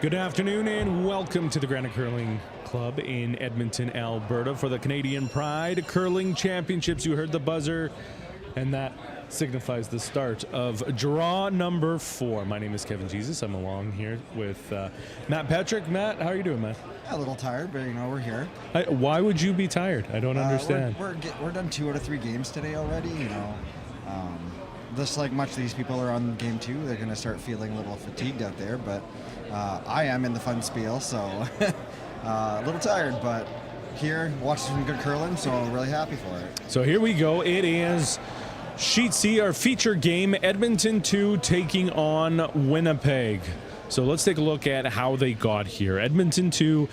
Good afternoon and welcome to the Granite Curling Club in Edmonton, Alberta for the Canadian Pride Curling Championships. You heard the buzzer, and that signifies the start of draw number 4. My name is Kevin Jesus. I'm along here with Matt Petrick. Matt, how are you doing, man? A little tired, but we're here. Why would you be tired? I don't understand. We're done 2 out of 3 games today already. Just like much of these people are on game 2, they're going to start feeling a little fatigued out there. But I am in the fun spiel, so a little tired, but here watching some good curling, so I'm really happy for it. So here we go. It is Sheet C, our feature game, Edmonton 2 taking on Winnipeg. So let's take a look at how they got here. Edmonton 2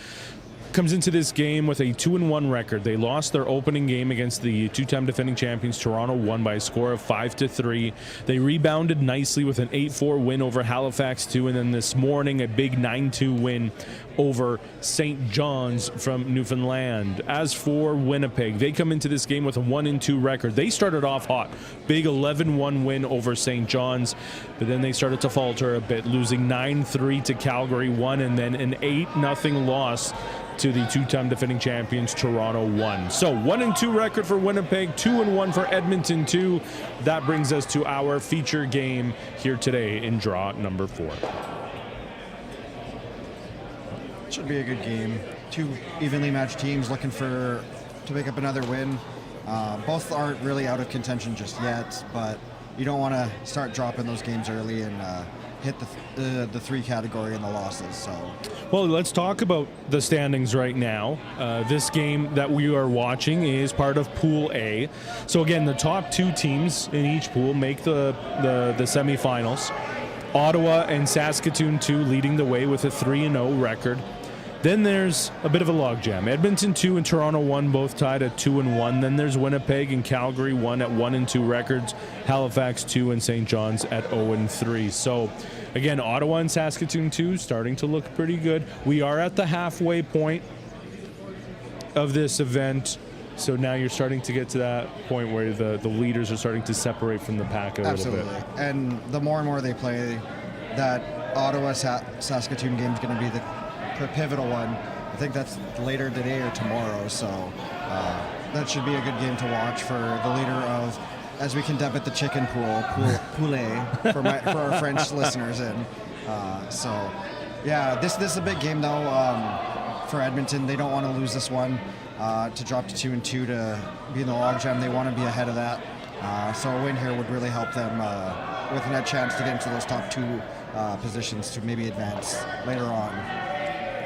comes into this game with a 2-1 record. They lost their opening game against the 2-time defending champions Toronto 1 by a score of 5-3. They rebounded nicely with an 8-4 win over Halifax 2, and then this morning a big 9-2 win over St. John's from Newfoundland. As for Winnipeg, they come into this game with a 1-2 record. They started off hot, big 11-1 win over St. John's, but then they started to falter a bit, losing 9-3 to Calgary 1, and then an 8-0 loss to the 2-time defending champions Toronto 1. So 1-2 record for Winnipeg, 2-1 for Edmonton 2. That brings us to our feature game here today in draw number 4. Should be a good game. 2 evenly matched teams looking to pick up another win. Both aren't really out of contention just yet, but you don't want to start dropping those games early and hit the 3 category in the losses. So, well, let's talk about the standings right now. This game that we are watching is part of Pool A. So again, the top 2 teams in each pool make the semifinals. Ottawa and Saskatoon 2 leading the way with a 3-0 record. Then there's a bit of a logjam. Edmonton 2 and Toronto 1 both tied at 2-1. Then there's Winnipeg and Calgary 1 at 1-2 records. Halifax 2 and St. John's at 0-3. So again, Ottawa and Saskatoon 2 starting to look pretty good. We are at the halfway point of this event. So now you're starting to get to that point where the leaders are starting to separate from the pack a little bit. Absolutely. And the more and more they play, that Ottawa-Saskatoon game is going to be the pivotal one. I think that's later today or tomorrow, so that should be a good game to watch for the leader of, as we can dub it, the chicken poulet for our French listeners in. So yeah, this is a big game though for Edmonton. They don't want to lose this one to drop to 2-2 to be in the logjam. They want to be ahead of that. So a win here would really help them with a chance to get into those top 2 positions to maybe advance later on.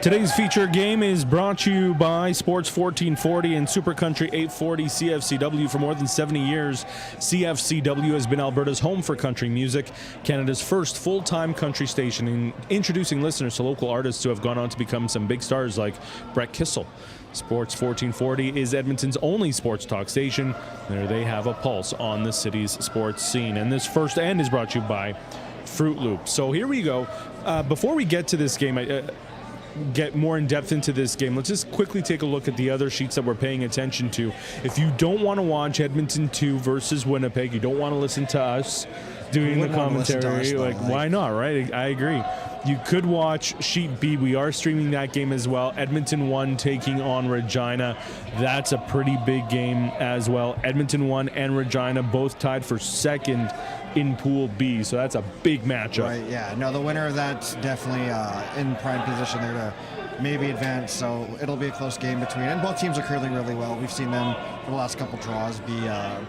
Today's feature game is brought to you by Sports 1440 and Super Country 840 CFCW. For more than 70 years, CFCW has been Alberta's home for country music, Canada's first full-time country station, and introducing listeners to local artists who have gone on to become some big stars like Brett Kissel. Sports 1440 is Edmonton's only sports talk station. There they have a pulse on the city's sports scene. And this first end is brought to you by Fruit Loop. So here we go. Before we get to this game, get more in depth into this game, let's just quickly take a look at the other sheets that we're paying attention to. If you don't want to watch Edmonton 2 versus Winnipeg, you don't want to listen to us doing the commentary, why not, right? I agree. You could watch Sheet B. We are streaming that game as well. Edmonton 1 taking on Regina. That's a pretty big game as well. Edmonton 1 and Regina both tied for second in Pool B, so that's a big matchup. Right, yeah. No, the winner of that's definitely in prime position there to maybe advance, so it'll be a close game between. And both teams are curling really well. We've seen them for the last couple draws be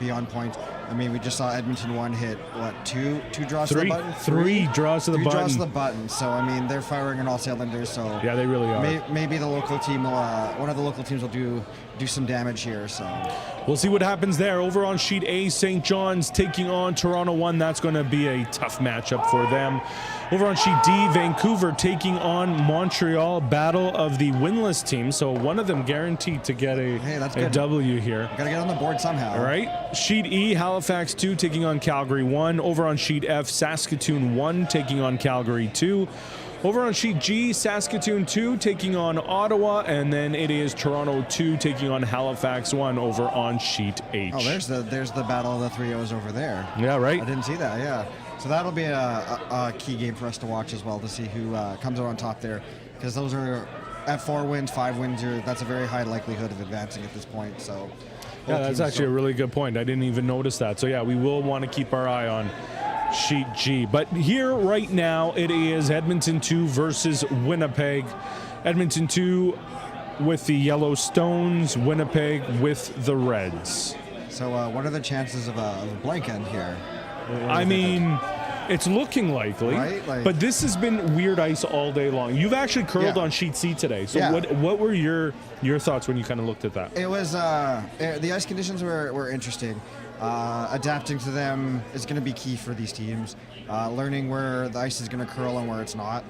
on point. I mean, we just saw Edmonton 1 hit, two draws to the button? Three draws to the button. 3 draws to the button. So, I mean, they're firing on all cylinders. So yeah, they really are. Maybe the local team will, one of the local teams will do some damage here. So we'll see what happens there. Over on Sheet A, St. John's taking on Toronto 1. That's going to be a tough matchup for them. Over on Sheet D, Vancouver taking on Montreal. Battle of the winless team. So one of them guaranteed to get a W here. Got to get on the board somehow. All right. Sheet E, Halifax 2 taking on Calgary 1. Over on Sheet F, Saskatoon 1 taking on Calgary 2. Over on Sheet G, Saskatoon 2 taking on Ottawa, and then it is Toronto 2 taking on Halifax 1 over on Sheet H. Oh, there's the battle of the 3 O's over there. Yeah, right. I didn't see that, yeah. So that'll be a key game for us to watch as well, to see who comes out on top there, because those are at 4 wins, 5 wins. That's a very high likelihood of advancing at this point. So yeah, that's actually a really good point. I didn't even notice that. So yeah, we will want to keep our eye on Sheet G. But here right now it is Edmonton 2 versus Winnipeg. Edmonton 2 with the Yellow Stones, Winnipeg with the Reds. So what are the chances of a blank end here? I mean, it's looking likely, right? But this has been weird ice all day long. You've actually curled on Sheet C today. So what were your thoughts when you kind of looked at that? It was the ice conditions were interesting. Adapting to them is going to be key for these teams. Learning where the ice is going to curl and where it's not.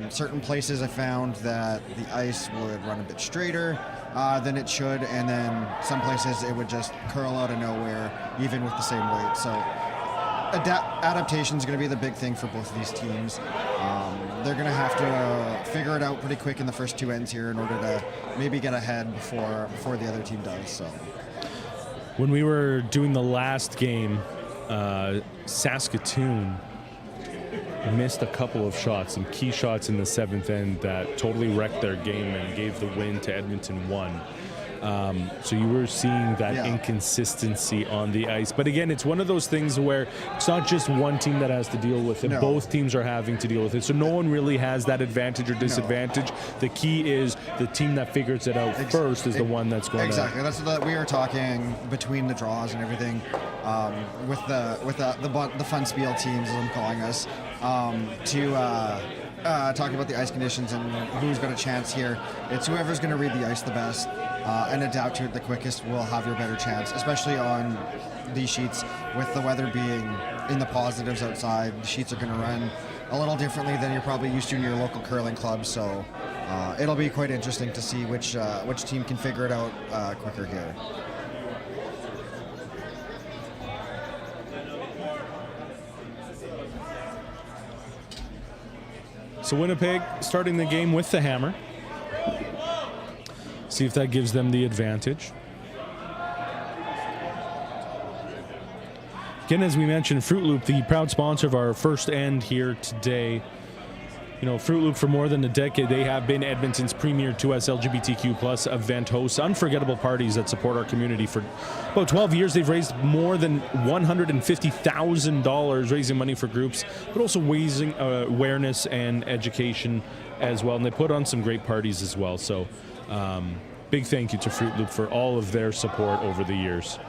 Certain places I found that the ice would run a bit straighter than it should, and then some places it would just curl out of nowhere, even with the same weight. So adaptation is going to be the big thing for both of these teams. They're going to have to figure it out pretty quick in the first 2 ends here in order to maybe get ahead before the other team does. So when we were doing the last game, Saskatoon missed a couple of shots, some key shots in the 7th end that totally wrecked their game and gave the win to Edmonton 1. So you were seeing that inconsistency on the ice. But again, it's one of those things where it's not just one team that has to deal with it. No. Both teams are having to deal with it. So no one really has that advantage or disadvantage. No. The key is the team that figures it out first is the one that's going to... That's what we were talking between the draws and everything with the fun spiel teams, as I'm calling us, talk about the ice conditions and who's got a chance here. It's whoever's going to read the ice the best and adapt to it the quickest will have your better chance, especially on these sheets with the weather being in the positives outside. The sheets are going to run a little differently than you're probably used to in your local curling club, so it'll be quite interesting to see which team can figure it out quicker here. So Winnipeg starting the game with the hammer. See if that gives them the advantage. Again, as we mentioned, Fruit Loop, the proud sponsor of our first end here today. You know, Fruit Loop for more than a decade, they have been Edmonton's premier 2S LGBTQ plus event hosts, unforgettable parties that support our community. For about 12 years, they've raised more than $150,000 raising money for groups, but also raising awareness and education as well. And they put on some great parties as well. So big thank you to Fruit Loop for all of their support over the years.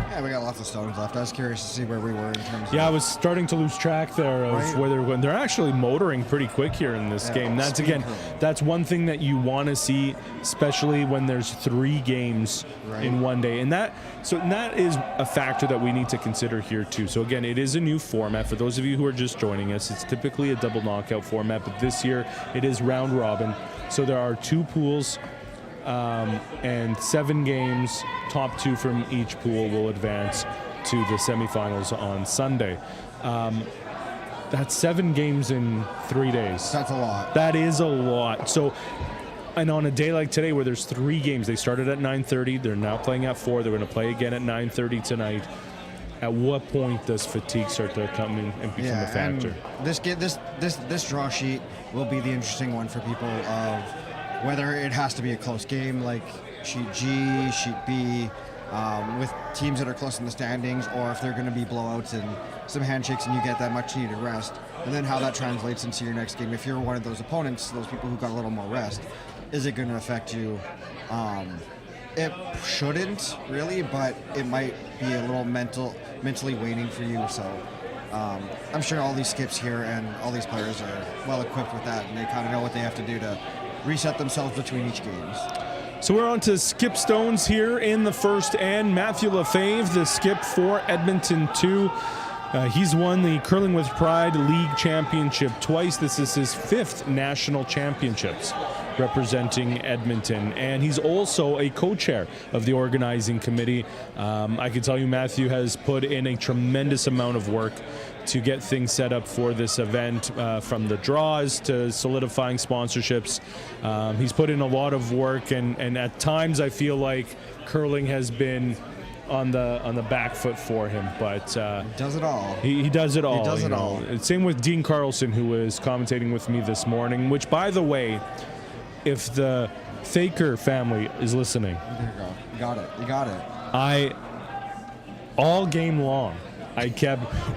Yeah, we got lots of stones left. I was curious to see where we were in terms of... Yeah, I was starting to lose track there of where they were going. They're actually motoring pretty quick here in this game. That's, again, that's one thing that you want to see, especially when there's 3 games in one day. And that is a factor that we need to consider here, too. So, again, it is a new format. For those of you who are just joining us, it's typically a double knockout format, but this year it is round robin. So there are 2 pools. And 7 games, top 2 from each pool will advance to the semifinals on Sunday. That's 7 games in 3 days. That's a lot. That is a lot. So, and on a day like today where there's 3 games, they started at 9:30. They're now playing at 4. They're going to play again at 9:30 tonight. At what point does fatigue start to come in and become a factor? And this draw sheet will be the interesting one for people of whether it has to be a close game like Sheet G, Sheet B, with teams that are close in the standings, or if they're going to be blowouts and some handshakes and you get that much needed rest, and then how that translates into your next game. If you're one of those opponents, those people who got a little more rest, is it going to affect you? It shouldn't really, but it might be a little mentally waning for you. So I'm sure all these skips here and all these players are well equipped with that, and they kind of know what they have to do to reset themselves between each games. So we're on to skip stones here in the first end. Mathieu Lefebvre, the skip for Edmonton 2. He's won the Curling with Pride League Championship twice. This is his 5th national championships representing Edmonton, and he's also a co-chair of the organizing committee. I can tell you Mathieu has put in a tremendous amount of work to get things set up for this event, from the draws to solidifying sponsorships. He's put in a lot of work, and at times I feel like curling has been on the back foot for him, but does it all. He does it all. He does it all. Same with Dean Carlson, who was commentating with me this morning. Which, by the way, if the Thaker family is listening, there you go. You got it. All game long,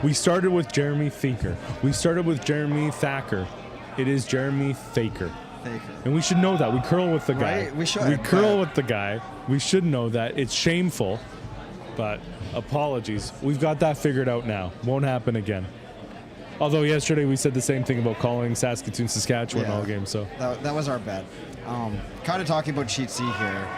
we started with Jeremy Thaker. We started with Jeremy Thacker. It is Jeremy Thaker. And we should know that. We curl with the guy. Right? We should. We curl with the guy. We should know that. It's shameful, but apologies. We've got that figured out now. Won't happen again. Although yesterday we said the same thing about calling Saskatoon, Saskatchewan all game. So that was our bet. Kind of talking about Sheet C here.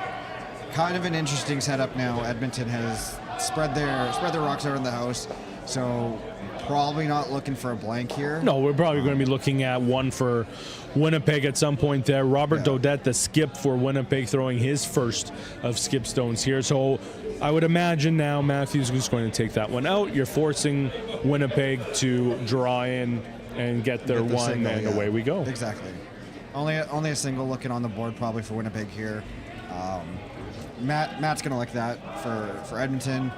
Kind of an interesting setup now. Edmonton has spread their rocks out in the house. So probably not looking for a blank here. No, we're probably going to be looking at one for Winnipeg at some point there. Robert Daudet, the skip for Winnipeg, throwing his first of skip stones here. So I would imagine now Matthew's just going to take that one out. You're forcing Winnipeg to draw in and get their one, single, and away we go. Exactly. Only a single looking on the board probably for Winnipeg here. Matt's going to like that for Edmonton.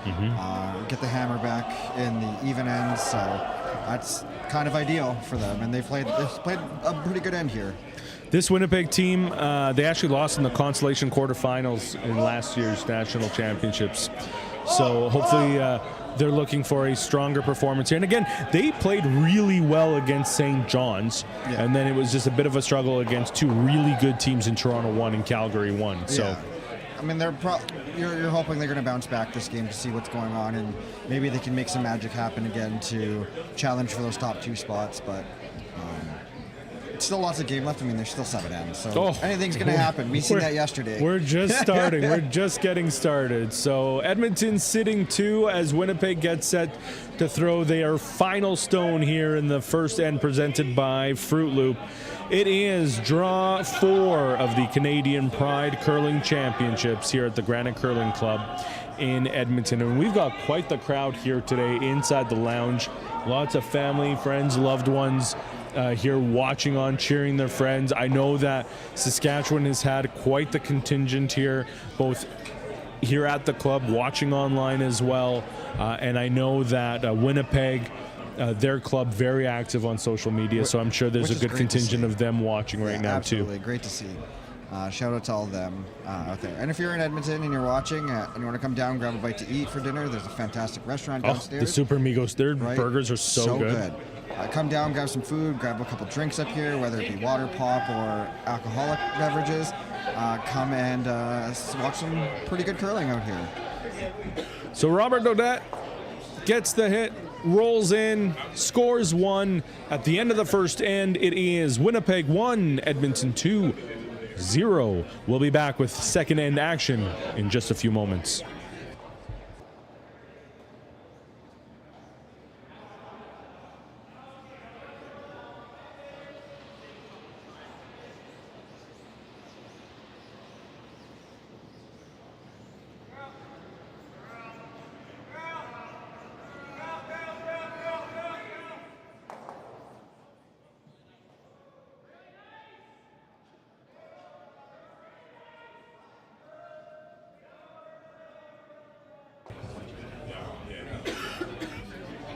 Get the hammer back in the even end, so that's kind of ideal for them. And they've played a pretty good end here. This Winnipeg team, they actually lost in the consolation quarterfinals in last year's national championships. So hopefully they're looking for a stronger performance here. And again, they played really well against St. John's, and then it was just a bit of a struggle against two really good teams in Toronto 1 and Calgary 1. So. I mean, you're hoping they're going to bounce back this game to see what's going on, and maybe they can make some magic happen again to challenge for those top 2 spots. But still lots of game left. I mean, there's still 7 ends, so anything's going to happen. We seen that yesterday. We're just starting. We're just getting started. So Edmonton sitting 2 as Winnipeg gets set to throw their final stone here in the first end, presented by Fruit Loop. It is draw 4 of the Canadian Pride Curling Championships here at the Granite Curling Club in Edmonton. And we've got quite the crowd here today inside the lounge. Lots of family, friends, loved ones here watching on, cheering their friends. I know that Saskatchewan has had quite the contingent here, both here at the club, watching online as well. And I know that Winnipeg, their club, very active on social media, so I'm sure there's a good contingent of them watching right now absolutely. Too. Great to see. Shout out to all of them out there. And if you're in Edmonton and you're watching and you want to come down, grab a bite to eat for dinner, there's a fantastic restaurant downstairs. The Super Amigos, their burgers are so good. Come down, grab some food, grab a couple drinks up here, whether it be water, pop, or alcoholic beverages. Come and watch some pretty good curling out here. So Robert Daudet gets the hit, rolls in, scores 1 at the end of the first end. It is Winnipeg 1, Edmonton 2-0. We'll be back with second end action in just a few moments.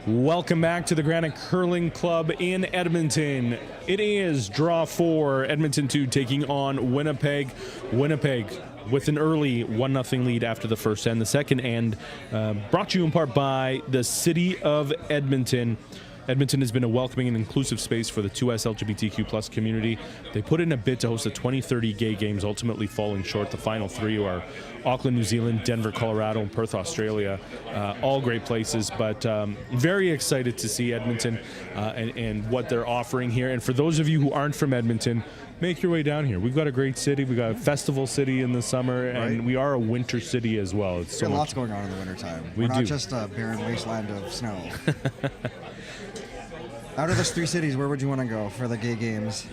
Welcome back to the Granite Curling Club in Edmonton. It is draw 4, Edmonton 2 taking on Winnipeg. Winnipeg with an early 1-0 lead after the first end. The second end brought to you in part by the City of Edmonton. Edmonton has been a welcoming and inclusive space for the 2S LGBTQ+ community. They put in a bid to host the 2030 gay games, ultimately falling short. The final 3 are Auckland, New Zealand, Denver, Colorado, and Perth, Australia. All great places, but very excited to see Edmonton and what they're offering here. And for those of you who aren't from Edmonton, make your way down here. We've got a great city. We've got a festival city in the summer, and we are a winter city as well. It's so lots going on in the wintertime. We're not just a barren wasteland of snow. Out of those 3 cities, where would you want to go for the gay games?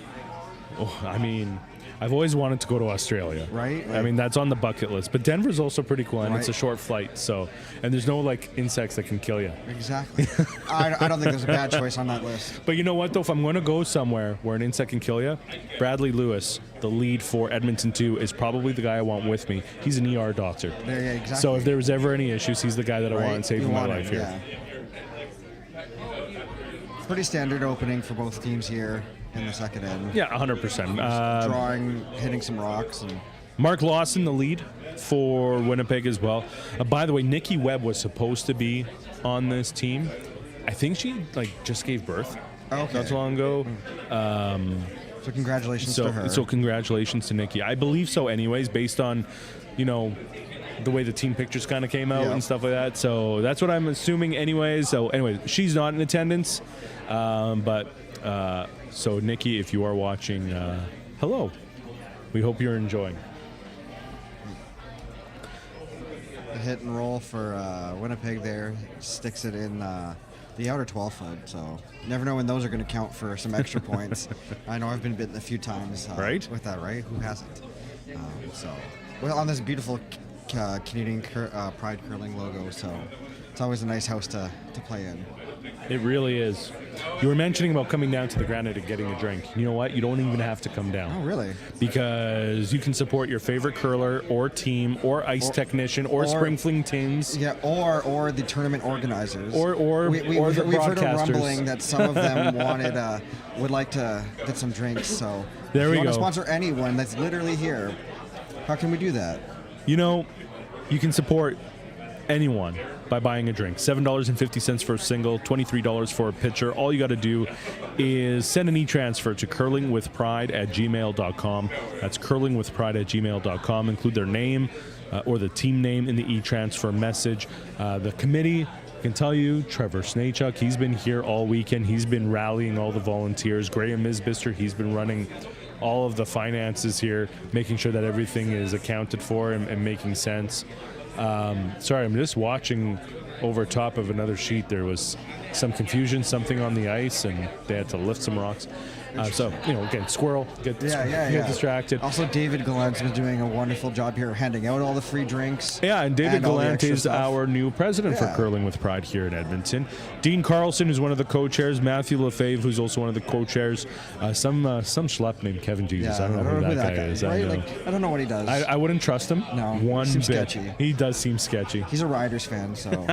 Oh, I mean, I've always wanted to go to Australia. Right? I mean, that's on the bucket list. But Denver's also pretty cool, and Right. it's a short flight. So, and there's no like insects that can kill you. Exactly. I don't think there's a bad choice on that list. But you know what, though? If I'm going to go somewhere where an insect can kill you, Bradley Lewis, the lead for Edmonton 2, is probably the guy I want with me. He's an ER doctor. There, yeah, exactly. So if there was ever any issues, he's the guy that I Right? want saving You my want life him, here. yeah. Pretty standard opening for both teams here in the second end. Yeah, 100%. Drawing, hitting some rocks, and Mark Lawson, the lead for Winnipeg as well. By the way, Nikki Webb was supposed to be on this team. I think she just gave birth not so long ago. so congratulations to her. So congratulations to Nikki. I believe so anyways, based on, the way the team pictures kind of came out and stuff like that. So that's what I'm assuming anyways. So anyway, she's not in attendance. So Nikki, if you are watching, hello. We hope you're enjoying. The hit and roll for Winnipeg there sticks it in the outer 12 foot. So never know when those are going to count for some extra points. I know I've been bitten a few times with that, right? Who hasn't? On this beautiful Canadian Pride Curling logo. So it's always a nice house to play in. It really is. You were mentioning about coming down to the Granite and getting a drink. You know what? You don't even have to come down. Oh, really? Because you can support your favorite curler or team or ice technician or spring fling teams. Yeah, or the tournament organizers. Or the we've heard a broadcasters. rumbling that some of them would like to get some drinks. So there if we you want go. to sponsor anyone that's literally here, how can we do that? You can support anyone by buying a drink. $7.50 for a single, $23 for a pitcher. All you got to do is send an e-transfer to curlingwithpride@gmail.com. That's curlingwithpride@gmail.com. Include their name or the team name in the e-transfer message. The committee, I can tell you, Trevor Snachuk, he's been here all weekend. He's been rallying all the volunteers. Graham Misbister, he's been running all of the finances here, making sure that everything is accounted for and making sense. Sorry, I'm just watching over top of another sheet. There was some confusion, something on the ice, and they had to lift some rocks. Again, squirrel, get distracted. Also, David Gallant is doing a wonderful job here handing out all the free drinks. Yeah, and David Gallant is stuff. our new president for Curling with Pride here in Edmonton. Dean Carlson, who's one of the co-chairs. Mathieu Lefebvre, who's also one of the co-chairs. Some schlep named Kevin Jesus. Yeah, I don't know who that guy is. Right? I don't know what he does. I wouldn't trust him. No, one he seems bit. sketchy. He does seem sketchy. He's a Riders fan, so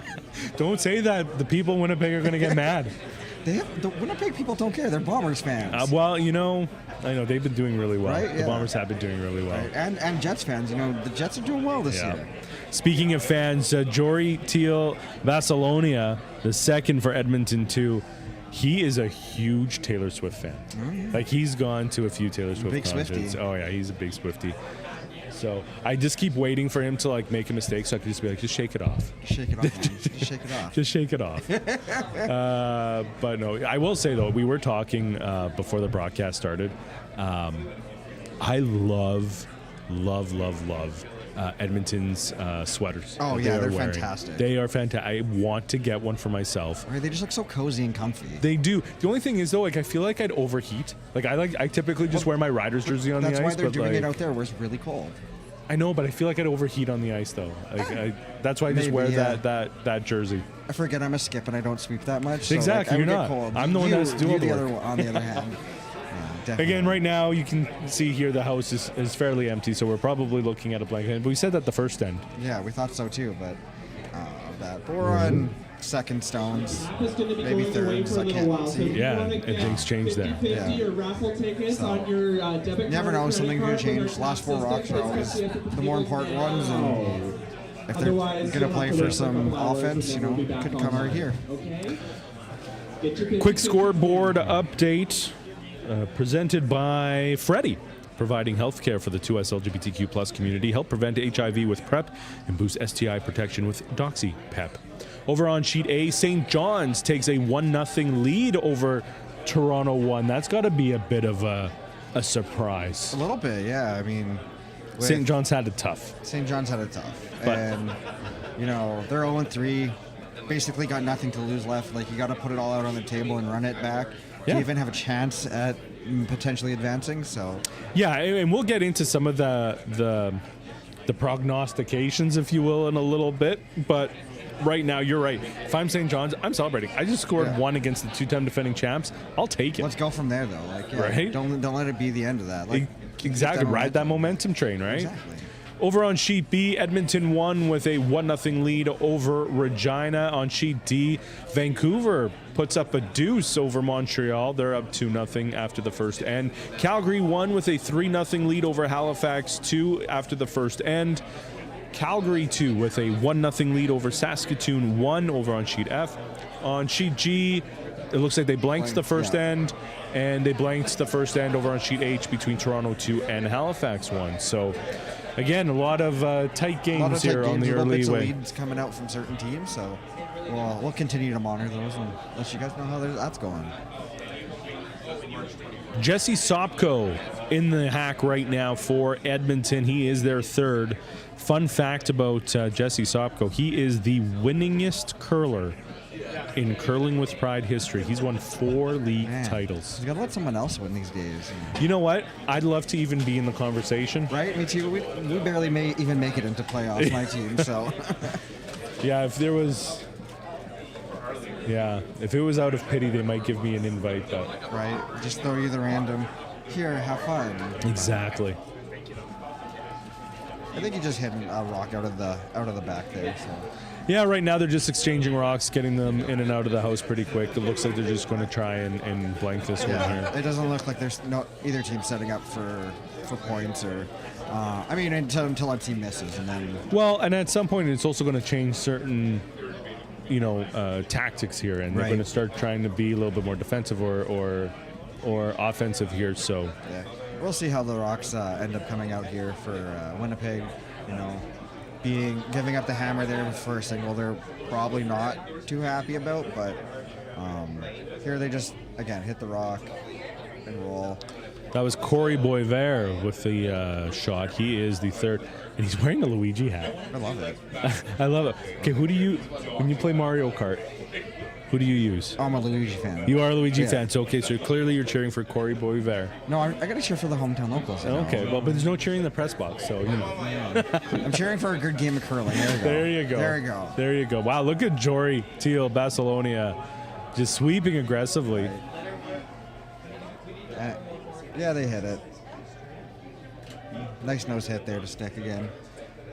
Don't say that. The people in Winnipeg are going to get mad. the Winnipeg people don't care. They're Bombers fans. I know they've been doing really well. Right? The Yeah. Bombers have been doing really well. Right. And Jets fans. The Jets are doing well this year. Speaking of fans, Jory Teal Vassalonia, the second for Edmonton 2, he is a huge Taylor Swift fan. Oh, yeah. He's gone to a few Taylor Swift Big concerts. Swiftie. Oh yeah, he's a big Swiftie. So I just keep waiting for him to make a mistake, so I can just be like, just shake it off. Shake it off, man. Just shake it off. Just shake it off. But no, I will say though, we were talking before the broadcast started. I love Edmonton's sweaters. Oh, that yeah, they are they're wearing. fantastic. They are fantastic. I want to get one for myself. Right, they just look so cozy and comfy. They do. The only thing is though, I feel like I'd overheat. I typically just wear my Riders jersey on the ice. That's why they're but doing it out there where it's really cold. I know, but I feel like I'd overheat on the ice though. That's why I just wear that jersey. I forget I'm a skip and I don't sweep that much. So Exactly, I would you're get not. Cold. I'm the one that's doing the work. On the other hand. Definitely. Again, right now you can see here the house is fairly empty, so we're probably looking at a blank end. But we said that the first end. Yeah, we thought so too, but we're on second stones, maybe thirds. I can't see. Yeah, and things change there. Yeah. Never know, something could change. Last four rocks are always the more important ones, and if they're going to play for some offense, could come right here. Quick scoreboard update presented by Freddie, providing health care for the 2S LGBTQ plus community. Help prevent HIV with PrEP and boost STI protection with Doxy PEP. Over on sheet A, St. John's takes a 1-0 lead over Toronto 1. That's got to be a bit of a surprise. A little bit, yeah. I mean, St. John's had it tough. St. John's had it tough. But, and, they're 0-3. Basically got nothing to lose left. You got to put it all out on the table and run it back. Yeah. To even have a chance at potentially advancing. So yeah, and we'll get into some of the prognostications, if you will, in a little bit. But right now, you're right. If I'm St. John's, I'm celebrating. I just scored one against the 2-time defending champs. I'll take it. Let's go from there, though. Like, right? Don't let it be the end of that. Like, exactly. Ride that momentum train, right? Exactly. Over on sheet B, Edmonton won with a 1-0 lead over Regina. On sheet D, Vancouver puts up a deuce over Montreal. They're up 2-0 after the first end. Calgary won with a 3-0 lead over Halifax 2 after the first end. Calgary 2 with a 1-0 lead over Saskatoon 1 over on sheet F. On sheet G, it looks like they blanked the first end, and they blanked the first end over on sheet H between Toronto 2 and Halifax 1. So again, a lot of tight games here on the early way. Leads coming out from certain teams, so we'll continue to monitor those and let you guys know how that's going. Jesse Sopko in the hack right now for Edmonton. He is their third. Fun fact about Jesse Sopko, he is the winningest curler in Curling with Pride history. He's won 4 league titles. You gotta let someone else win these days. You know what? I'd love to even be in the conversation. Right? Me too. We barely even make it into playoffs, my team. So. Yeah, if there was. Yeah, if it was out of pity, they might give me an invite, but. Right? Just throw you the random. Here, have fun. Exactly. I think you just hit a rock out of the back there. So. Yeah, right now they're just exchanging rocks, getting them in and out of the house pretty quick. It looks like they're just going to try and blank this one here. It doesn't look like there's either team setting up for points or, until a team misses and then. Well, and at some point it's also going to change certain, tactics here, and they're going to start trying to be a little bit more defensive or offensive here. So. Yeah, we'll see how the Rocks end up coming out here for Winnipeg. Giving up the hammer there for a single, they're probably not too happy about, but here they just, again, hit the rock and roll. That was Corey Boisvert with the shot. He is the third, and he's wearing a Luigi hat. I love it. I love it. Okay, when you play Mario Kart, who do you use? I'm a Luigi fan. You are a Luigi fan, so okay, so clearly you're cheering for Corey Boisvert. No, I got to cheer for the hometown locals. Okay, well, but there's no cheering in the press box, so I'm cheering for a good game of curling. There you go. There you go. Wow, look at Jory Teal Bassalonia just sweeping aggressively. Yeah, they hit it. Nice nose hit there to stick again.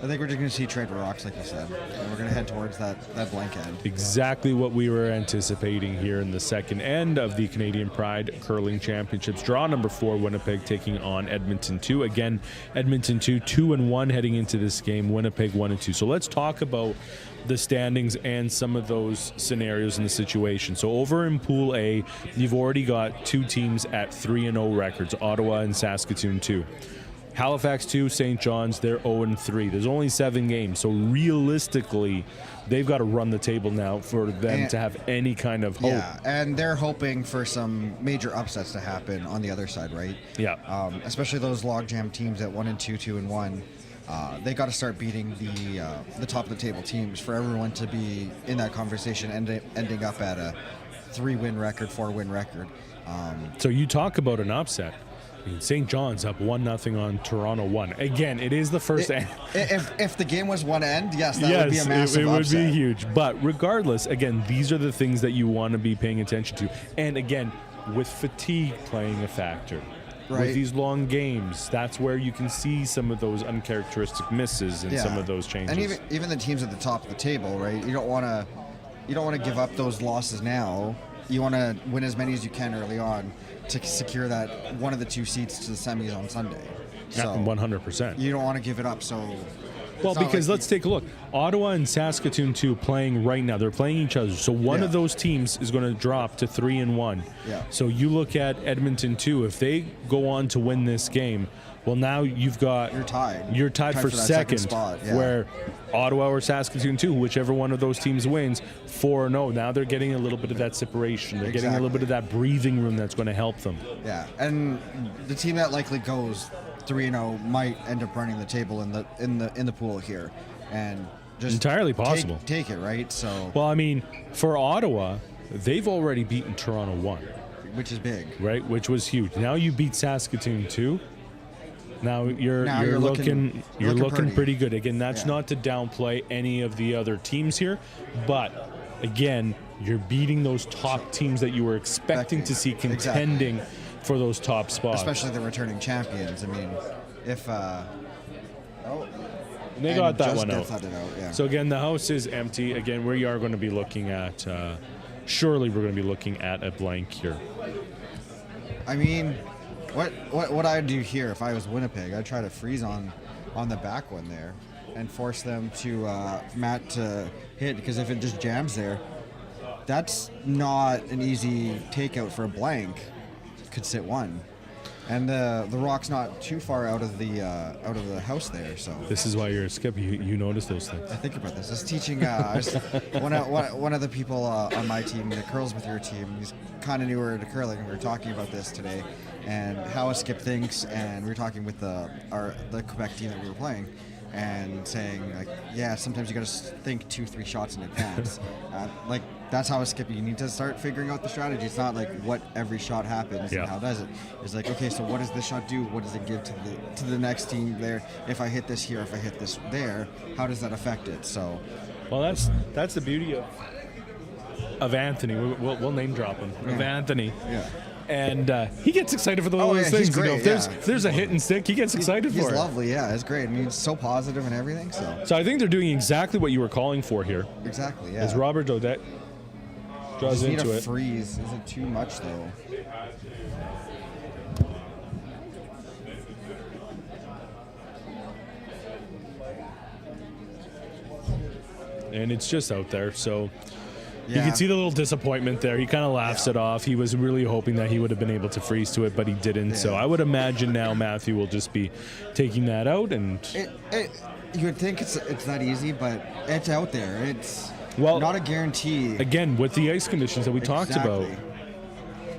I think we're just going to see trade rocks, like you said. And we're going to head towards that blank end. Exactly what we were anticipating here in the second end of the Canadian Pride Curling Championships. Draw number 4, Winnipeg taking on Edmonton 2. Again, Edmonton 2-1 heading into this game. Winnipeg 1-2. So let's talk about the standings and some of those scenarios in the situation. So over in Pool A, you've already got 2 teams at 3-0 records, Ottawa and Saskatoon 2. Halifax 2, St. John's, they're 0-3. There's only 7 games, so realistically, they've got to run the table now for them to have any kind of hope. Yeah, and they're hoping for some major upsets to happen on the other side, right? Yeah. Especially those logjam teams at 1-2, 2-1. They got to start beating the top of the table teams for everyone to be in that conversation, ending up at a 3-win record, 4-win record. So you talk about an upset. St. John's up 1-0 on Toronto 1. Again, it is the first end. If the game was one end, yes, that would be a massive it upset. would be huge. But regardless, again, these are the things that you want to be paying attention to. And again, with fatigue playing a factor. Right. With these long games, that's where you can see some of those uncharacteristic misses and some of those changes. And even the teams at the top of the table, right? You don't want to give up those losses now. You want to win as many as you can early on to secure that one of the 2 seats to the semis on Sunday. So 100%. You don't want to give it up. So well, because let's take a look. Ottawa and Saskatoon 2 playing right now. They're playing each other. So one of those teams is going to drop to 3-1. Yeah. So you look at Edmonton 2. If they go on to win this game, well, now you've got... You're tied for second spot. Yeah. Where Ottawa or Saskatoon 2, whichever one of those teams wins, 4-0. Now they're getting a little bit of that separation. They're getting a little bit of that breathing room that's going to help them. Yeah, and the team that likely goes 3-0 might end up running the table in the pool here, and just entirely possible. Take it, right? So well, I mean, for Ottawa, they've already beaten Toronto 1. which is big. Right, which was huge. Now you beat Saskatoon too. Now you're looking pretty good. Again, that's not to downplay any of the other teams here, but again, you're beating those top teams that you were expecting to see contending for those top spots. Especially the returning champions. I mean, if they got that one out. Yeah. So again, the house is empty. Again, we are going to be looking at. Surely, we're going to be looking at a blank here. I mean, what I'd do here if I was Winnipeg, I'd try to freeze on the back one there, and force them to Matt to hit, because if it just jams there, that's not an easy takeout for a blank. Could sit one. And the rock's not too far out of the house there, so. This is why you're a skip. You notice those things. I think about this. I was teaching one of the people on my team that curls with your team. He's kind of newer to curling, and we were talking about this today, and how a skip thinks. And we were talking with the Quebec team that we were playing, and saying like, yeah, sometimes you got to think 2-3 shots in advance. Like that's how a skip. You need to start figuring out the strategy. It's not like what every shot happens and how does it. It's like, okay, so what does this shot do? What does it give to the next team there? If I hit this here, if I hit this there, how does that affect it? So, well, that's the beauty of Anthony. We'll name drop him. Of Anthony. Yeah. And he gets excited for those things. He's great, if there's a hit and stick, he gets excited for it. He's lovely, yeah. It's great. I mean, he's so positive and everything. So I think they're doing exactly what you were calling for here. Exactly, yeah. As Robert Daudet draws into it. Freeze. Is it too much though? And it's just out there, so you can see the little disappointment there. He kind of laughs it off. He was really hoping that he would have been able to freeze to it, but he didn't. Yeah. So I would imagine now Mathieu will just be taking that out. And you would think it's that easy, but it's out there. It's not a guarantee. Again, with the ice conditions that we talked about.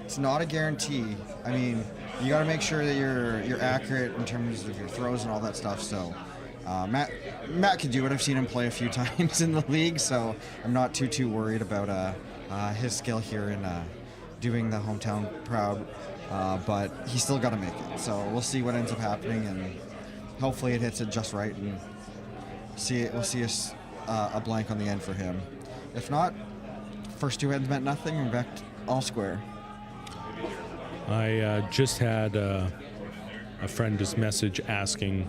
It's not a guarantee. I mean, you got to make sure that you're accurate in terms of your throws and all that stuff. So Matt can do it. I've seen him play a few times in the league, so I'm not too worried about his skill here in doing the hometown proud. But he's still got to make it. So we'll see what ends up happening, and hopefully it hits it just right, and we'll see a blank on the end for him. If not, first two ends meant nothing. We're back all square. I just had a friend just message asking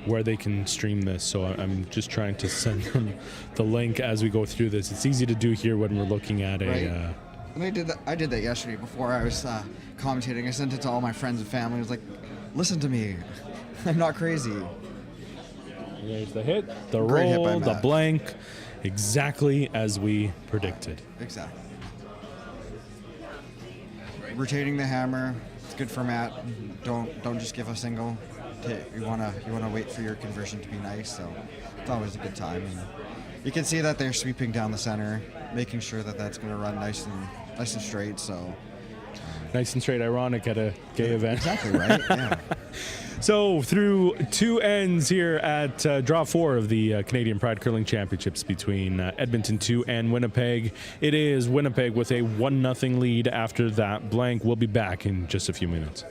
where they can stream this, so I'm just trying to send them the link as we go through this. It's easy to do here when we're looking at and I did that yesterday before I was commentating. I sent it to all my friends and family. I was like, listen to me, I'm not crazy. There's the hit, the roll, the blank, exactly as we predicted. Exactly. Rotating the hammer, it's good for Matt. Don't just give a single. You wanna wait for your conversion to be nice, so it's always a good time. And you can see that they're sweeping down the center, making sure that that's going to run nice and straight. So nice and straight. Ironic at a gay event. Exactly right. Yeah. So through two ends here at Draw 4 of the Canadian Pride Curling Championships between Edmonton 2 and Winnipeg, it is Winnipeg with a 1-0 lead after that blank. We'll be back in just a few minutes.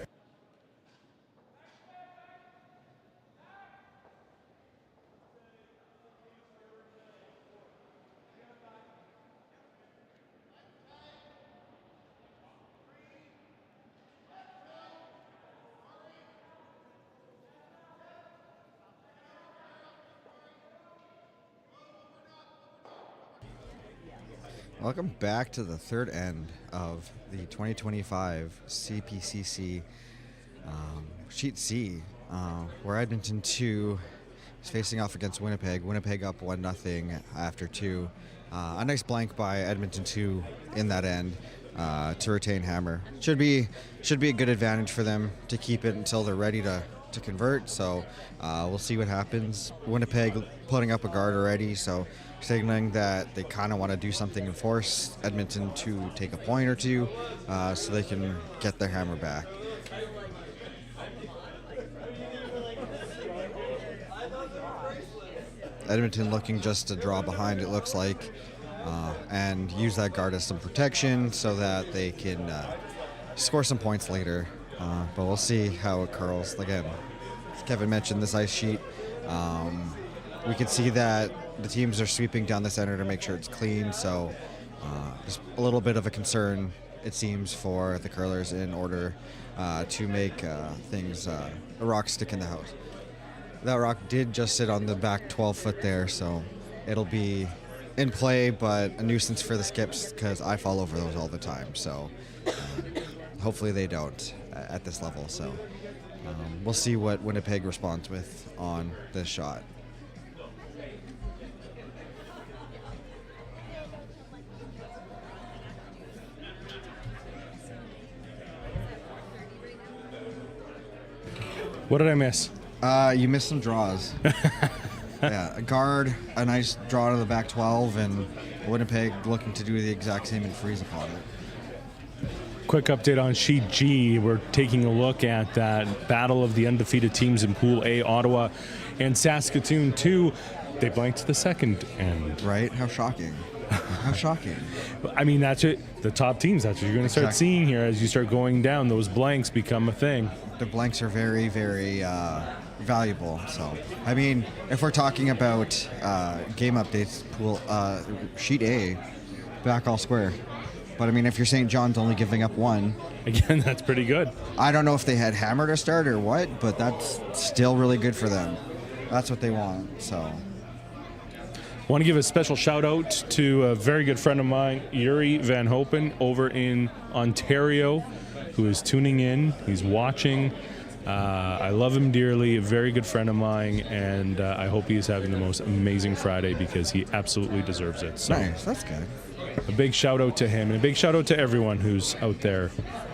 Welcome back to the third end of the 2025 CPCC Sheet C, where Edmonton 2 is facing off against Winnipeg. Winnipeg up 1-0 after 2. A nice blank by Edmonton 2 in that end to retain hammer. Should be a good advantage for them to keep it until they're ready to convert. So we'll see what happens. Winnipeg putting up a guard already, so signaling that they kind of want to do something and force Edmonton to take a point or two so they can get their hammer back. Edmonton looking just to draw behind, it looks like, and use that guard as some protection so that they can score some points later. But we'll see how it curls. Again, as Kevin mentioned, this ice sheet. We can see that the teams are sweeping down the center to make sure it's clean. So just a little bit of a concern, it seems, for the curlers in order to make things a rock stick in the house. That rock did just sit on the back 12 foot there, so it'll be in play, but a nuisance for the skips because I fall over those all the time. So hopefully they don't at this level. So we'll see what Winnipeg responds with on this shot. What did I miss? You missed some draws. Yeah, a guard, a nice draw to the back 12, and Winnipeg looking to do the exact same and freeze upon it. Quick update on Sheet G. We're taking a look at that battle of the undefeated teams in Pool A, Ottawa and Saskatoon 2. They blanked the second end. Right? How shocking. How shocking. I mean, that's it. The top teams, that's what you're going to start seeing here as you start going down. Those blanks become a thing. The blanks are very, very valuable. So, I mean, if we're talking about game updates, Pool Sheet A, back all square. But, I mean, if you're St. John's only giving up one. Again, that's pretty good. I don't know if they had hammer to start or what, but that's still really good for them. That's what they want, so. Want to give a special shout out to a very good friend of mine, Yuri Van Hopen, over in Ontario, who is tuning in. He's watching. I love him dearly, a very good friend of mine, and I hope he is having the most amazing Friday because he absolutely deserves it. So, nice, that's good. A big shout out to him, and a big shout out to everyone who's out there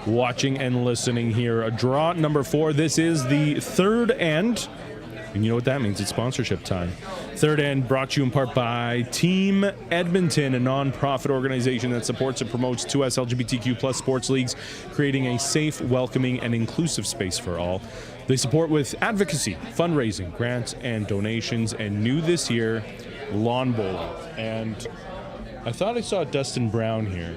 watching and listening here. A draw number 4. This is the third end. And you know what that means. It's sponsorship time. Third End brought to you in part by Team Edmonton, a non-profit organization that supports and promotes 2S LGBTQ plus sports leagues, creating a safe, welcoming, and inclusive space for all. They support with advocacy, fundraising, grants, and donations, and new this year, lawn bowling. And I thought I saw Dustin Brown here.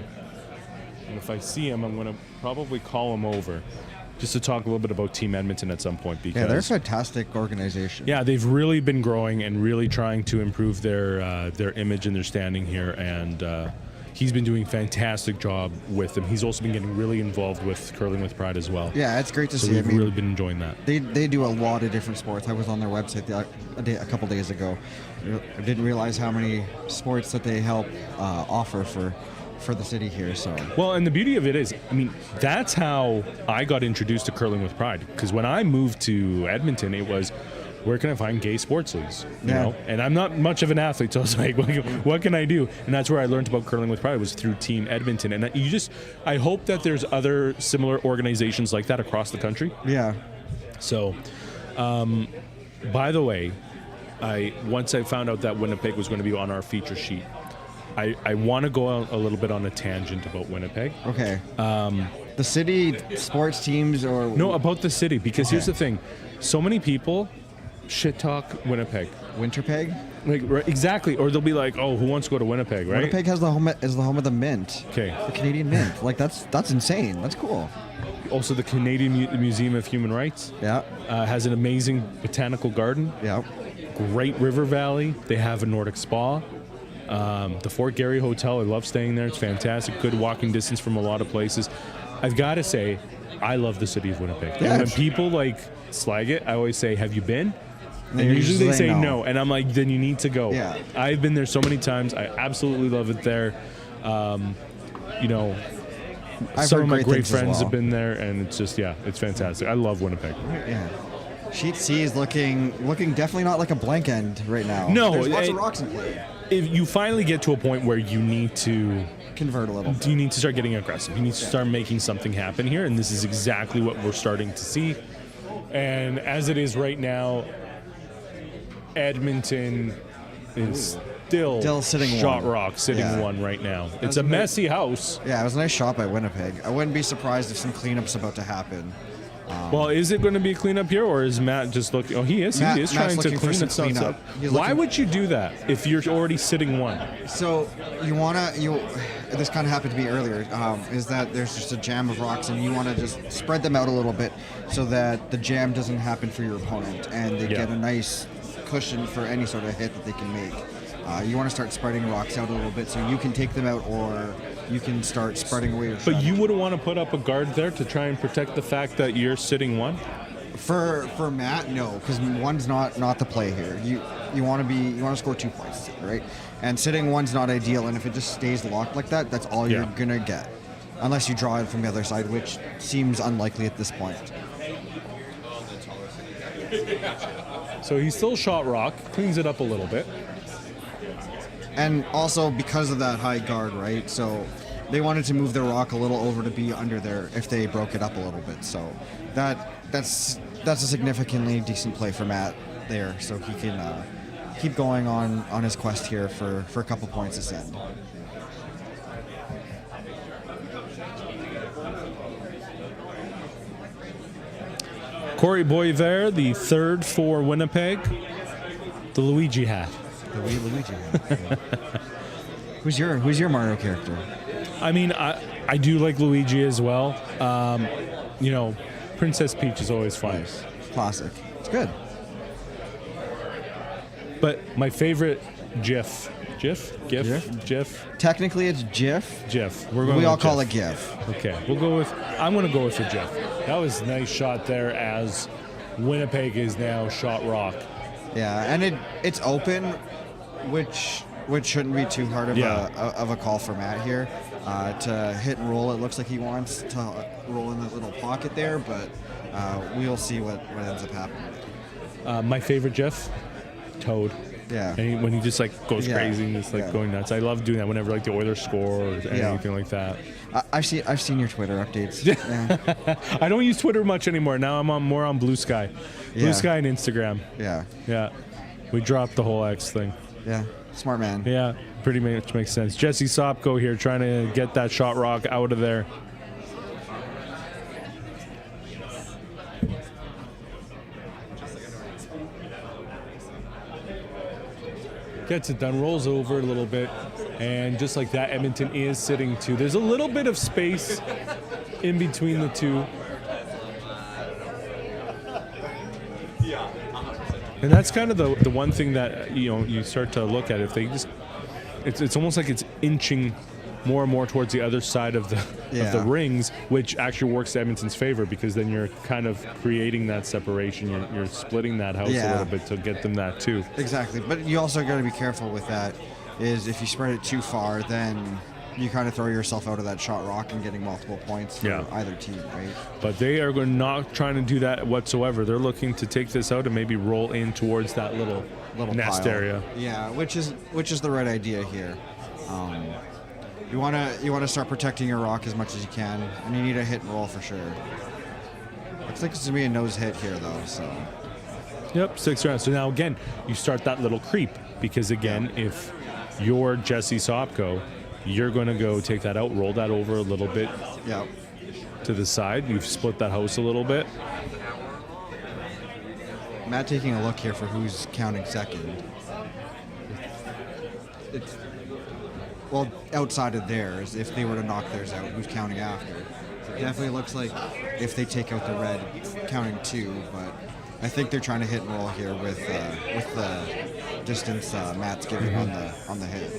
And if I see him, I'm going to probably call him over, just to talk a little bit about Team Edmonton at some point. Because, yeah, they're a fantastic organization. Yeah, they've really been growing and really trying to improve their image and their standing here. And he's been doing a fantastic job with them. He's also been getting really involved with Curling with Pride as well. Yeah, it's great to see. We've really been enjoying that. They do a lot of different sports. I was on their website a couple days ago. I didn't realize how many sports that they help offer for the city here. So well, and the beauty of it is, I mean, that's how I got introduced to Curling with Pride, because when I moved to Edmonton, it was, where can I find gay sports leagues, you know? And I'm not much of an athlete, so I was like, what can I do? And that's where I learned about Curling with Pride, was through Team Edmonton. And I hope that there's other similar organizations like that across the country. Yeah. So by the way, once I found out that Winnipeg was going to be on our feature sheet, I want to go out a little bit on a tangent about Winnipeg. Okay. The city sports teams, or no, about the city, because here's the thing: so many people shit talk Winnipeg. Winterpeg? Like, right, exactly, or they'll be like, "Oh, who wants to go to Winnipeg?" Right? Winnipeg is the home of the Mint. Okay. The Canadian Mint. Like that's insane. That's cool. Also, the Canadian Museum of Human Rights. Yeah. Has an amazing botanical garden. Yeah. Great river valley. They have a Nordic spa. The Fort Garry Hotel, I love staying there. It's fantastic. Good walking distance from a lot of places. I've got to say, I love the city of Winnipeg. Yeah, and when people slag it, I always say, "Have you been?" And usually they say no. And I'm like, then you need to go. Yeah. I've been there so many times. I absolutely love it there. Some of my great friends have been there, and it's just, it's fantastic. I love Winnipeg. Yeah. Sheet C is looking definitely not like a blank end right now. No. There's lots of rocks in play. If you finally get to a point where you need to convert a little, you need to start getting aggressive. You need to start making something happen here, and this is exactly what we're starting to see. And as it is right now, Edmonton is still sitting shot one. rock sitting one right now. It's a messy house. Yeah, it was a nice shot by Winnipeg. I wouldn't be surprised if some cleanup's about to happen. Well, is it going to be a cleanup here, or is Matt just looking? Oh, he is. He is trying to clean it up. Why would you do that if you're already sitting one? So this kind of happened to me earlier, is that there's just a jam of rocks, and you want to just spread them out a little bit so that the jam doesn't happen for your opponent, and they get a nice cushion for any sort of hit that they can make. You want to start spreading rocks out a little bit so you can take them out, or you can start spreading away your But strategy. you wouldn't want to put up a guard there to try and protect the fact that you're sitting one? For Matt, no, because one's not the play here. You want to score 2 points, right? And sitting one's not ideal, and if it just stays locked like that, that's all you're gonna get, unless you draw it from the other side, which seems unlikely at this point. So he still shot rock, cleans it up a little bit. And also because of that high guard, right? So they wanted to move their rock a little over to be under there if they broke it up a little bit. So that's a significantly decent play for Matt there. So he can keep going on his quest here for a couple points this end. Corey Boisvert, the third for Winnipeg. The Luigi hat. The wee Luigi hat. Who's your Mario character? I mean, I do like Luigi as well. Princess Peach is always fun. Nice. Classic. It's good. But my favorite GIF. Technically, it's GIF. GIF. We all call it GIF. Okay, I'm going to go with the GIF. That was a nice shot there as Winnipeg is now shot rock. Yeah, and it's open, which shouldn't be too hard of a call for Matt here. To hit and roll, it looks like he wants to roll in that little pocket there, but we'll see what ends up happening. My favorite GIF, Toad. Yeah. And when he just goes crazy and just going nuts. I love doing that whenever the Oilers score or anything like that. I've seen your Twitter updates. Yeah. I don't use Twitter much anymore. Now I'm more on Blue Sky. Blue Sky and Instagram. Yeah. Yeah. We dropped the whole X thing. Yeah. Smart man. Yeah. Pretty much makes sense. Jesse Sopko here trying to get that shot rock out of there. Gets it done, rolls over a little bit, and just like that, Edmonton is sitting two. There's a little bit of space in between the two. And that's kind of the one thing that you start to look at. If they just, it's almost like it's inching more and more towards the other side of the rings, which actually works to Edmonton's favor, because then you're kind of creating that separation. You're splitting that house a little bit to get them that too. Exactly, but you also got to be careful with that. Is if you spread it too far, then you kind of throw yourself out of that shot rock and getting multiple points for either team, right? But they are not trying to do that whatsoever. They're looking to take this out and maybe roll in towards that little nest pile. area. Yeah, which is the right idea here. You want to start protecting your rock as much as you can, and you need a hit and roll for sure. Looks like it's gonna be a nose hit here though. So. Yep, 6 rounds. So now again, you start that little creep, because again, if you're Jesse Sopko, you're going to go take that out, roll that over a little bit to the side. You've split that house a little bit. Matt taking a look here for who's counting second. It's outside of theirs. If they were to knock theirs out, who's counting after? So it definitely looks like if they take out the red, counting 2. But I think they're trying to hit and roll here with the distance Matt's giving on the hit.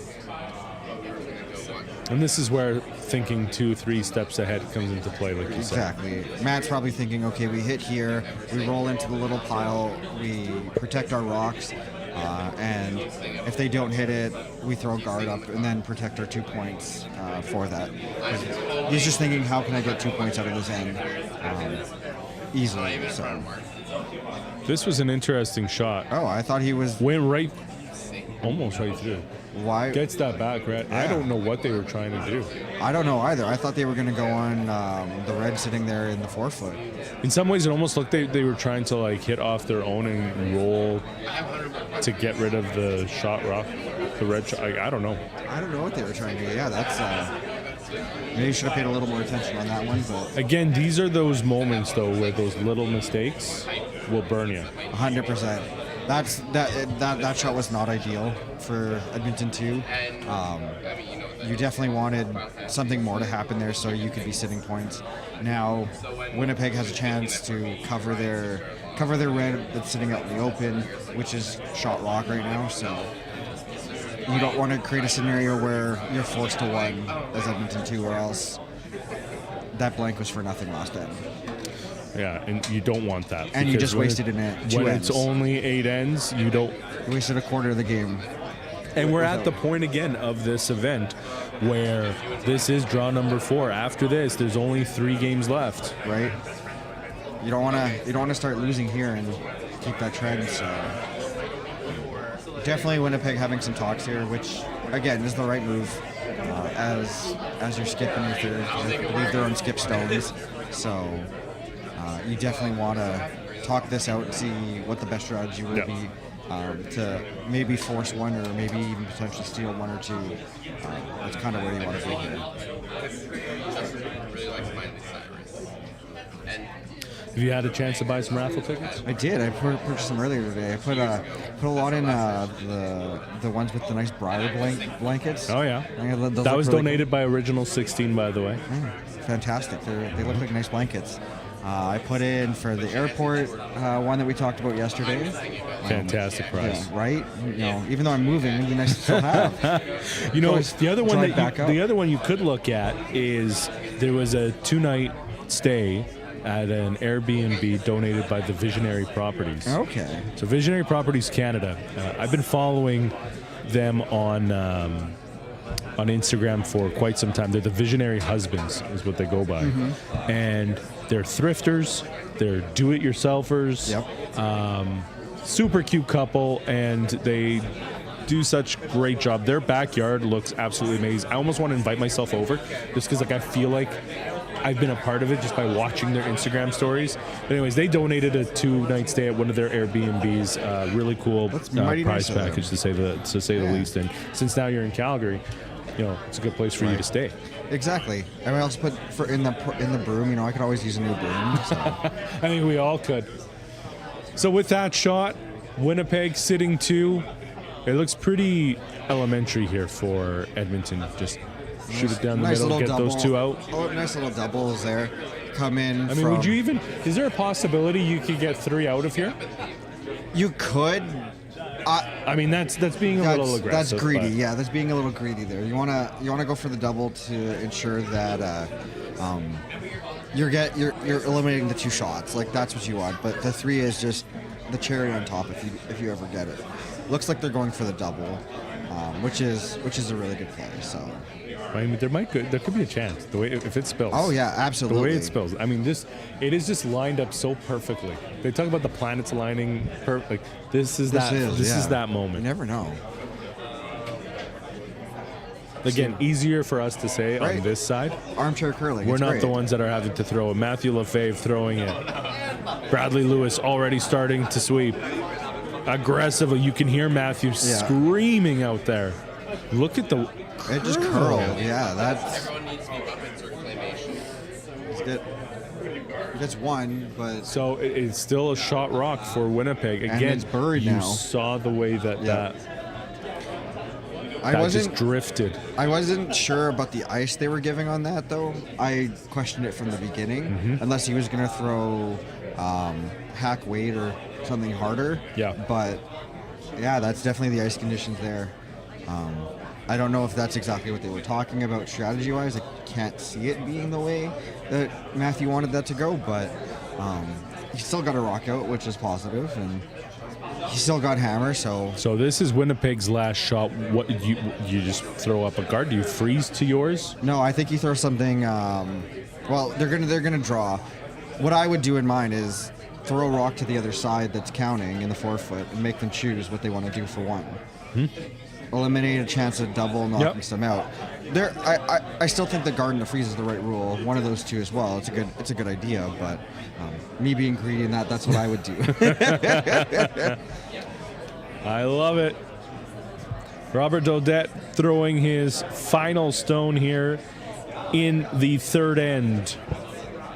And this is where thinking 2-3 steps ahead comes into play, like you said. Exactly. Matt's probably thinking, okay, we hit here, we roll into the little pile, we protect our rocks, and if they don't hit it, we throw guard up and then protect our 2 points for that. He's just thinking, how can I get 2 points out of this end easily? So. This was an interesting shot. Oh, I thought he was... Went almost right through. Why? Gets that back, right? Yeah. I don't know what they were trying to do. I don't know either. I thought they were going to go on the red sitting there in the forefoot. In some ways, it almost looked they were trying to hit off their own and roll to get rid of the shot rock, the red shot. I don't know. I don't know what they were trying to do. Yeah, that's maybe you should have paid a little more attention on that one. But Again, these are those moments, though, where those little mistakes will burn you. 100%. That shot was not ideal for Edmonton too. You definitely wanted something more to happen there so you could be sitting points. Now Winnipeg has a chance to cover their red that's sitting out in the open, which is shot rock right now. So you don't want to create a scenario where you're forced to one as Edmonton 2, or else that blank was for nothing last end. Yeah, and you don't want that. And you just wasted two ends. When it's only 8 ends, you don't. You wasted a quarter of the game. And we're at the point again of this event where this is draw number 4. After this, there's only 3 games left. Right. You don't want to start losing here and keep that trend. So definitely Winnipeg having some talks here, which again is the right move as you're skipping your third. I believe they're on skip stones. So you definitely want to talk this out and see what the best strategy will be to maybe force one or maybe even potentially steal 1 or 2. That's kind of where you want to be here. Have you had a chance to buy some raffle tickets? I did. I purchased some earlier today. I put a lot in the ones with the nice briar blankets. Oh yeah, that was really donated by Original 16, by the way. Fantastic. They look like nice blankets. I put in for the airport one that we talked about yesterday. Fantastic price. Yeah, right? You know, even though I'm moving, it'd be nice to still have. You know, the other one you could look at is there was a 2-night stay at an Airbnb donated by the Visionary Properties. Okay. So Visionary Properties Canada. I've been following them on Instagram for quite some time. They're the Visionary Husbands is what they go by. Mm-hmm. And they're thrifters, they're do-it-yourselfers. Yep. Super cute couple, and they do such great job. Their backyard looks absolutely amazing. I almost want to invite myself over just because I feel like I've been a part of it just by watching their Instagram stories. But anyways, they donated a 2-night stay at one of their Airbnbs. Really cool prize package to say the least. And since now you're in Calgary, you know, it's a good place for you to stay. Exactly. And I also put in the broom. You know, I could always use a new broom. So. I think we all could. So with that shot, Winnipeg sitting 2. It looks pretty elementary here for Edmonton. Just shoot it down the middle, get those 2 out. Oh, nice little doubles there. Come in. I mean, would you even? Is there a possibility you could get 3 out of here? You could. I mean, that's being a little aggressive. That's greedy. Yeah, that's being a little greedy there. You wanna go for the double to ensure that you're eliminating the 2 shots. Like that's what you want. But the 3 is just the cherry on top if you ever get it. Looks like they're going for the double, which is a really good play. So. I mean, there could be a chance the way if it spills. Oh yeah, absolutely. The way it spills. I mean, it is just lined up so perfectly. They talk about the planets aligning perfect. This is that moment. You never know. Again, easier for us to say on this side. Armchair curling. We're not the ones that are having to throw it. Mathieu Lefebvre throwing it. Bradley Lewis already starting to sweep. Aggressively, you can hear Matthew screaming out there. Look at the. It just curled. Yeah, that's. It's 1, but. So it's still a shot rock for Winnipeg. Again, and it's buried now. You saw the way that just drifted. I wasn't sure about the ice they were giving on that, though. I questioned it from the beginning, unless he was going to throw hack weight or something harder. Yeah. But, yeah, that's definitely the ice conditions there. I don't know if that's exactly what they were talking about strategy-wise. I can't see it being the way that Matthew wanted that to go, but he still got a rock out, which is positive, and he still got hammer. So this is Winnipeg's last shot. What you just throw up a guard? Do you freeze to yours? No, I think you throw something. Well, they're gonna draw. What I would do in mine is throw a rock to the other side that's counting in the 4-foot and make them choose what they want to do for 1. Eliminate a chance of double knocking some out. I still think the guard and the freeze is the right rule. One of those 2 as well. It's a good idea, but me being greedy in that's what I would do. I love it. Robert Daudet throwing his final stone here in the third end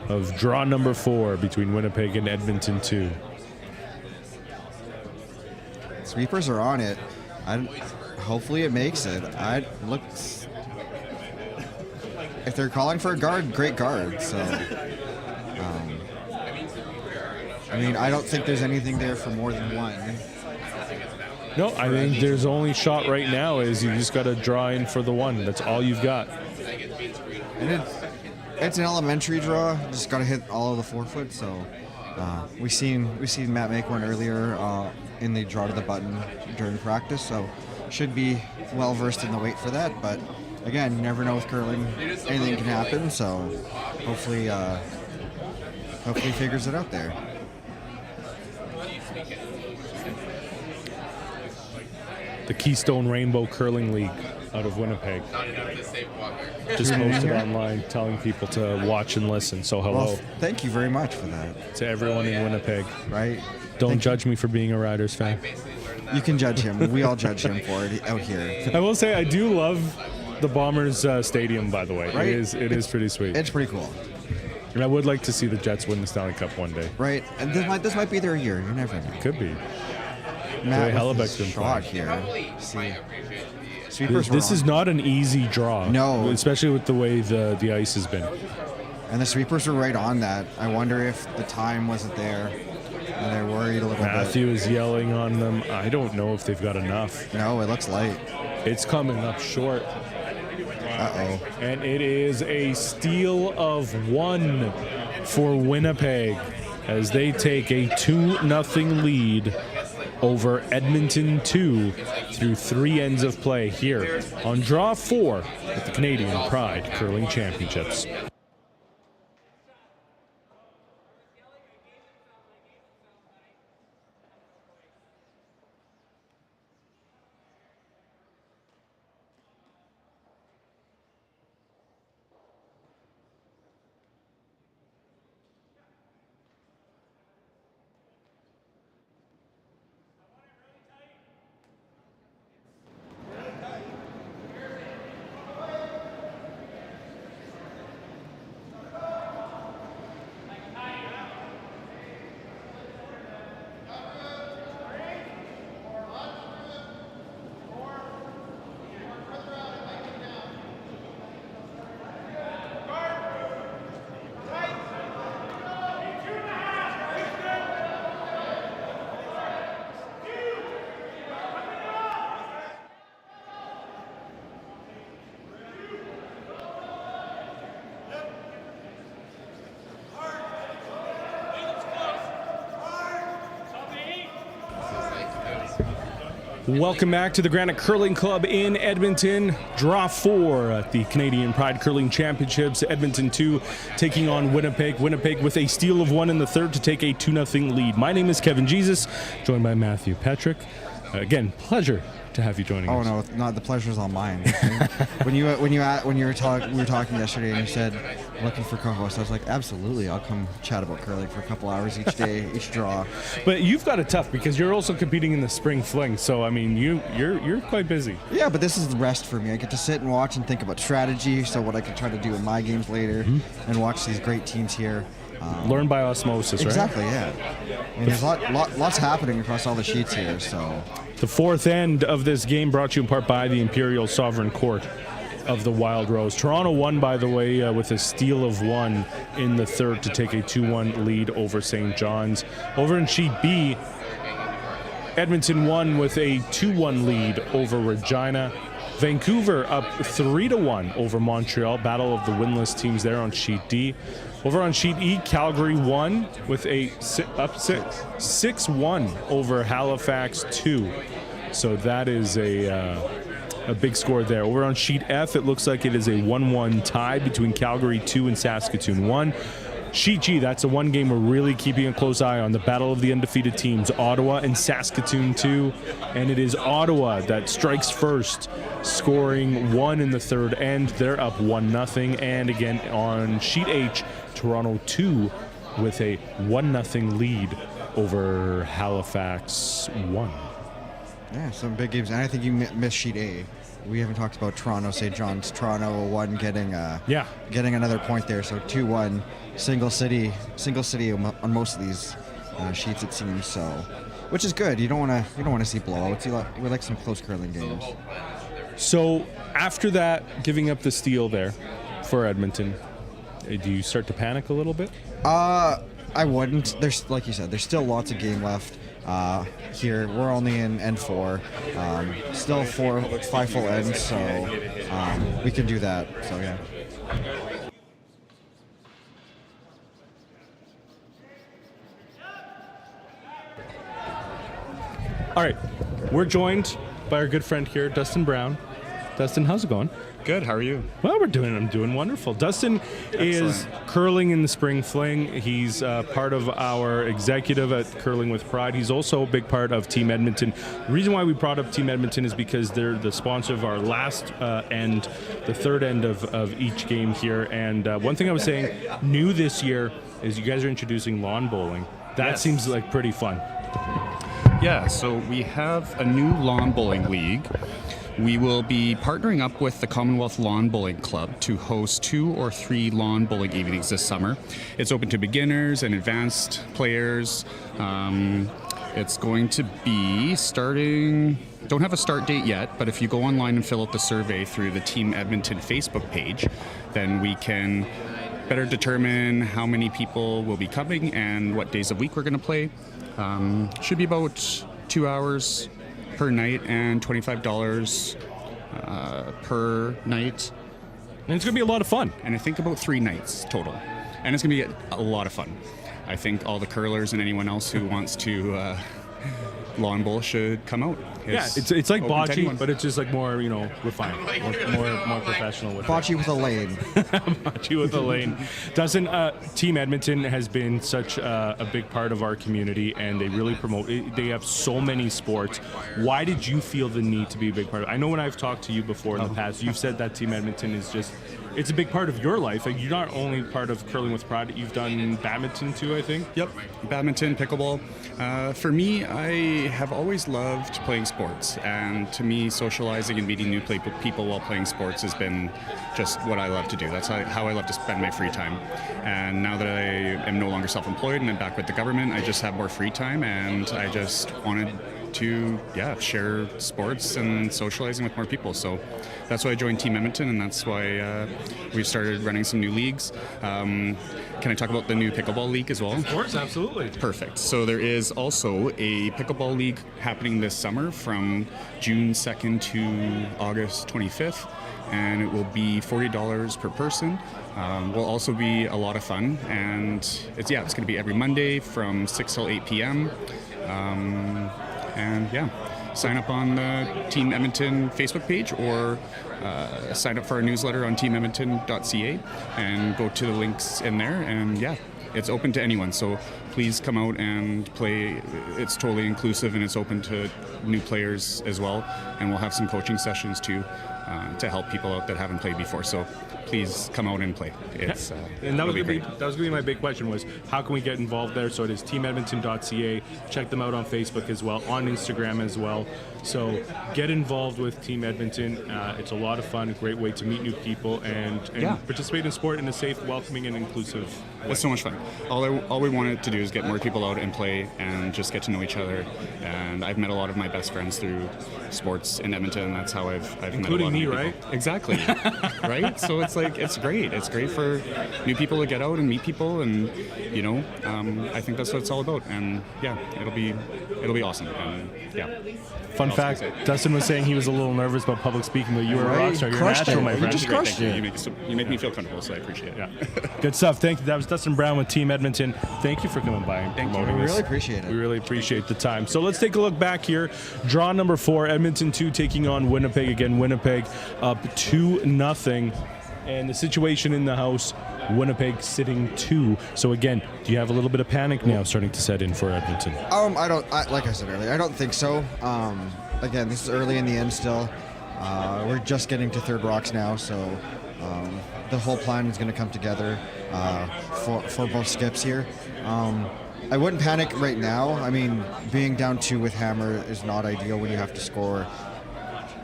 of draw number 4 between Winnipeg and Edmonton 2. Sweepers are on it. Hopefully it makes it. If they're calling for a guard, great guard. So, I don't think there's anything there for more than one. No, I think there's only shot right now is you just got to draw in for the one. That's all you've got. And it's an elementary draw. Just got to hit all of the 4-foot. So we seen Matt make one earlier in the draw to the button during practice. So should be well versed in the weight for that. But again, you never know with curling. Anything can happen. So hopefully figures it out there. The Keystone Rainbow Curling League out of Winnipeg just posted online telling people to watch and listen. So hello. Well, thank you very much for that. To everyone in Winnipeg. Right. Don't judge me for being a Riders fan. You can judge him. We all judge him for it out here. I will say I do love the Bombers stadium, by by the way. Right? It is pretty sweet. It's pretty cool. And I would like to see the Jets win the Stanley Cup one day. Right. And this might be their year. You never know. Could be. Matt Hellebuck's been shot playing. here. See. Sweepers This is not an easy draw. No. Especially with the way the ice has been. And the sweepers were right on that. I wonder if the time wasn't there. And they're worried a little Mathieu bit. is yelling on them. I don't know if they've got enough. No, it looks light. It's coming up short. Uh-oh. And it is a steal of 1 for Winnipeg as they take a 2-0 lead over Edmonton 2 through 3 ends of play here on Draw 4 at the Canadian Pride Curling Championships. Welcome back to the Granite Curling Club in Edmonton. Draw 4 at the Canadian Pride Curling Championships. Edmonton 2 taking on Winnipeg. Winnipeg with a steal of 1 in the third to take a 2-0 lead. My name is Kevin Jesus, joined by Matthew Patrick. Again, pleasure to have you joining us. Oh no, not the pleasure's all mine. we were talking yesterday and you said looking for co-hosts, I was like, absolutely, I'll come chat about curling for a couple hours each day, each draw. But you've got it tough because you're also competing in the spring fling. So I mean, you're quite busy. Yeah, but this is the rest for me. I get to sit and watch and think about strategy, so what I can try to do in my games later, and watch these great teams here. Learn by osmosis, right? Exactly, yeah. I mean, there's lots happening across all the sheets here, so. The fourth end of this game brought to you in part by the Imperial Sovereign Court of the Wild Rose. Toronto won, by the way, with a steal of 1 in the third to take a 2-1 lead over St. John's. Over in Sheet B, Edmonton won with a 2-1 lead over Regina. Vancouver up 3-1 over Montreal. Battle of the winless teams there on Sheet D. Over on Sheet E, Calgary won with a 6-1 over Halifax 2. So that is a big score there. Over on Sheet F, it looks like it is a 1-1 tie between Calgary 2 and Saskatoon 1. Sheet G, that's the one game we're really keeping a close eye on, the battle of the undefeated teams, Ottawa and Saskatoon 2. And it is Ottawa that strikes first, scoring 1 in the third end. They're up 1-0. And again, on Sheet H, Toronto 2 with a 1-0 lead over Halifax 1. Yeah, some big games. And I think you missed Sheet A. We haven't talked about Toronto, St. John's. Toronto won, getting another point there. So 2-1, single city on most of these sheets, it seems. So, which is good. You don't want to see blowouts. We like some close curling games. So after that, giving up the steal there for Edmonton, do you start to panic a little bit? I wouldn't. There's, like you said, there's still lots of game left. Here we're only in N4, still 5 full ends, so we can do that. So yeah. All right, we're joined by our good friend here, Dustin Brown. Dustin, how's it going? Good. How are you? Well, I'm doing wonderful. Dustin is curling in the Spring Fling. He's part of our executive at Curling with Pride. He's also a big part of Team Edmonton. The reason why we brought up Team Edmonton is because they're the sponsor of our last end, the third end of each game here. And one thing I was saying, new this year, is you guys are introducing lawn bowling. That seems like pretty fun. Yeah, so we have a new lawn bowling league. We will be partnering up with the Commonwealth Lawn Bowling Club to host 2 or 3 lawn bowling evenings this summer. It's open to beginners and advanced players. It's going to be starting, don't have a start date yet, but if you go online and fill out the survey through the Team Edmonton Facebook page, then we can better determine how many people will be coming and what days of week we're going to play. Should be about 2 hours per night and $25 per night. And it's going to be a lot of fun. And I think about 3 nights total. And it's going to be a lot of fun. I think all the curlers and anyone else who wants to lawn bowl should come out. It's like bocce, but it's just like more, refined, more professional with bocce with a lane. Bocce with a lane. Dustin, Team Edmonton has been such a big part of our community, and they really promote. They have so many sports. Why did you feel the need to be a big part of it? I know when I've talked to you before in the past, you've said that Team Edmonton is just. It's a big part of your life. Like, you're not only part of Curling with Pride, you've done badminton too, I think? Yep, badminton, pickleball. For me, I have always loved playing sports. And to me, socializing and meeting new people while playing sports has been just what I love to do. That's how I love to spend my free time. And now that I am no longer self-employed and I'm back with the government, I just have more free time, and I just wanted to share sports and socializing with more people. So that's why I joined Team Edmonton, and that's why we've started running some new leagues. Can I talk about the new pickleball league as well? Of course, absolutely. Perfect. So there is also a pickleball league happening this summer from June 2nd to August 25th, and it will be $40 per person. Will also be a lot of fun, and it's going to be every Monday from 6 till 8 p.m. Sign up on the Team Edmonton Facebook page, or sign up for our newsletter on teamedmonton.ca and go to the links in there. And it's open to anyone, so please come out and play. It's totally inclusive, and it's open to new players as well. And we'll have some coaching sessions too to help people out that haven't played before. So please come out and play. It's and that was going to be my big question, was how can we get involved there? So it is teamedmonton.ca. Check them out on Facebook as well, on Instagram as well. So get involved with Team Edmonton. It's a lot of fun, a great way to meet new people and participate in sport in a safe, welcoming, and inclusive way. It's so much fun. All we wanted to do is get more people out and play and just get to know each other. And I've met a lot of my best friends through sports in Edmonton, and that's how I've met a lot of people. Including me, right? Exactly. Right? So it's great. It's great for new people to get out and meet people, and I think that's what it's all about. And it'll be awesome. And Fun fact, Dustin was saying he was a little nervous about public speaking, but you were a rock star. You're a natural, my friend. You just crushed it. You make me feel comfortable, so I appreciate it. Yeah. Good stuff. Thank you. That was Dustin Brown with Team Edmonton. Thank you for coming by and promoting this. We really appreciate it. We really appreciate the time. So let's take a look back here. Draw number 4, Edmonton 2 taking on Winnipeg. Again, Winnipeg up 2-0. And the situation in the house, Winnipeg sitting 2. So again, do you have a little bit of panic now starting to set in for Edmonton? Like I said earlier, I don't think so. Again, this is early in the end still. We're just getting to third rocks now, so the whole plan is going to come together for both skips here. I wouldn't panic right now. I mean, being down 2 with hammer is not ideal when you have to score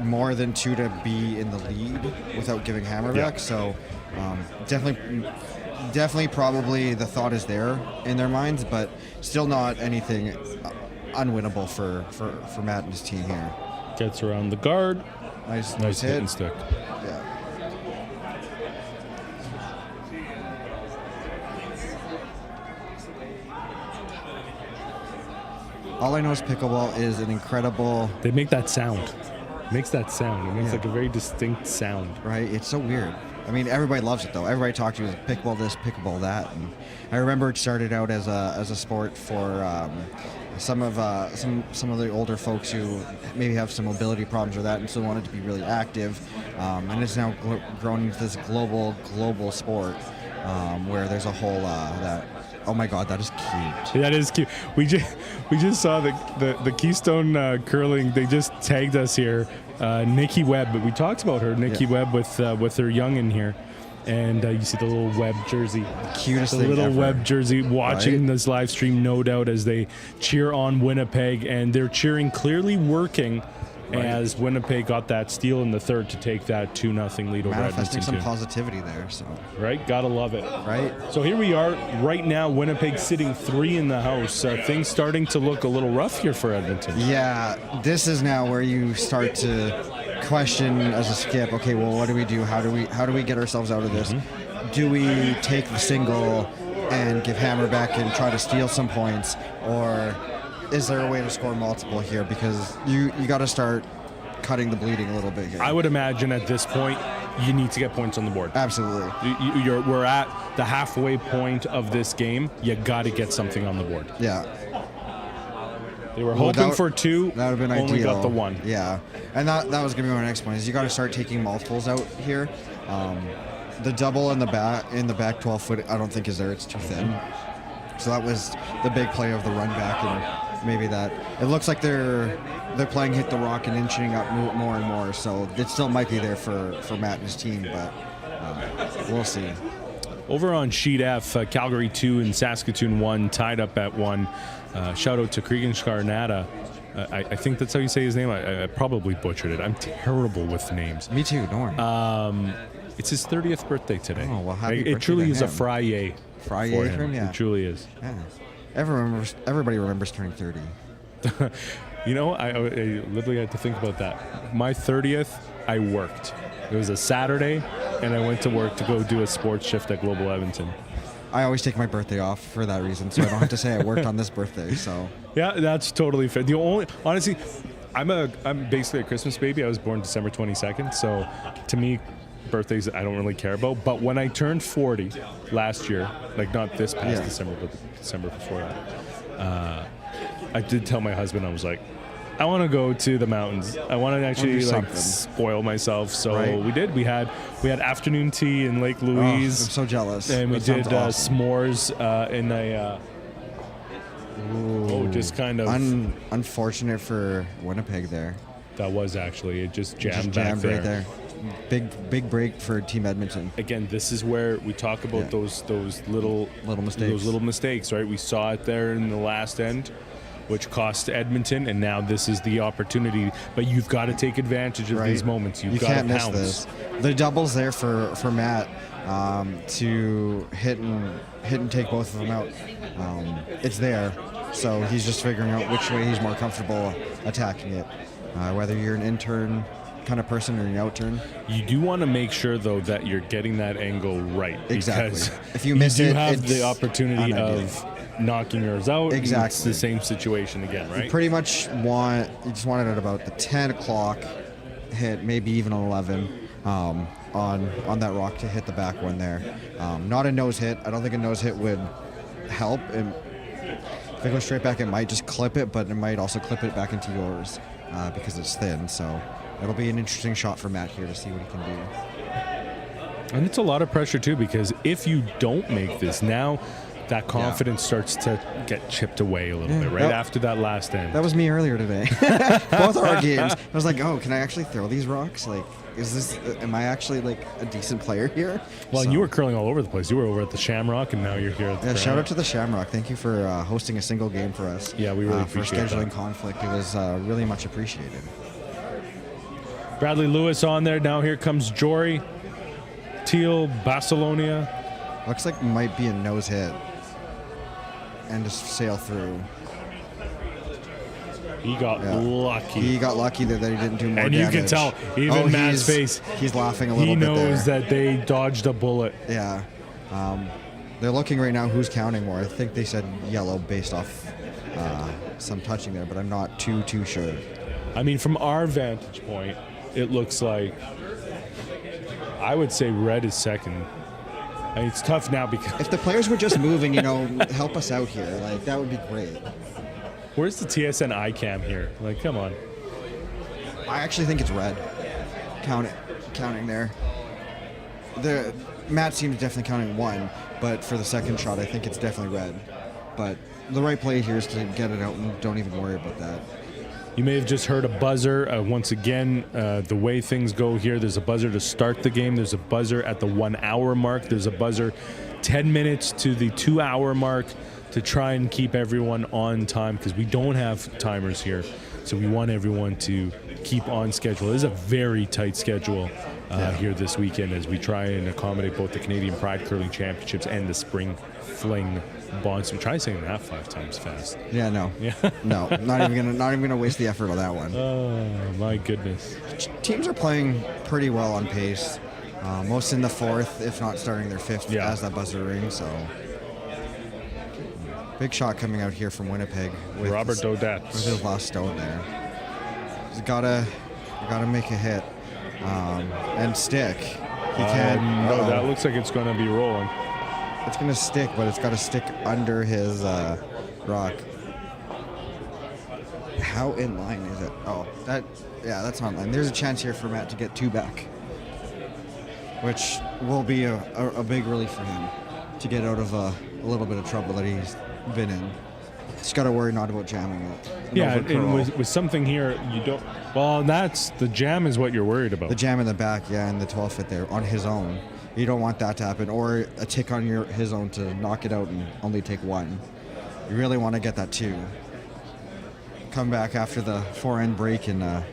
more than 2 to be in the lead without giving hammer back. So definitely probably the thought is there in their minds, but still not anything unwinnable for Matt and his team here. Gets around the guard. Nice hit and stick. Yeah. All I know is pickleball is an incredible... They make that sound. It makes that sound. It makes like a very distinct sound. Right? It's so weird. I mean, everybody loves it, though. Everybody talks to you like, pickleball this, pickleball that. And I remember it started out as a sport for some of the older folks who maybe have some mobility problems or that and still wanted to be really active. And it's now grown into this global sport where there's a whole that... Oh my God, that is cute. That is cute. We just saw the Keystone Curling. They just tagged us here. Nikki Webb, but we talked about her. Nikki Webb with her young in here, and you see the little Webb jersey. Cutest the thing little ever. Webb jersey. Watching this live stream, no doubt, as they cheer on Winnipeg, and they're cheering, clearly working. As Winnipeg got that steal in the third to take that 2-0 lead over Manifesting Edmonton. some positivity there. So Right? Gotta love it. Right. So here we are right now, Winnipeg sitting 3 in the house. Things starting to look a little rough here for Edmonton. Yeah, this is now where you start to question as a skip, okay, well, what do we do? How do we get ourselves out of this? Do we take the single and give hammer back and try to steal some points, or is there a way to score multiple here? Because you got to start cutting the bleeding a little bit here. I would imagine at this point you need to get points on the board. Absolutely. We're at the halfway point of this game. You got to get something on the board. Yeah. They were hoping for 2. That would have been only ideal. got the 1. Yeah, and that was going to be my next point. Is you got to start taking multiples out here. The double in the back 12-foot, I don't think is there. It's too thin. So that was the big play of the run back, and maybe that it looks like they're playing hit the rock and inching up more and more. So it still might be there for Matt and his team, but we'll see. Over on Sheet F, Calgary 2 and Saskatoon 1, tied up at 1. Shout out to Cregan Scarnata. I think that's how you say his name. I probably butchered it. I'm terrible with names. Me too, don't worry. It's his 30th birthday today. Oh, well, happy It birthday truly to is him. a Friday for him. Yeah. It truly is. Yeah. Everybody remembers turning 30. You know, I literally had to think about that. My 30th, I worked. It was a Saturday, and I went to work to go do a sports shift at Global Edmonton. I always take my birthday off for that reason, so I don't have to say I worked on this birthday. So Yeah, that's totally fair. Honestly, I'm basically a Christmas baby. I was born December 22nd, so to me, birthdays I don't really care about. But when I turned 40 last year, like not this past December, but the December before that, I did tell my husband, I was like, I want to go to the mountains. I want to actually spoil myself. So we did. We had afternoon tea in Lake Louise. I'm so jealous. And we did awesome. s'mores in a. Just kind of unfortunate for Winnipeg there. That was actually it. Just jammed right there. there. Big break for Team Edmonton. Again, this is where we talk about those little mistakes. Those little mistakes, right? We saw it there in the last end, which cost Edmonton, and now this is the opportunity. But you've got to take advantage of these moments. You can't miss pounce. this. The double's there for Matt to hit and take both of them out. It's there, so he's just figuring out which way he's more comfortable attacking it. Whether you're an intern kind of person or an outturn. You do want to make sure, though, that you're getting that angle right. Exactly. Because if you miss it, you have it's the opportunity of knocking yours out. Exactly. It's the same situation again, right? You pretty much you just want it at about the 10 o'clock hit, maybe even 11 on that rock to hit the back one there. Not a nose hit. I don't think a nose hit would help. If it goes straight back, it might just clip it, but it might also clip it back into yours because it's thin. So it'll be an interesting shot for Matt here to see what he can do. And it's a lot of pressure, too, because if you don't make this now, that confidence starts to get chipped away a little bit after that last end. That was me earlier today. Both our games. I was like, oh, can I actually throw these rocks? Like, am I actually like a decent player here? Well, and you were curling all over the place. You were over at the Shamrock, and now you're here at the shout out to the Shamrock. Thank you for hosting a single game for us. Yeah, we really appreciate for scheduling that. conflict. It was really much appreciated. Bradley Lewis on there. Now here comes Jory. Teal, Bassalonia. Looks like might be a nose hit. And just sail through. He got lucky. He got lucky that he didn't do more and damage. And you can tell, even Matt's face. He's laughing a little bit there. He knows that they dodged a bullet. Yeah. They're looking right now who's counting more. I think they said yellow based off some touching there, but I'm not too sure. I mean, from our vantage point, it looks like, I would say red is second. I mean, it's tough now because... If the players were just moving, help us out here. Like, that would be great. Where's the TSN iCam here? Like, come on. I actually think it's red. Counting there. Matt seems definitely counting one, but for the second shot, I think it's definitely red. But the right play here is to get it out and don't even worry about that. You may have just heard a buzzer. Once again, the way things go here, there's a buzzer to start the game. There's a buzzer at the 1 hour mark. There's a buzzer 10 minutes to the 2 hour mark to try and keep everyone on time because we don't have timers here. So we want everyone to keep on schedule. It is a very tight schedule here this weekend as we try and accommodate both the Canadian Pride Curling Championships and the Spring Fling Bonds. Try saying that 5 times fast. Yeah, no. Yeah. No, not even gonna waste the effort on that one. Oh my goodness. Teams are playing pretty well on pace. Most in the fourth, if not starting their fifth as that buzzer rings. So big shot coming out here from Winnipeg with Robert Daudet. With his last stone there. He's gotta make a hit and stick. He can. No, that looks like it's going to be rolling. It's going to stick, but it's got to stick under his rock. How in line is it? Oh, that's not in line. There's a chance here for Matt to get 2 back, which will be a big relief for him to get out of a little bit of trouble that he's been in. Just got to worry not about jamming it. Yeah, and with something here, you don't... Well, that's... The jam is what you're worried about. The jam in the back, and the 12 fit there on his own. You don't want that to happen, or a tick on his own to knock it out and only take 1. You really want to get that 2. Come back after the forehand break and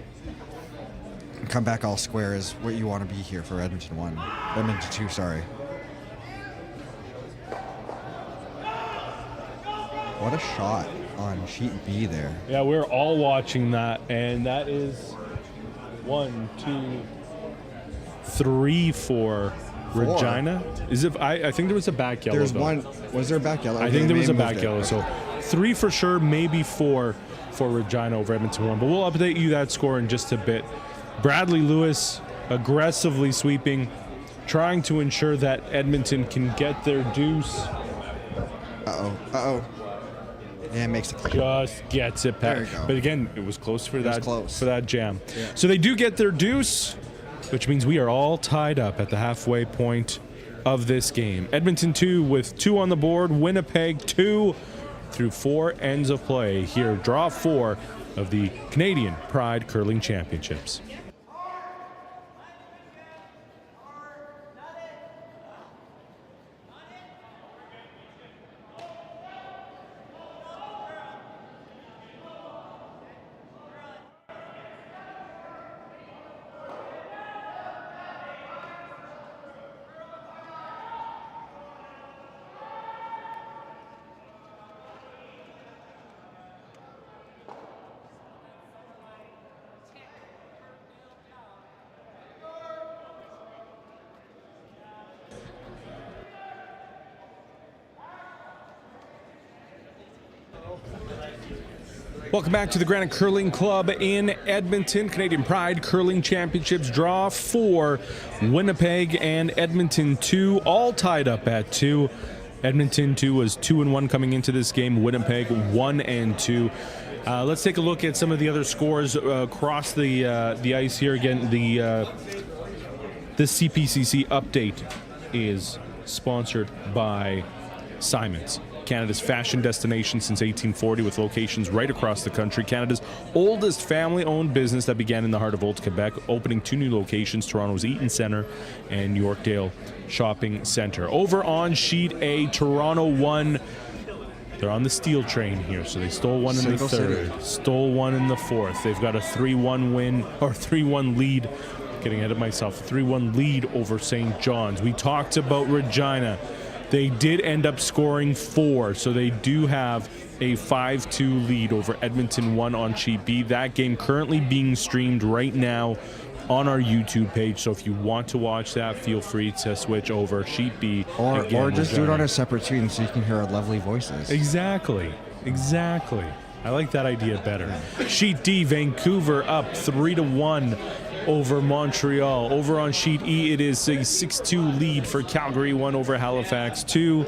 come back all square is what you want to be here for Edmonton 2, sorry. What a shot on sheet B there. Yeah, we're all watching that, and that is 1, 2, 3 for Regina. Is it? I think there was a back yellow. There's one. Was there a back yellow? I think there was a back yellow. So 3 for sure, maybe 4 for Regina over Edmonton 1. But we'll update you that score in just a bit. Bradley Lewis aggressively sweeping, trying to ensure that Edmonton can get their deuce. Uh-oh. Yeah, it makes it clear. Just gets it back. But again, it was close for that jam. Yeah. So they do get their deuce, which means we are all tied up at the halfway point of this game. Edmonton 2 with 2 on the board. Winnipeg 2 through 4 ends of play here. Draw 4 of the Canadian Pride Curling Championships. Welcome back to the Granite Curling Club in Edmonton. Canadian Pride Curling Championships draw 4. Winnipeg and Edmonton 2 all tied up at 2. Edmonton 2 was 2-1 coming into this game. Winnipeg 1-2. Let's take a look at some of the other scores across the ice here. Again, the CPCC update is sponsored by Simons, Canada's fashion destination since 1840 with locations right across the country. Canada's oldest family-owned business that began in the heart of Old Quebec, opening 2 new locations, Toronto's Eaton Centre and Yorkdale Shopping Centre. Over on Sheet A, Toronto won. They're on the steel train here, so they stole one in the third, stole one in the fourth. They've got a 3-1 win, or 3-1 lead, getting ahead of myself, 3-1 lead over St. John's. We talked about Regina. They did end up scoring 4, so they do have a 5-2 lead over Edmonton 1 on Sheet B. That game currently being streamed right now on our YouTube page, so if you want to watch that, feel free to switch over Sheet B. Or just do it on a separate screen so you can hear our lovely voices. Exactly. I like that idea better. Sheet D, Vancouver up 3-1 over Montreal. Over on Sheet E, it is a 6-2 lead for Calgary 1 over Halifax 2.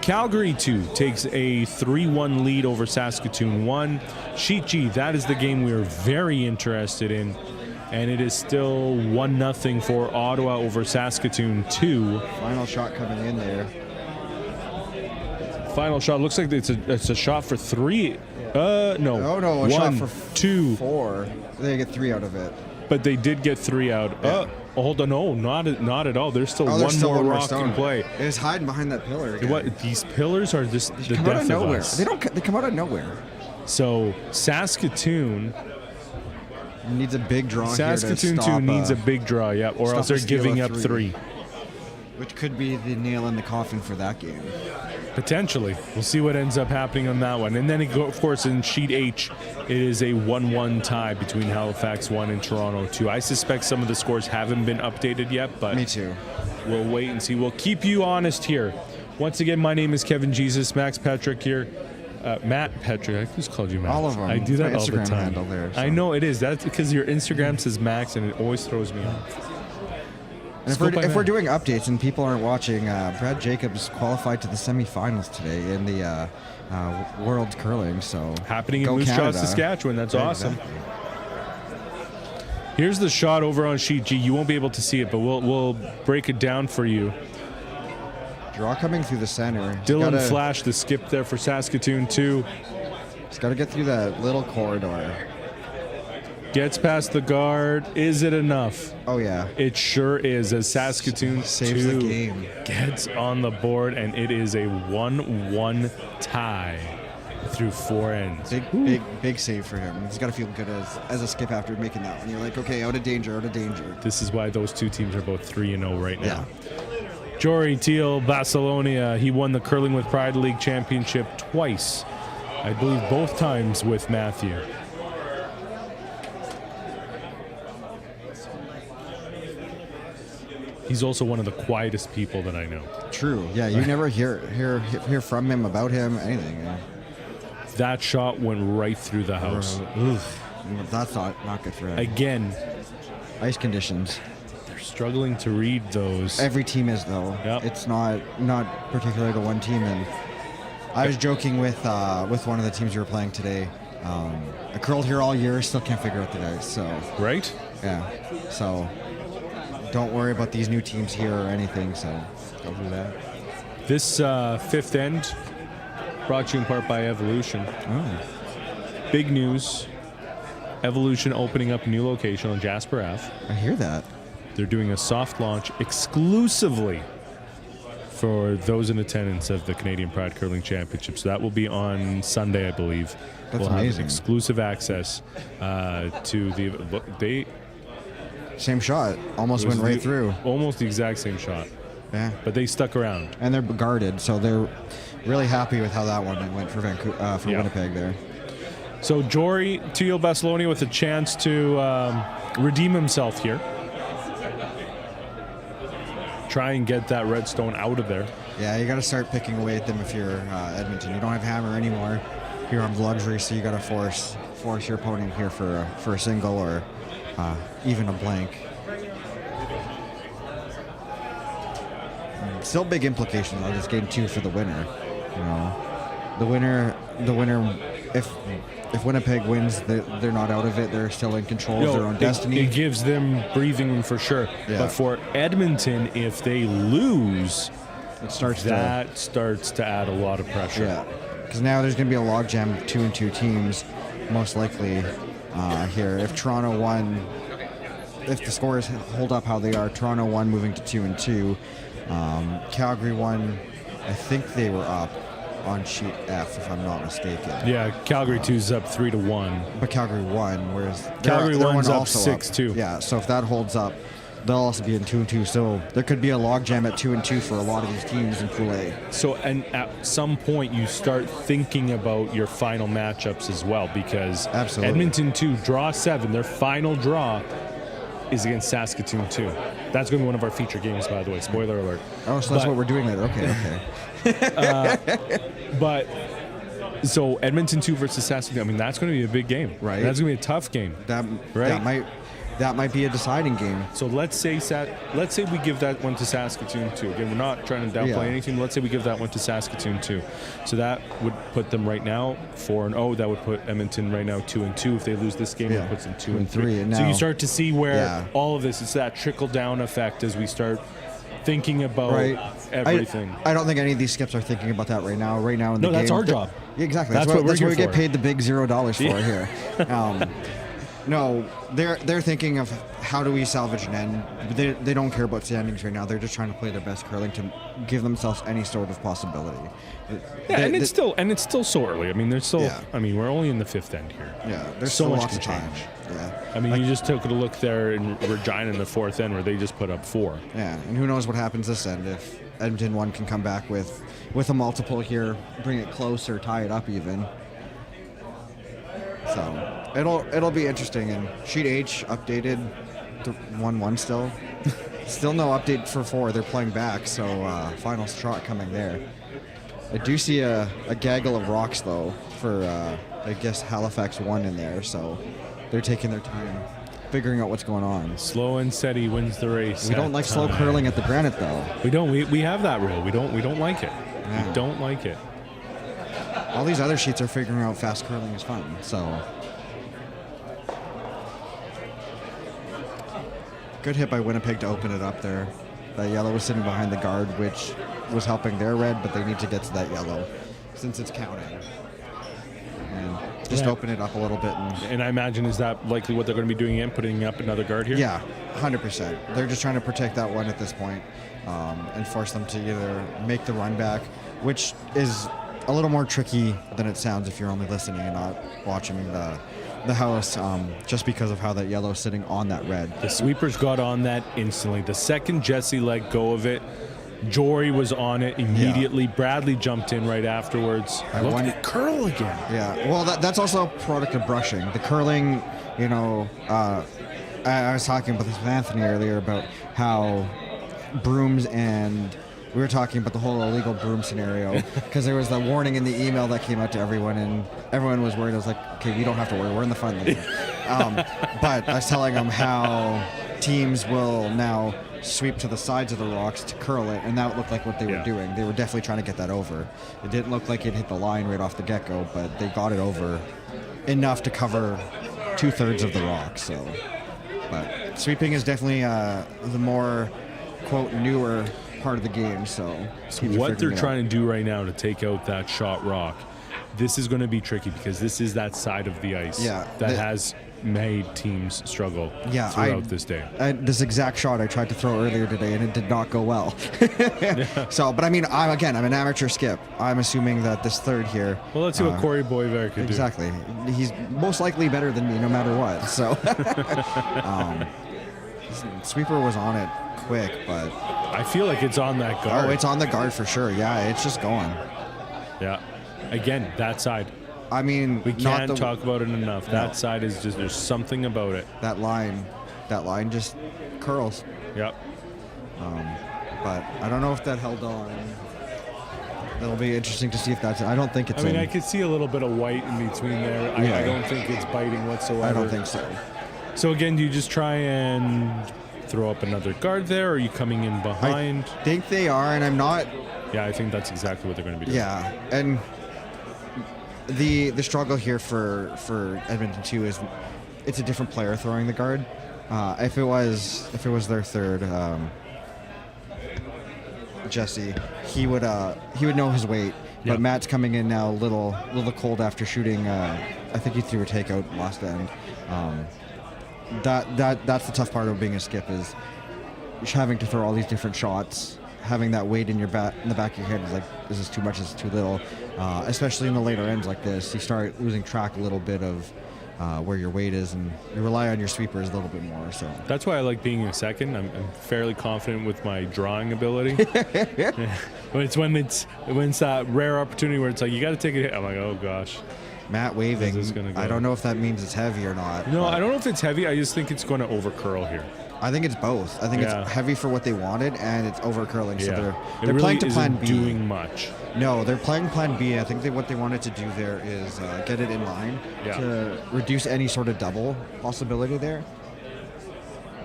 Calgary 2 takes a 3-1 lead over Saskatoon 1. Sheet G, that is the game we are very interested in. And it is still 1-0 for Ottawa over Saskatoon 2. Final shot coming in there. Final shot looks like it's a shot for 3. No. Oh no, a 1, shot for 2. 4. They get 3 out of it. But they did get 3 out. Yeah. Hold on, no, not at all. There's still one more rock in play. It is hiding behind that pillar again. What, these pillars are just the come out death of of nowhere. us. They come out of nowhere. So Saskatoon needs a big draw. Saskatoon here to stop, 2 needs a big draw, yeah, or else they're giving up 3. Which could be the nail in the coffin for that game. Potentially. We'll see what ends up happening on that one. And then, of course, in Sheet H, it is a 1-1 tie between Halifax 1 and Toronto 2. I suspect some of the scores haven't been updated yet, but me too. We'll wait and see. We'll keep you honest here. Once again, my name is Kevin Jesus. Max Petrick here. Matt Petrick. I just called you Max. All of them. I do that all the Instagram time. handle there, so. I know it is. That's because your Instagram says Max, and it always throws me off. And if we're doing updates and people aren't watching, Brad Jacobs qualified to the semifinals today in the World Curling. So happening in Moose Jaw, Saskatchewan. That's awesome. Exactly. Here's the shot over on Sheet G. You won't be able to see it, but we'll break it down for you. Draw coming through the center. Dylan Flash, the skip there for Saskatoon 2. He's got to get through that little corridor. Gets past the guard. Is it enough? Oh, yeah. It sure is, as Saskatoon saves 2 the game. Gets on the board, and it is a 1-1 tie through 4 ends. Big save for him. He's got to feel good as a skip after making that one. You're like, okay, out of danger. This is why those two teams are both 3-0 right now. Yeah. Jory Teal, Barcelona. He won the Curling with Pride League championship twice. I believe both times with Mathieu. He's also one of the quietest people that I know. True. Yeah, you never hear from him, about him, anything. Yeah. That shot went right through the house. Oof. That's not good for him. Again, ice conditions. They're struggling to read those. Every team is, though. Yep. It's not particular to one team. And I was joking with one of the teams you were playing today. I curled here all year, still can't figure out the ice. So right? Yeah. So don't worry about these new teams here or anything. So go do that. This fifth end brought to you in part by Evolution. Oh. Big news. Evolution opening up a new location on Jasper Ave. I hear that. They're doing a soft launch exclusively for those in attendance of the Canadian Pride Curling Championship. So that will be on Sunday, I believe. That's we'll amazing. have exclusive access to the... Same shot. Almost went right through. Almost the exact same shot. Yeah. But they stuck around. And they're guarded, so they're really happy with how that one went for Vancouver, for Winnipeg there. So Jory Teal Barcelona with a chance to redeem himself here. Try and get that redstone out of there. Yeah, you got to start picking away at them if you're Edmonton. You don't have hammer anymore. You're on the luxury, so you got to force your opponent here for a single or even a blank. Still big implications on this game too for the winner. You know, the winner. If Winnipeg wins, they're not out of it. They're still in control of their own destiny. It gives them breathing room for sure. Yeah. But for Edmonton, if they lose, It starts to add a lot of pressure. Yeah, because now there's going to be a logjam of 2-2 teams, most likely here. If Toronto won, if the scores hold up how they are, Toronto won moving to 2-2. Calgary won. I think they were up on sheet F, if I'm not mistaken. Yeah, Calgary 2's up 3-1. But Calgary won, whereas Calgary 1's up also 6-2. Yeah, so if that holds up, they'll also be in 2-2. So there could be a logjam at 2-2 for a lot of these teams in Pool A. So, and at some point, you start thinking about your final matchups as well, because Absolutely. Edmonton 2, draw 7, their final draw is against Saskatoon 2. That's going to be one of our feature games, by the way. Spoiler alert. Oh, so that's what we're doing later. Okay. But so Edmonton 2 versus Saskatoon, I mean, that's going to be a big game. Right. That's going to be a tough game. That might be a deciding game. So let's say we give that one to Saskatoon 2. Again, we're not trying to downplay anything. Let's say we give that one to Saskatoon 2. So that would put them right now 4-0. That would put Edmonton right now 2-2. If they lose this game, it puts them 2-3. And so now, you start to see where all of this, it's that trickle down effect as we start thinking about everything. I don't think any of these skips are thinking about that right now. Right now in the game. No, that's our job. Exactly. That's what we get paid the big $0 for here. No, they're thinking of how do we salvage an end. They don't care about standings right now. They're just trying to play their best curling to give themselves any sort of possibility. It's still so early. I mean, there's still. Yeah. I mean, we're only in the fifth end here. Yeah, there's so much lots can of time. change. Yeah. I mean, you just took a look there in Regina in the fourth end where they just put up 4. Yeah, and who knows what happens this end if Edmonton 1 can come back with a multiple here, bring it close or tie it up even. So it'll be interesting. And sheet H updated to 1-1 still. Still no update for 4. They're playing back, so final shot coming there. I do see a gaggle of rocks though for I guess Halifax 1 in there, so they're taking their time figuring out what's going on. Slow and steady wins the race. We don't like slow curling at the Granite though. We don't. We have that rule. We don't like it. Yeah. We don't like it. All these other sheets are figuring out fast curling is fun, so. Good hit by Winnipeg to open it up there. That yellow was sitting behind the guard, which was helping their red, but they need to get to that yellow since it's counting. And just open it up a little bit. And I imagine, is that likely what they're going to be doing, putting up another guard here? Yeah, 100%. They're just trying to protect that one at this point, and force them to either make the run back, which is a little more tricky than it sounds if you're only listening and not watching the house, just because of how that yellow's sitting on that red. The sweepers got on that instantly. The second Jesse let go of it, Jory was on it immediately. Yeah. Bradley jumped in right afterwards. Look at it curl again. Yeah, well, that's also a product of brushing. The curling, I was talking about this with Anthony earlier about how brooms and we were talking about the whole illegal broom scenario because there was the warning in the email that came out to everyone, and everyone was worried. I was like, okay, we don't have to worry. We're in the fun lane. But I was telling them how teams will now sweep to the sides of the rocks to curl it, and that looked like what they were doing. They were definitely trying to get that over. It didn't look like it hit the line right off the get-go, but they got it over enough to cover 2/3 of the rock. So, but sweeping is definitely the more, quote, newer part of the game. So what they're trying to do right now to take out that shot rock, this is going to be tricky because this is that side of the ice that has made teams struggle throughout this day. This exact shot I tried to throw earlier today, and it did not go well. So, but I mean, I'm an amateur skip. I'm assuming that this third here. Well, let's see what Corey Boisvert could do. Exactly. He's most likely better than me, no matter what. So, sweeper was on it quick, but I feel like it's on that guard. Oh, it's on the guard for sure. Yeah, it's just going. Yeah. Again, that side. I mean, we can't talk about it enough. No. That side is just, there's something about it. That line just curls. Yep. But I don't know if that held on. That'll be interesting to see if that's. I don't think it's. I mean, I could see a little bit of white in between there. I don't think it's biting whatsoever. I don't think so. So again, do you just try and throw up another guard there, or are you coming in behind? I think they are, and I'm not. Yeah, I think that's exactly what they're going to be doing. Yeah, and the struggle here for Edmonton too is it's a different player throwing the guard. If it was their third, Jesse, he would know his weight. Yeah. But Matt's coming in now a little cold after shooting. I think he threw a takeout last end. That's the tough part of being a skip, is having to throw all these different shots. Having that weight in the back of your head is like, is this too much? Is this too little? Especially in the later ends like this, you start losing track a little bit of where your weight is, and you rely on your sweepers a little bit more. So That's why I like being a second. I'm fairly confident with my drawing ability. But it's when it's that rare opportunity where it's like, you got to take a hit. I'm like, oh gosh. Matt waving. Is this gonna go? I don't know if that means it's heavy or not. No, I don't know if it's heavy. I just think it's going to over curl here. I think it's both. I think it's heavy for what they wanted, and it's over curling. So they're really playing to plan isn't B. doing much. No, they're playing plan B. I think what they wanted to do there is get it in line to reduce any sort of double possibility there.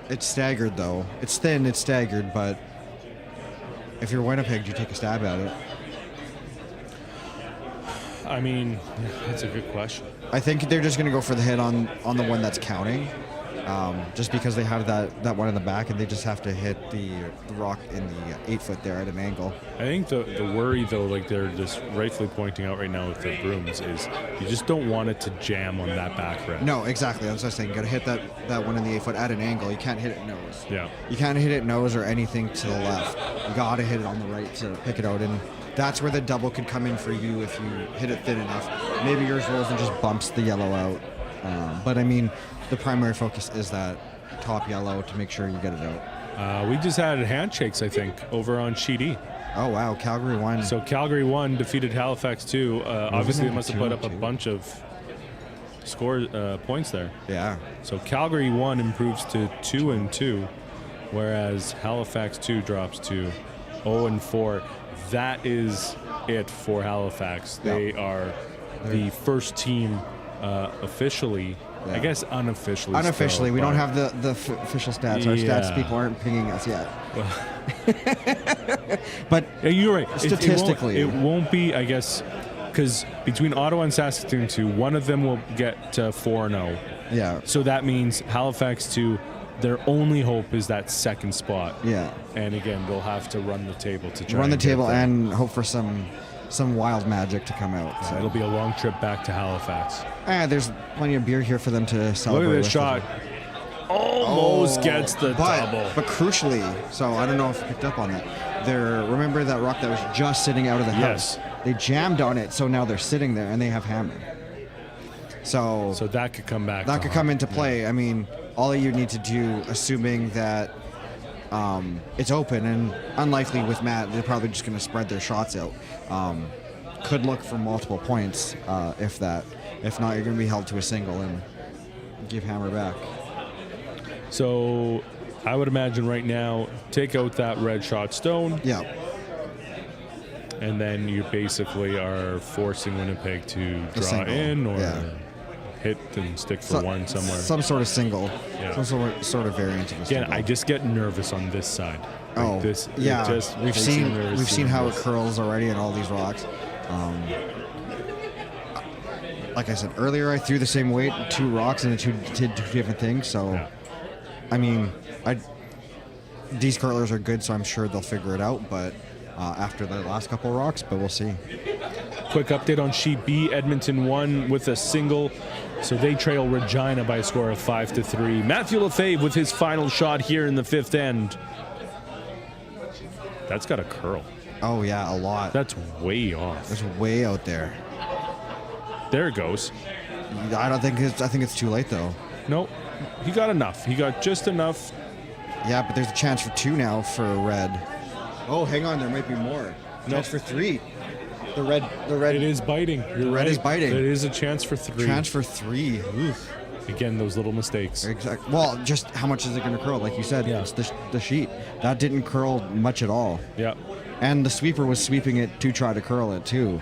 It's staggered though. It's thin. It's staggered, but if you're Winnipeg, do you take a stab at it? I mean, that's a good question. I think they're just going to go for the hit on the one that's counting, just because they have that one in the back, and they just have to hit the rock in the 8-foot there at an angle. I think the worry, though, like they're just rightfully pointing out right now with their brooms, is you just don't want it to jam on that back red. No, exactly. That's what I was saying. You got to hit that one in the 8-foot at an angle. You can't hit it nose. Yeah. You can't hit it nose or anything to the left. You got to hit it on the right to pick it out, and that's where the double could come in for you if you hit it thin enough. Maybe yours rolls and just bumps the yellow out. But I mean, the primary focus is that top yellow to make sure you get it out. We just had handshakes, I think, over on Sheet E. Oh, wow. Calgary won. So Calgary 1 defeated Halifax 2. Obviously, they must have put up a bunch of points there. Yeah. So Calgary 1 improves to 2-2, whereas Halifax 2 drops to 0-4. That is it for Halifax. They are the first team officially. I guess unofficially. Unofficially, still, we don't have the official stats. Our stats people aren't pinging us yet. But you're right. Statistically, it won't be. I guess because between Ottawa and Saskatoon 2, one of them will get to 4-0. Yeah. So that means Halifax 2. Their only hope is that second spot. Yeah. And again, they'll have to run the table to try. Run the table and hope for some wild magic to come out. So it'll be a long trip back to Halifax. There's plenty of beer here for them to celebrate. Look at this shot. Almost gets the double. But crucially, so I don't know if you picked up on that. Remember that rock that was just sitting out of the house? They jammed on it, so now they're sitting there and they have hammer. So that could come back. That could come into play. Yeah. I mean, all you need to do, assuming that it's open, and unlikely with Matt, they're probably just going to spread their shots out. Could look for multiple points if that. If not, you're going to be held to a single and give hammer back. So I would imagine right now, take out that red shot stone. Yeah. And then you basically are forcing Winnipeg to draw in or hit and stick for one somewhere. Some sort of single. Yeah. Some sort of variant of a single. Again, I just get nervous on this side. We've seen how it curls already in all these rocks. Like I said earlier, I threw the same weight, 2 rocks, and it did 2 different things. So, I mean, these curlers are good, so I'm sure they'll figure it out. But after the last couple of rocks, but we'll see. Quick update on Sheet B. Edmonton won with a single, so they trail Regina by a score of 5-3. Mathieu Lefebvre with his final shot here in the 5th end. That's got a curl. Oh yeah, a lot. That's way off. That's way out there. There it goes. I think it's too late though. Nope. He got enough. He got just enough. Yeah, but there's a chance for 2 now for red. Oh, hang on, there might be more. Chance for 3. The red. It is biting. The red is biting. There is a chance for 3. Chance for 3. Oof. Again, those little mistakes. Exactly. Well, just how much is it going to curl? Like you said, it's the sheet. That didn't curl much at all. Yeah. And the sweeper was sweeping it to try to curl it too.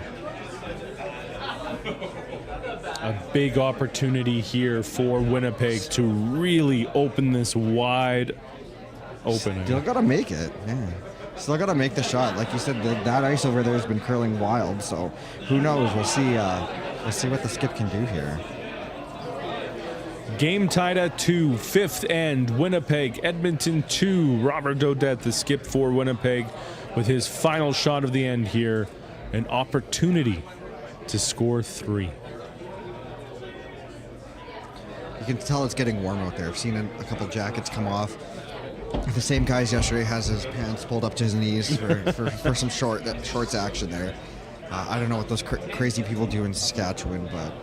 A big opportunity here for Winnipeg to really open this wide open. Still got to make it. Yeah. Still got to make the shot. Like you said, that ice over there has been curling wild. So who knows? We'll see. We'll see what the skip can do here. Game tied at 2, fifth end, Winnipeg, Edmonton 2. Robert Daudet, the skip for Winnipeg, with his final shot of the end here. An opportunity to score 3. You can tell it's getting warm out there. I've seen a couple jackets come off. The same guys yesterday has his pants pulled up to his knees for some shorts action there. I don't know what those crazy people do in Saskatchewan, but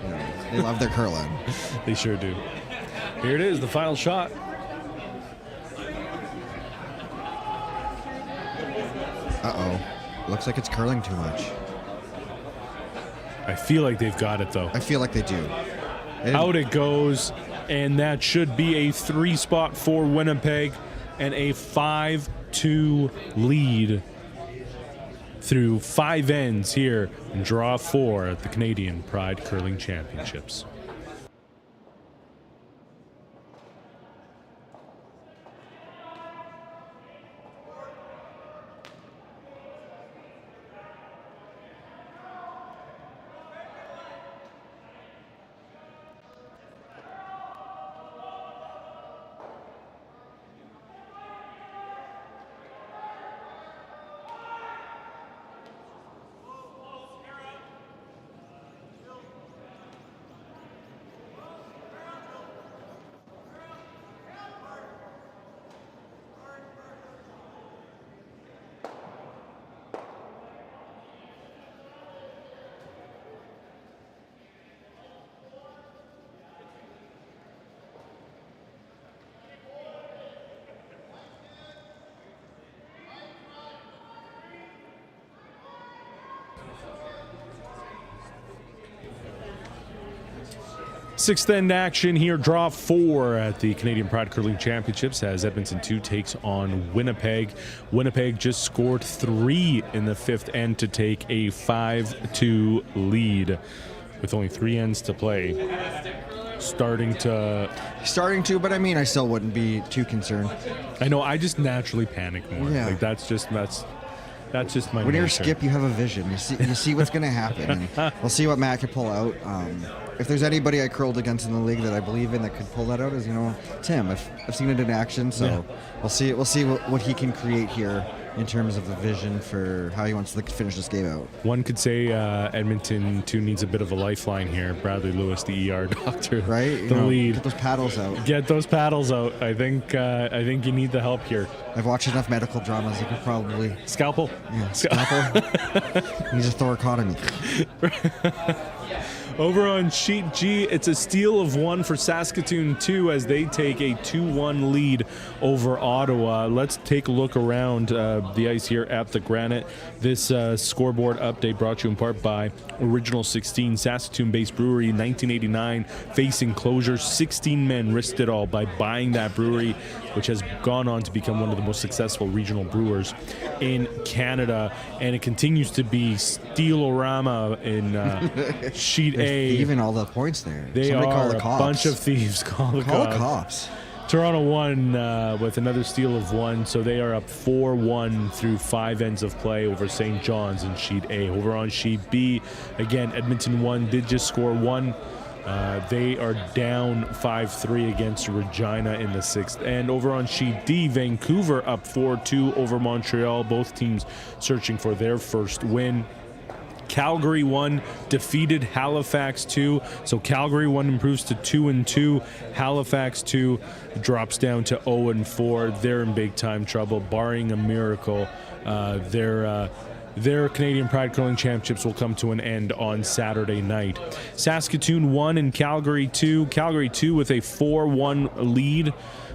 you know, they love their curling. They sure do. Here it is, the final shot. Uh-oh. Looks like it's curling too much. I feel like they've got it, though. I feel like they do. Out it goes, and that should be a 3-spot for Winnipeg and a 5-2 lead through 5 ends here in Draw 4 at the Canadian Pride Curling Championships. Sixth end action here, Draw 4 at the Canadian Pride Curling Championships as Edmonton 2 takes on Winnipeg. Winnipeg just scored 3 in the 5th end to take a 5-2 lead with only 3 ends to play. Starting to, but I mean, I still wouldn't be too concerned. I know, I just naturally panic more. Yeah. Like that's just my When you're a nature. skip, you have a vision. You see what's going to happen. And we'll see what Matt can pull out. If there's anybody I curled against in the league that I believe in that could pull that out, is Tim. I've seen it in action, so Yeah. we'll see what he can create here in terms of the vision for how he wants to finish this game out. One could say Edmonton 2 needs a bit of a lifeline here. Bradley Lewis, the ER doctor, Right? the lead. Get those paddles out. Get those paddles out. I think you need the help here. I've watched enough medical dramas. You could probably Scalpel. scalpel. Needs a thoracotomy. Over on sheet G, it's a steal of 1 for Saskatoon 2 as they take a 2-1 lead over Ottawa. Let's take a look around the ice here at the Granite. This scoreboard update brought to you in part by Original 16, Saskatoon-based brewery, 1989, facing closure. 16 men risked it all by buying that brewery, which has gone on to become one of the most successful regional brewers in Canada. And it continues to be Steelorama in sheet A. Even all the points there. They Somebody are call the a cops. bunch of thieves. Call the cops. Toronto won with another steal of 1, so they are up 4-1 through 5 ends of play over St. John's in sheet A. Over on sheet B, again, Edmonton 1 did just score 1. They are down 5-3 against Regina in the 6th. And over on sheet D, Vancouver up 4-2 over Montreal. Both teams searching for their first win. Calgary 1 defeated Halifax 2, so Calgary 1 improves to 2-2. Halifax 2 drops down to 0-4. They're in big time trouble, barring a miracle. Their Canadian Pride Curling Championships will come to an end on Saturday night. Saskatoon 1 and Calgary 2. Calgary 2 with a 4-1 lead.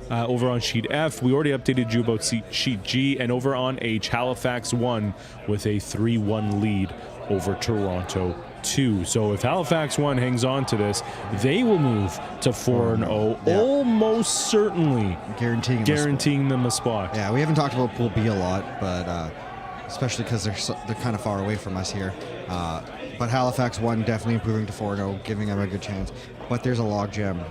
Over on sheet F, we already updated you about sheet G, and over on H, Halifax 1 with a 3-1 lead over Toronto 2. So if Halifax 1 hangs on to this, they will move to 4-0, Yeah. Almost certainly guaranteeing them a spot. Yeah, we haven't talked about Pool B a lot, but especially because they're kind of far away from us here. But Halifax 1 definitely improving to 4-0, giving them a good chance. But there's a logjam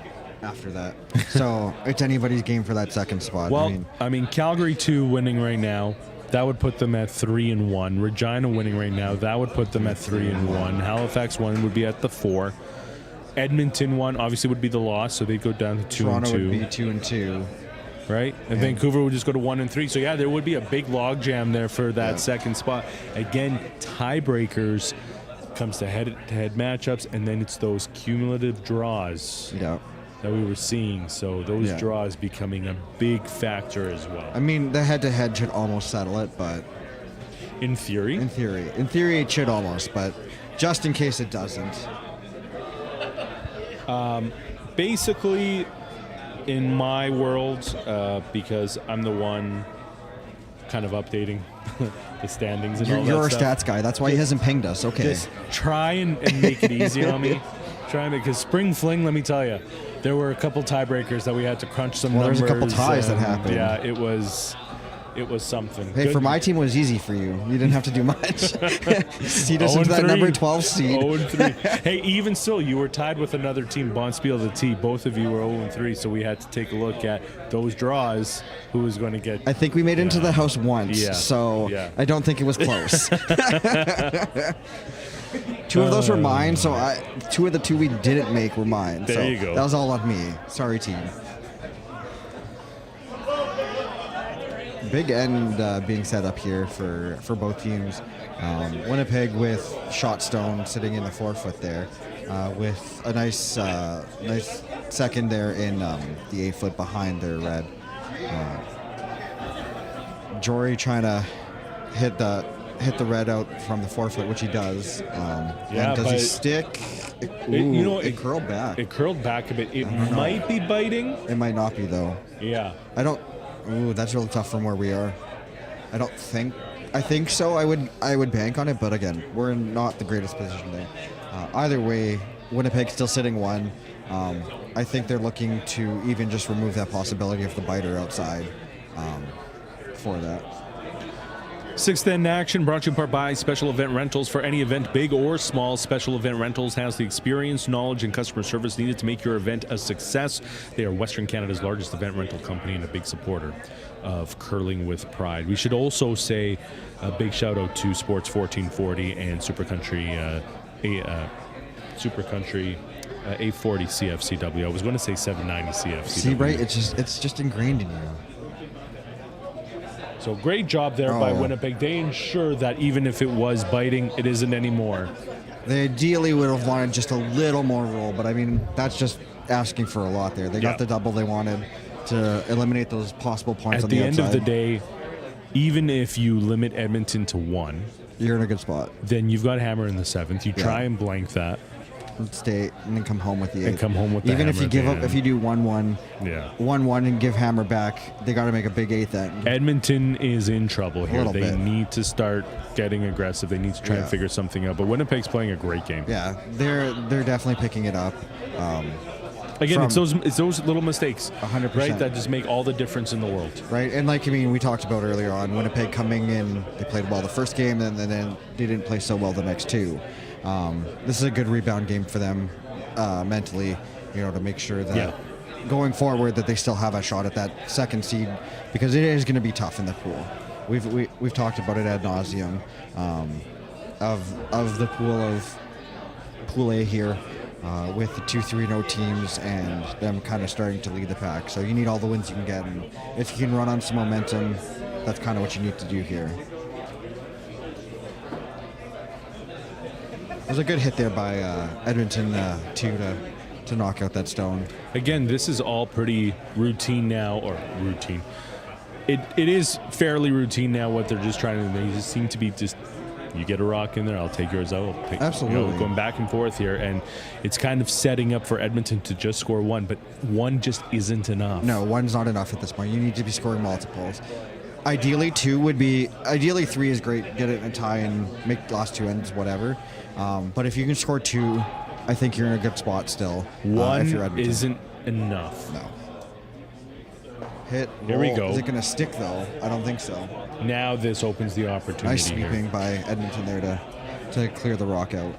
after that. So it's anybody's game for that second spot. Well, I mean Calgary 2 winning right now, that would put them at 3-1. Regina winning right now, that would put them at 3-1. Halifax 1 would be at the 4. Edmonton one obviously would be the loss, so they'd go down to 2-2. Toronto would be 2-2. Right? And Vancouver would just go to 1-3. So, yeah, there would be a big logjam there for that second spot. Again, tiebreakers comes to head-to-head matchups, and then it's those cumulative draws that we were seeing. So those draws becoming a big factor as well. I mean, the head-to-head should almost settle it, but... In theory? In theory, it should almost, but just in case it doesn't. Basically... In my world, because I'm the one kind of updating the standings and all that You're our stuff. stats guy. That's why he hasn't pinged us. Okay. Just try and make it easy on me. Because Spring Fling, let me tell you, there were a couple tiebreakers that we had to crunch some numbers. There's a couple ties that happened. Yeah, it was something. Hey, for my team, it was easy for you. You didn't have to do much. Seed us into that number 12 seed. 0-3. Hey, even still, you were tied with another team, Bonspiel the T. Both of you were 0-3, so we had to take a look at those draws. Who was going to get? I think we made it into the house once, so I don't think it was close. 2 of those were mine, so 2 of the 2 we didn't make were mine. There you go. That was all on me. Sorry, team. Big end being set up here for both teams. Winnipeg with Shotstone sitting in the forefoot there, with a nice second there in the 8-foot behind their red. Jory trying to hit the red out from the forefoot, which he does. And does he stick? It curled back. It curled back a bit. It might be biting. It might not be though. Yeah. Ooh, that's really tough from where we are. I think so. I would bank on it, but again, we're in not the greatest position there. Either way, Winnipeg's still sitting 1. I think they're looking to even just remove that possibility of the biter outside for that. Sixth End Action brought to you in part by Special Event Rentals. For any event, big or small, Special Event Rentals has the experience, knowledge, and customer service needed to make your event a success. They are Western Canada's largest event rental company and a big supporter of curling with pride. We should also say a big shout out to Sports 1440 and Super Country 840 CFCW. I was going to say 790 CFCW. See, right? It's just ingrained in you. So great job there by Winnipeg. They ensure that even if it was biting, it isn't anymore. They ideally would have wanted just a little more roll, but I mean, that's just asking for a lot there. They got the double they wanted to eliminate those possible points on the outside. At the end of the day, even if you limit Edmonton to 1, you're in a good spot. Then you've got hammer in the 7th. You try and blank that. Stay and then come home with the 8th. And come home with the even hammer if you give up, if you do 1-1, 1-1 and give hammer back, they got to make a big 8th end. Edmonton is in trouble here. They need to start getting aggressive. They need to try and figure something out. But Winnipeg's playing a great game. Yeah, they're definitely picking it up. Again, it's those little mistakes, 100%, right, that just make all the difference in the world. Right, and we talked about earlier on, Winnipeg coming in, they played well the first game, and then they didn't play so well the next 2. This is a good rebound game for them mentally, to make sure that going forward that they still have a shot at that 2nd seed, because it is going to be tough in the pool. We've talked about it ad nauseum of the pool of Pool A here. With the 2-3-0 teams and them kind of starting to lead the pack. So you need all the wins you can get, and if you can run on some momentum, that's kind of what you need to do here. It was a good hit there by Edmonton too to knock out that stone. Again, this is all pretty routine now, or routine. It is fairly routine now what they're just trying to do. They just seem to be just, you get a rock in there, I'll take yours out. Absolutely. Going back and forth here, and it's kind of setting up for Edmonton to just score 1, but 1 just isn't enough. No, 1's not enough at this point. You need to be scoring multiples. Ideally, 3 is great. Get it in a tie and make the last 2 ends, whatever. But if you can score 2, I think you're in a good spot still. 1 if you're Edmonton. isn't enough. No. Hit. Here we go. Is it going to stick though? I don't think so. Now this opens the opportunity. Nice sweeping by Edmonton there to clear the rock out.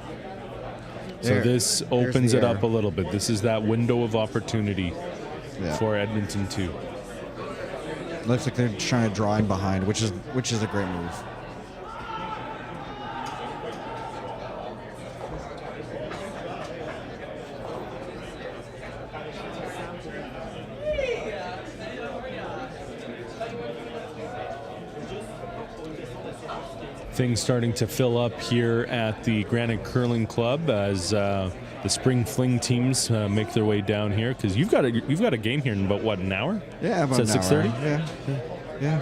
So this opens it up a little bit. This is that window of opportunity for Edmonton too. Looks like they're trying to draw in behind, which is a great move. things starting to fill up here at the Granite Curling Club as the spring fling teams make their way down here, because you've got a game here in about an hour? Yeah, about an hour. 6:30? Yeah.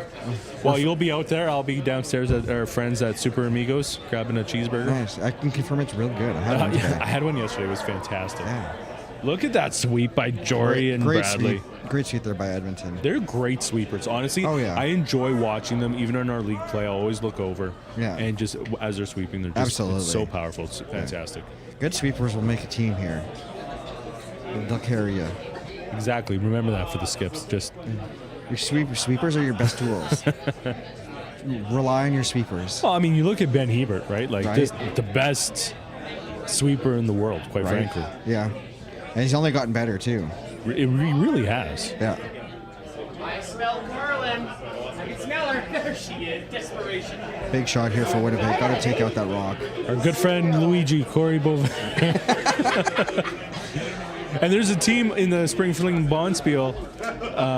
Well, you'll be out there. I'll be downstairs at our friends at Super Amigos grabbing a cheeseburger. Nice. I can confirm it's real good. I had one today. I had one yesterday. It was fantastic. Yeah. Look at that sweep by Jory and Bradley. Great sweep there by Edmonton. They're great sweepers. Honestly, I enjoy watching them. Even in our league play, I always look over. Yeah. And just as they're sweeping, they're just so powerful. It's fantastic. Good sweepers will make a team here. They'll carry you. Exactly. Remember that for the skips. Just your sweepers are your best tools. Rely on your sweepers. Well, I mean, you look at Ben Hebert, right? Just the best sweeper in the world, quite frankly. Yeah. And he's only gotten better, too. He really has. Yeah. I smell Carlin. I can smell her. There she is. Desperation. Big shot here for Winnipeg. Got to take out that rock. Our good friend Luigi Corey Bove. And there's a team in the Spring Fling Bonspiel,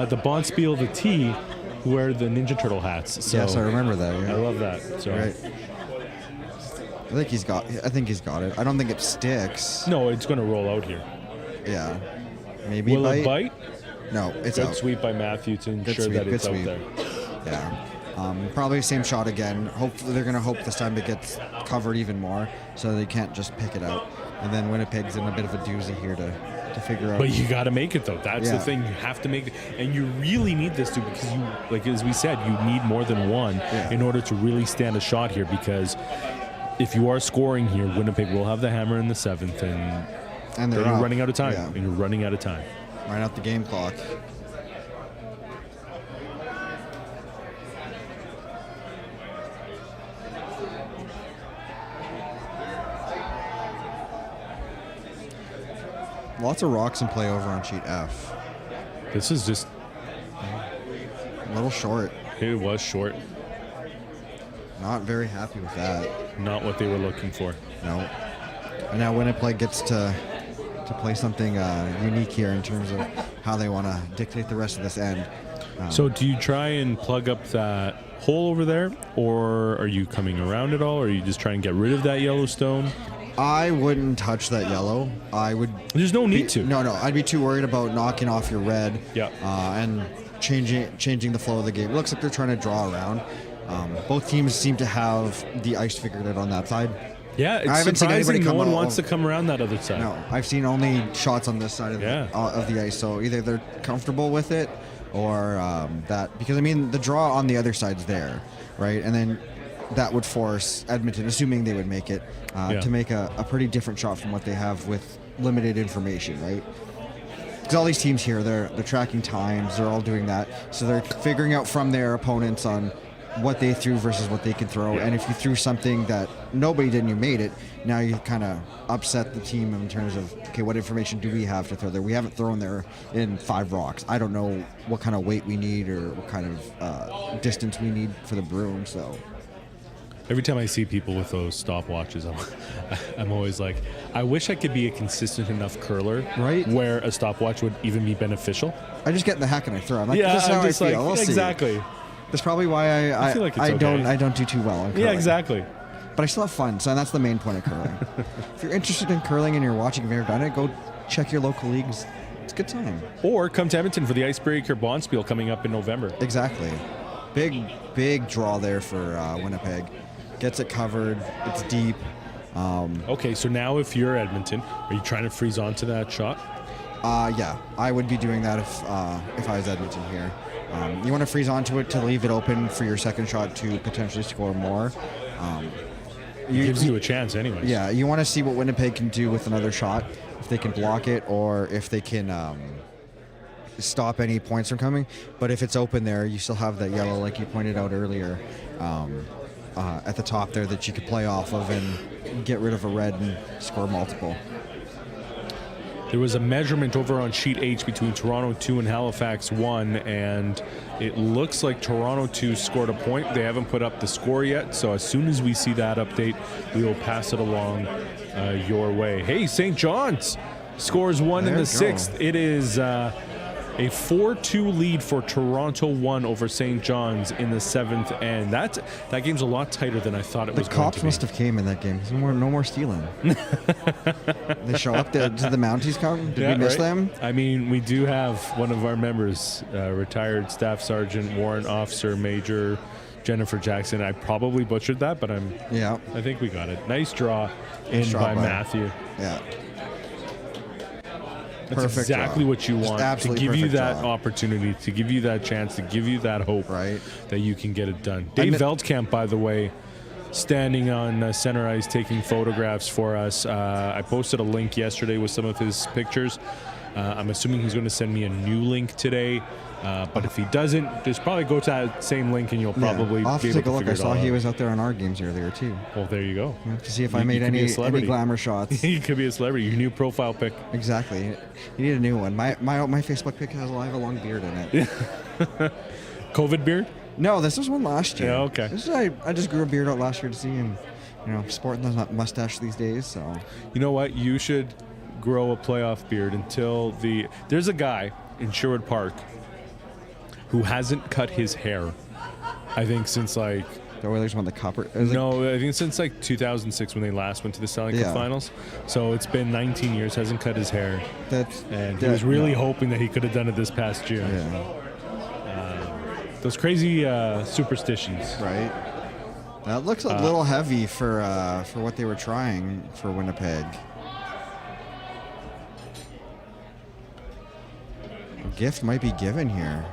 the Bonspiel, the T, who wear the Ninja Turtle hats. So yes, I remember that. Yeah. I love that. So. Right. I think he's got it. I don't think it sticks. No, it's going to roll out here. Yeah. Maybe Will it bite? No, it's good out. Sweep by Mathieu to ensure that it's out there. Yeah. Probably same shot again. Hopefully they're going to hope this time it gets covered even more so they can't just pick it out. And then Winnipeg's in a bit of a doozy here to figure out. But you got to make it, though. That's the thing. You have to make it. And you really need this, too, because you, like as we said, you need more than one in order to really stand a shot here, because if you are scoring here, Winnipeg will have the hammer in the 7th, and they're running out of time. Yeah. And you're running out of time. Right out the game clock. Lots of rocks in play over on sheet F. This is just a little short. It was short. Not very happy with that. Not what they were looking for. No. And now Winnipeg gets to play something unique here in terms of how they want to dictate the rest of this end. So do you try and plug up that hole over there, or are you coming around at all, or are you just trying to get rid of that yellow stone? I wouldn't touch that yellow. I would. There's no need to. No. I'd be too worried about knocking off your red. Yeah. And changing the flow of the game. It looks like they're trying to draw around. Both teams seem to have the ice figured out on that side. Yeah, it's I haven't seen anybody surprising no one come wants to come around that other side. No, I've seen only shots on this side of the ice. So either they're comfortable with it, or that, because I mean the draw on the other side's there, right? And then that would force Edmonton, assuming they would make it, to make a pretty different shot from what they have with limited information, right? Because all these teams here, they're tracking times, they're all doing that, so they're figuring out from their opponents on what they threw versus what they can throw. And if you threw something that nobody did and you made it, now you kind of upset the team in terms of, okay, what information do we have to throw there? We haven't thrown there in 5 rocks. I don't know what kind of weight we need or what kind of distance we need for the broom. So every time I see people with those stopwatches, I'm always like, I wish I could be a consistent enough curler, right, where a stopwatch would even be beneficial. I just get in the hack and I throw. I'm like, this is how I feel. We'll exactly. See. That's probably why I feel like I don't do too well on curling. Yeah, exactly. But I still have fun, so that's the main point of curling. If you're interested in curling and you're watching Mayor done it, go check your local leagues. It's a good time. Or come to Edmonton for the Icebreaker Bonspiel coming up in November. Exactly. Big draw there for Winnipeg. Gets it covered. It's deep. Okay, so now if you're Edmonton, are you trying to freeze onto that shot? Yeah, I would be doing that if I was Edmonton here. You want to freeze onto it to leave it open for your second shot to potentially score more. It gives you a chance anyways. Yeah, you want to see what Winnipeg can do with another shot, if they can block it or if they can stop any points from coming. But if it's open there, you still have that yellow, like you pointed out earlier, at the top there that you could play off of and get rid of a red and score multiple. There was a measurement over on sheet H between Toronto 2 and Halifax 1, and it looks like Toronto 2 scored a point. They haven't put up the score yet, so as soon as we see that update, we will pass it along your way. Hey, St. John's scores 1 in the 6th. It is A 4-2 lead for Toronto 1 over St. John's in the 7th, and that game's a lot tighter than I thought it was going to be. The cops must have came in that game. No more stealing. They show up. Did the Mounties come? Did we miss them? I mean, we do have one of our members, retired Staff Sergeant, Warrant Officer Major Jennifer Jackson. I probably butchered that, but I think we got it. Nice draw by Mathieu. Yeah. That's perfect exactly draw. what you want, to give you that draw. opportunity, to give you that chance, to give you that hope that you can get it done. Dave Veldkamp, by the way, standing on center ice taking photographs for us. I posted a link yesterday with some of his pictures. I'm assuming he's going to send me a new link today. But if he doesn't, just probably go to that same link and you'll probably I'll have be to able take a to look. I saw it all he out. was out there on our games earlier too. Well, there you go. To see if I made any glamour shots. You could be a celebrity. Your new profile pic. Exactly. You need a new one. My Facebook pic has I have a long beard in it. COVID beard? No, this was one last year. Yeah, okay. I just grew a beard out last year to see, and sporting the mustache these days. So you know what? You should grow a playoff beard until there's a guy in Sherwood Park who hasn't cut his hair, I think, since like... The Oilers won the Cup? I think since like 2006 when they last went to the Stanley Cup Finals. So it's been 19 years, hasn't cut his hair. And he was really hoping that he could have done it this past June. Those crazy superstitions. Right. That looks a little heavy for what they were trying for Winnipeg. A gift might be given here.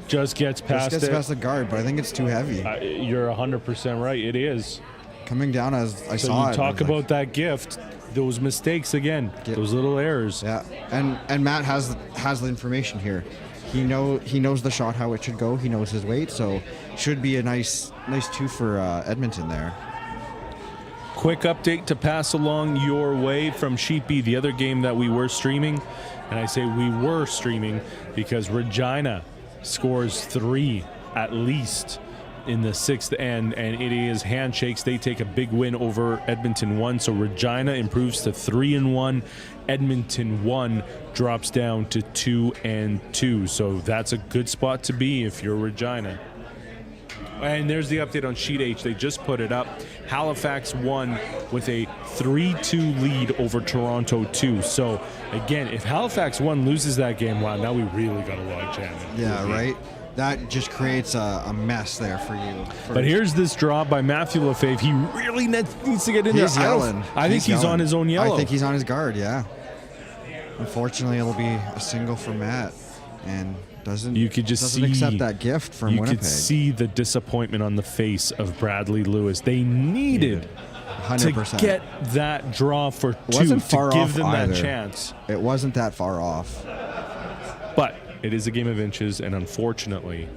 Just gets past the guard, but I think it's too heavy. You're 100% right. It is. Coming down as I saw it. So you talk about that gift, those mistakes again, those little errors. Yeah, and Matt has the information here. He knows the shot, how it should go. He knows his weight, so should be a nice 2 for Edmonton there. Quick update to pass along your way from Sheet B, the other game that we were streaming. And I say we were streaming because Regina scores 3 at least in the 6th end, and it is handshakes. They take a big win over Edmonton 1, so Regina improves to 3-1. Edmonton 1 drops down to 2-2, so that's a good spot to be if you're Regina. And there's the update on Sheet H. They just put it up. Halifax won with a 3-2 lead over Toronto 2. So, again, if Halifax 1 loses that game, wow, now we really got a log jam. Yeah, right? That just creates a mess there for you. But here's this draw by Mathieu Lefebvre. He really needs to get in there. He's yelling. I think he's on his own yellow. I think he's on his guard, yeah. Unfortunately, it'll be a single for Matt. And doesn't accept that gift from Winnipeg. You could see the disappointment on the face of Bradley Lewis. They needed 100%. To get that draw for 2 to give them that chance. It wasn't that far off. But it is a game of inches, and unfortunately,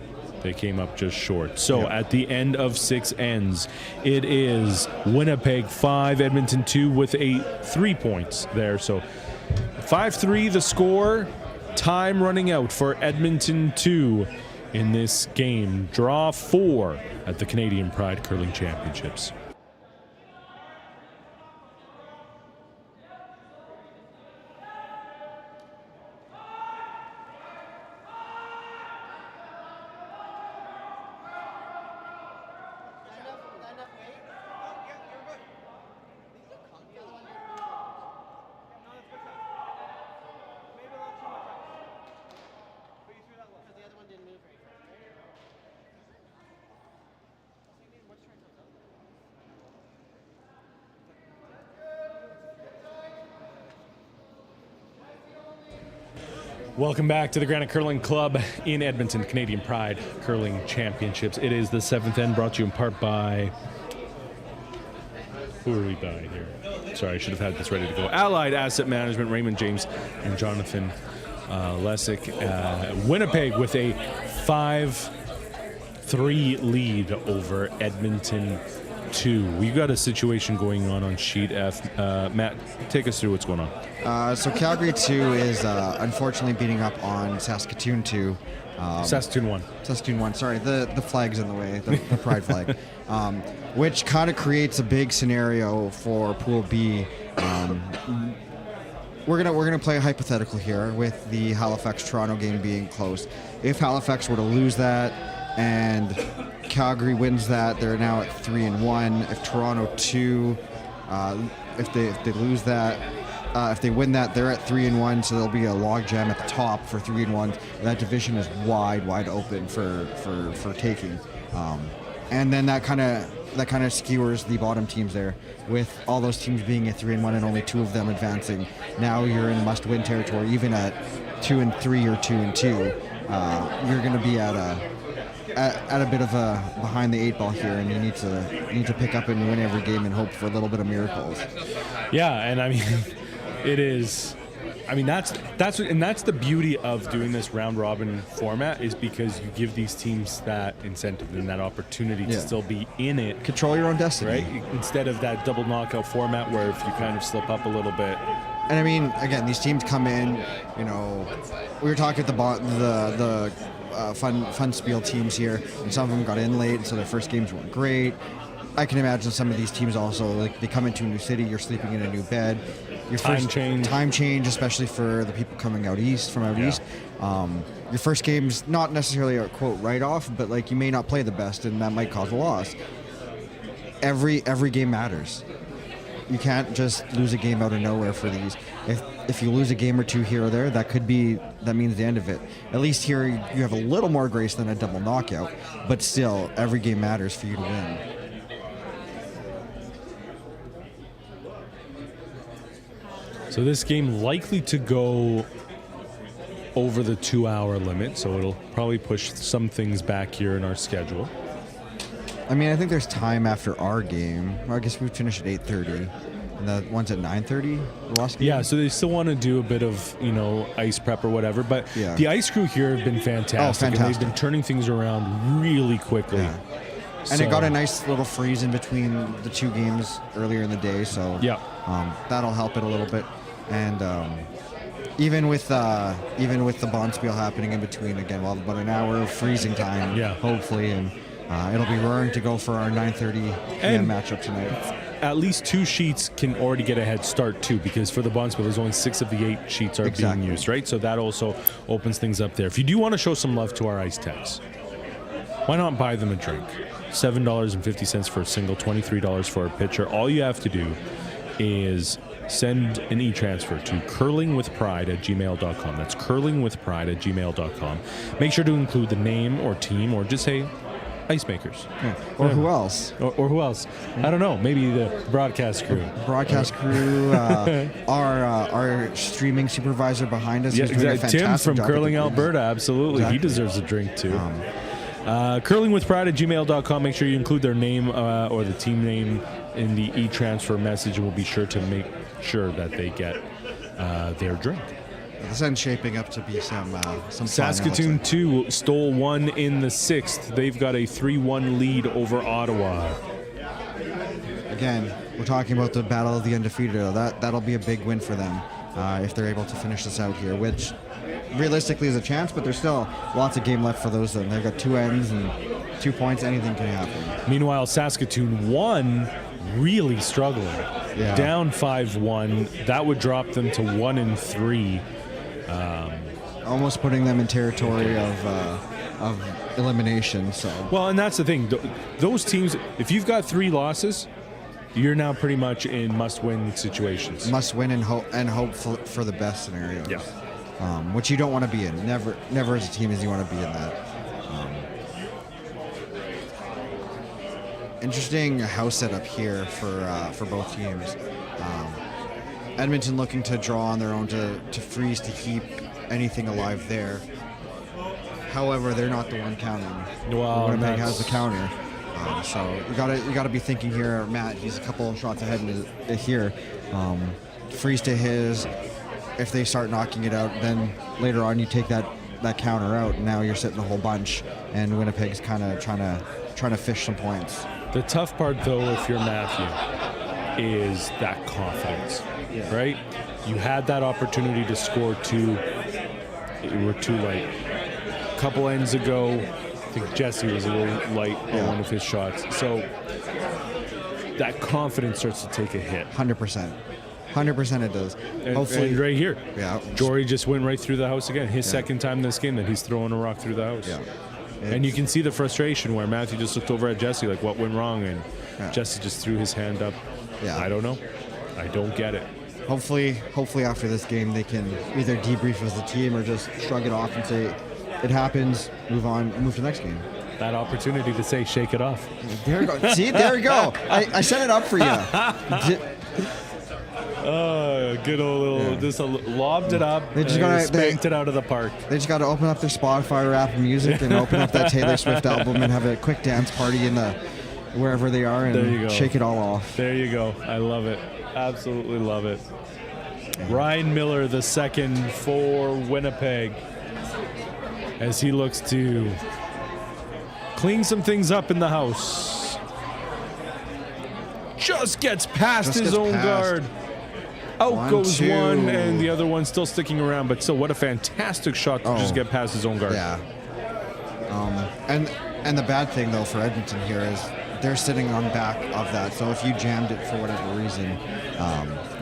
they came up just short. So at the end of 6 ends, it is Winnipeg 5, Edmonton 2 with 3 points there. So 5-3 the score. Time running out for Edmonton 2 in this game. Draw 4 at the Canadian Pride Curling Championships. Welcome back to the Granite Curling Club in Edmonton, Canadian Pride Curling Championships. It is the 7th end, brought to you in part by... Who are we by here? Sorry, I should have had this ready to go. Allied Asset Management, Raymond James and Jonathan Lessick. Winnipeg with a 5-3 lead over Edmonton 2. We've got a situation going on Sheet F. Matt, take us through what's going on. So Calgary 2 is unfortunately beating up on Saskatoon 2. Saskatoon 1. Saskatoon 1, sorry. The flag's in the way, the pride flag. Which kind of creates a big scenario for Pool B. we're gonna play a hypothetical here with the Halifax-Toronto game being close. If Halifax were to lose that and Calgary wins that, they're now at 3-1. If Toronto 2, if they lose that, if they win that, they're at 3-1. So there'll be a logjam at the top for 3-1. That division is wide open for taking. And then that kind of skewers the bottom teams there, with all those teams being at 3-1 and only 2 of them advancing. Now you're in must-win territory. Even at 2-3 or 2-2, you're going to be at a bit of a behind the 8 ball here, and you need to pick up and win every game and hope for a little bit of miracles. Yeah, and I mean, it is. I mean, that's the beauty of doing this round robin format, is because you give these teams that incentive and that opportunity to still be in it. Control your own destiny. Right? Instead of that double knockout format where if you kind of slip up a little bit. And I mean, again, these teams come in, we were talking at the fun spiel teams here, and some of them got in late, so their first games weren't great. I can imagine some of these teams also, like, they come into a new city, you're sleeping in a new bed. Your time change, especially for the people coming out east. Your first game's not necessarily a quote write-off, but like you may not play the best, and that might cause a loss. Every game matters. You can't just lose a game out of nowhere for these. If you lose a game or two here or there, that means the end of it. At least here you have a little more grace than a double knockout, but still every game matters for you to win. So this game likely to go over the 2-hour limit, so it'll probably push some things back here in our schedule. I mean, I think there's time after our game. I guess we finish at 8:30, and the one's at 9:30. The last game. Yeah, so they still want to do a bit of ice prep or whatever. But the ice crew here have been fantastic. And they've been turning things around really quickly. Yeah. And it got a nice little freeze in between the 2 games earlier in the day, so that'll help it a little bit. And even with the Bonspiel happening in between, again, well, about an hour of freezing time, hopefully, and it'll be roaring to go for our 9:30 p.m. matchup tonight. At least 2 sheets can already get a head start too, because for the Bonspiel, there's only 6 of the 8 sheets are being used, right? So that also opens things up there. If you do want to show some love to our ice techs, why not buy them a drink? $7.50 for a single, $23 for a pitcher. All you have to do is send an e-transfer to curlingwithpride@gmail.com. That's curlingwithpride@gmail.com. Make sure to include the name or team, or just say ice makers. Yeah. Or who else? Or who else? I don't know. Maybe the broadcast crew. Our streaming supervisor behind us. Yeah, exactly. Tim from Curling Alberta. Absolutely. Exactly. He deserves a drink too. Curlingwithpride@gmail.com. Make sure you include their name or the team name in the e-transfer message, and we'll be sure to make sure that they get their drink. This end's shaping up to be some Saskatoon 2 stole 1 in the 6th. They've got a 3-1 lead over Ottawa. Again, we're talking about the battle of the undefeated. That'll be a big win for them if they're able to finish this out here, which realistically is a chance, but there's still lots of game left for those of them. They've got 2 ends and 2 points. Anything can happen. Meanwhile, Saskatoon 1 really struggling. Yeah. Down 5-1. That would drop them to 1-3. Almost putting them in territory of elimination. So. Well, and that's the thing. Those teams, if you've got 3 losses, you're now pretty much in must-win situations. Must win and hope for the best scenarios. Yeah. Which you don't want to be in. Never as a team as you want to be in that. Interesting house setup here for both teams. Edmonton looking to draw on their own to freeze to keep anything alive there. However, they're not the one counting. Well, Winnipeg has the counter. So you gotta be thinking here, Matt. He's a couple of shots ahead here. Freeze to his. If they start knocking it out, then later on you take that counter out, and now you're sitting a whole bunch, and Winnipeg's kind of trying to fish some points. The tough part, though, if you're Mathieu, is that confidence, right? You had that opportunity to score 2. You were too late. A couple ends ago, I think Jesse was a little light on one of his shots. So that confidence starts to take a hit. 100%. 100% it does. Hopefully, and right here. Yeah. Jory just went right through the house again. His second time this game that he's throwing a rock through the house. Yeah. And you can see the frustration where Matthew just looked over at Jesse like, what went wrong? And Jesse just threw his hand up. Yeah. I don't know. I don't get it. Hopefully after this game they can either debrief as a team or just shrug it off and say, it happens, move on, move to the next game. That opportunity to say, shake it off. There you go. See, there you go. I set it up for you. Good old little, just lobbed it up, They just gotta- spanked it out of the park. They just got to open up their Spotify or Apple Music and open up that Taylor Swift album and have a quick dance party in the wherever they are There you go. and shake it all off. There you go. I love it. Absolutely love it. Ryan Miller, the second for Winnipeg, as he looks to clean some things up in the house. Just gets past his own guard. Out 1, goes 2. one, and the other one still sticking around. But still, what a fantastic shot to just get past his own guard. Yeah. And the bad thing though for Edmonton here is they're sitting on back of that. So if you jammed it for whatever reason,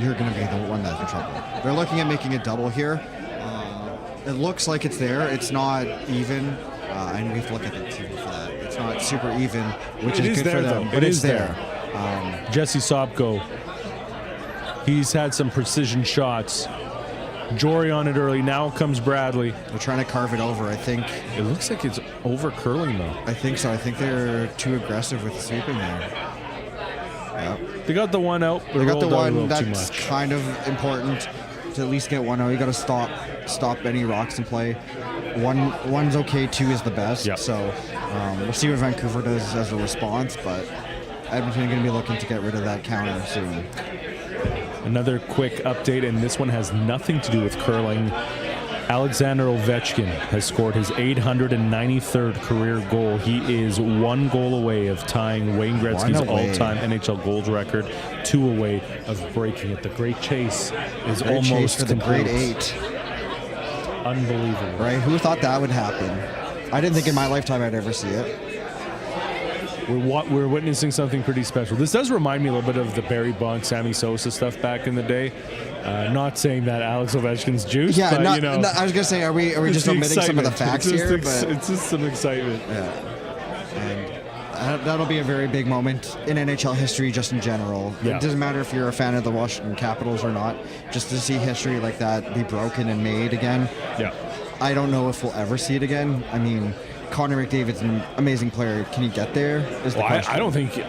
you're going to be the one that's in trouble. They're looking at making a double here. It looks like it's there. It's not even, and we have to look at the TV for that. It's not super even, which is good for them. But it's there. Jesse Sopko, he's had some precision shots. Jory on it early. Now comes Bradley. They're trying to carve it over. I think It looks like it's over curling though. I think so. I think they're too aggressive with sweeping there. Yep. They got the one out. But They got the rolled out a one little too that's much. kind of important to at least get one out. You got to stop any rocks in play. One's okay, two is the best. Yep. So we'll see what Vancouver does as a response, but Edmonton going to be looking to get rid of that counter soon. Another quick update, and this one has nothing to do with curling. Alexander Ovechkin has scored his 893rd career goal. He is one goal away of tying Wayne Gretzky's all-time NHL goals record, 2 away of breaking it. The Great Chase is Great almost chase for the complete. Great 8. Unbelievable. Right? Who thought that would happen? I didn't think in my lifetime I'd ever see it. We're witnessing something pretty special. This does remind me a little bit of the Barry Bonds, Sammy Sosa stuff back in the day. Not saying that Alex Ovechkin's juice, Yeah, but not, you know, no, I was gonna say, are we it's just the omitting some of the excitement. facts It's just here? But it's just some excitement. and that'll be a very big moment in NHL history, just in general. Yeah. It doesn't matter if you're a fan of the Washington Capitals or not. Just to see history like that be broken and made again. Yeah. I don't know if we'll ever see it again. I mean, Connor McDavid's an amazing player. Can he get there? Is the Well, question. I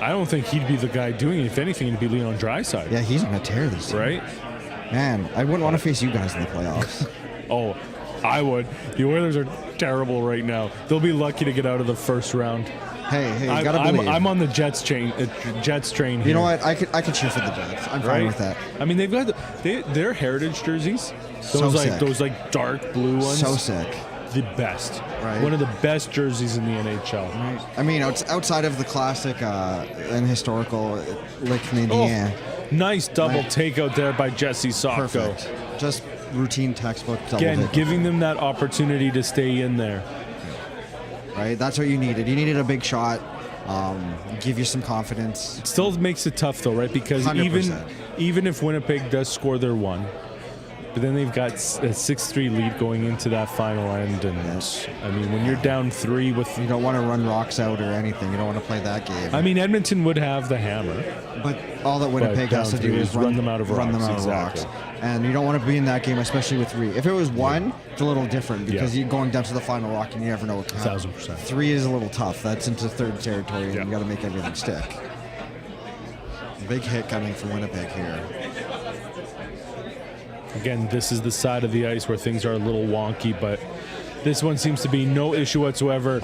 don't think he'd be the guy doing it. If anything, it'd be Leon Draisaitl. Yeah, he's on a tear this year. Right? Man, I wouldn't want to face you guys in the playoffs. Oh, I would. The Oilers are terrible right now. They'll be lucky to get out of the first round. hey, you gotta believe. I'm on the Jets train here. You know what? I could cheer for the Jets. I'm fine with that. I mean, they've got their heritage jerseys. So sick. Those dark blue ones. So sick. The best. Right. One of the best jerseys in the NHL. Right. I mean, outside of the classic and historical Le Canadien. Nice double takeout there by Jesse Sopko. Perfect. Just routine textbook double Again, takeout. giving them that opportunity to stay in there. Right? That's what you needed. You needed a big shot, give you some confidence. It still makes it tough though, right? Because 100%. even if Winnipeg does score their one, but then they've got a 6-3 lead going into that final end, and I mean, when you're down 3 with, You don't want to run rocks out or anything. You don't want to play that game. I mean, Edmonton would have the hammer. But all that Winnipeg But has to down do three is is run them out of rocks, exactly. And you don't want to be in that game, especially with 3. If it was 1, it's a little different because you're going down to the final rock and you never know what can happen. 1,000%. 3 is a little tough. That's into third territory, and Yeah. you got to make everything stick. Big hit coming from Winnipeg here. Again, this is the side of the ice where things are a little wonky, but this one seems to be no issue whatsoever.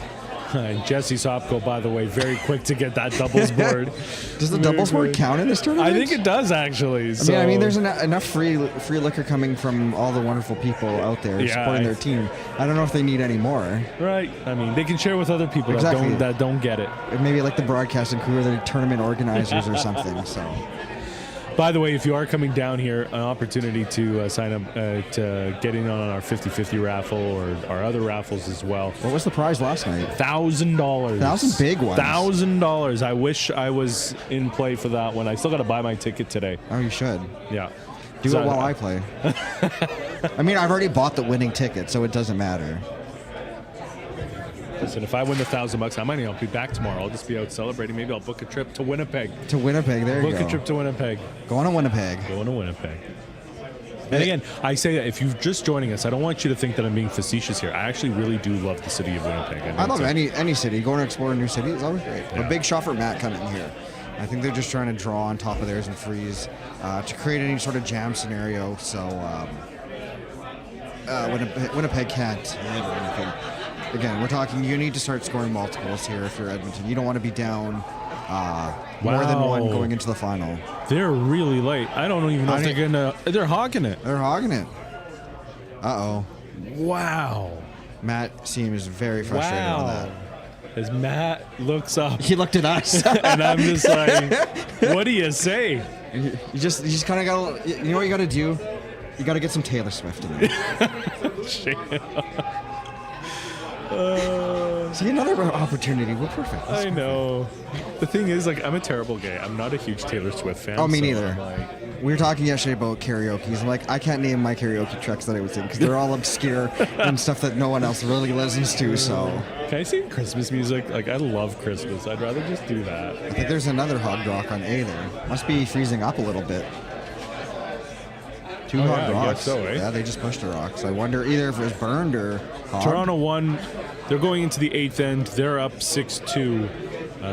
And Jesse Sopko, by the way, very quick to get that doubles board. Does the doubles board count in this tournament? I think it does, actually. I mean, there's enough free liquor coming from all the wonderful people out there supporting their team. I don't know if they need any more. Right. I mean, they can share with other people Exactly. that don't get it. Maybe like the broadcasting crew or the tournament organizers or something. So. By the way, if you are coming down here, an opportunity to sign up to get in on our 50-50 raffle or our other raffles as well. What was the prize last night? $1,000. 1,000 big ones. $1,000. I wish I was in play for that one. I still got to buy my ticket today. Oh, you should. Yeah. Do it while I play. I mean, I've already bought the winning ticket, so it doesn't matter. Listen, if I win the $1,000, I might not be back tomorrow. I'll just be out celebrating. Maybe I'll book a trip to Winnipeg. To Winnipeg, there you go. Book a trip to Winnipeg. Going to Winnipeg. Going to Winnipeg. And again, I say that if you're just joining us, I don't want you to think that I'm being facetious here. I actually really do love the city of Winnipeg. I love any city. Going to explore a new city is always great. Yeah. A big shot for Matt coming here. I think they're just trying to draw on top of theirs and freeze to create any sort of jam scenario. So Winnipeg can't handle anything. Again, we're talking, you need to start scoring multiples here if you're Edmonton. You don't want to be down more than one going into the final. They're really late. I don't even know if they're going to... They're hogging it. They're hogging it. Uh-oh. Wow. Matt seems very frustrated on that. As Matt looks up. He looked at us. And I'm just like, what do you say? You just kind of got to... You know what you got to do? You got to get some Taylor Swift in there. See, another opportunity. We're perfect. That's I know. The thing is, like, I'm a terrible gay. I'm not a huge Taylor Swift fan. Oh, me so neither. Like, we were talking yesterday about karaoke. I'm like, I can't name my karaoke tracks that I would sing because they're all obscure and stuff that no one else really listens to. So, can I sing Christmas music? Like, I love Christmas. I'd rather just do that. I think there's another hog rock on A there. Must be freezing up a little bit. Two hog I rocks. guess so, eh? Yeah, they just pushed the rocks. I wonder either if it was burned or hogged. Toronto won. They're going into the 8th end. They're up 6-2.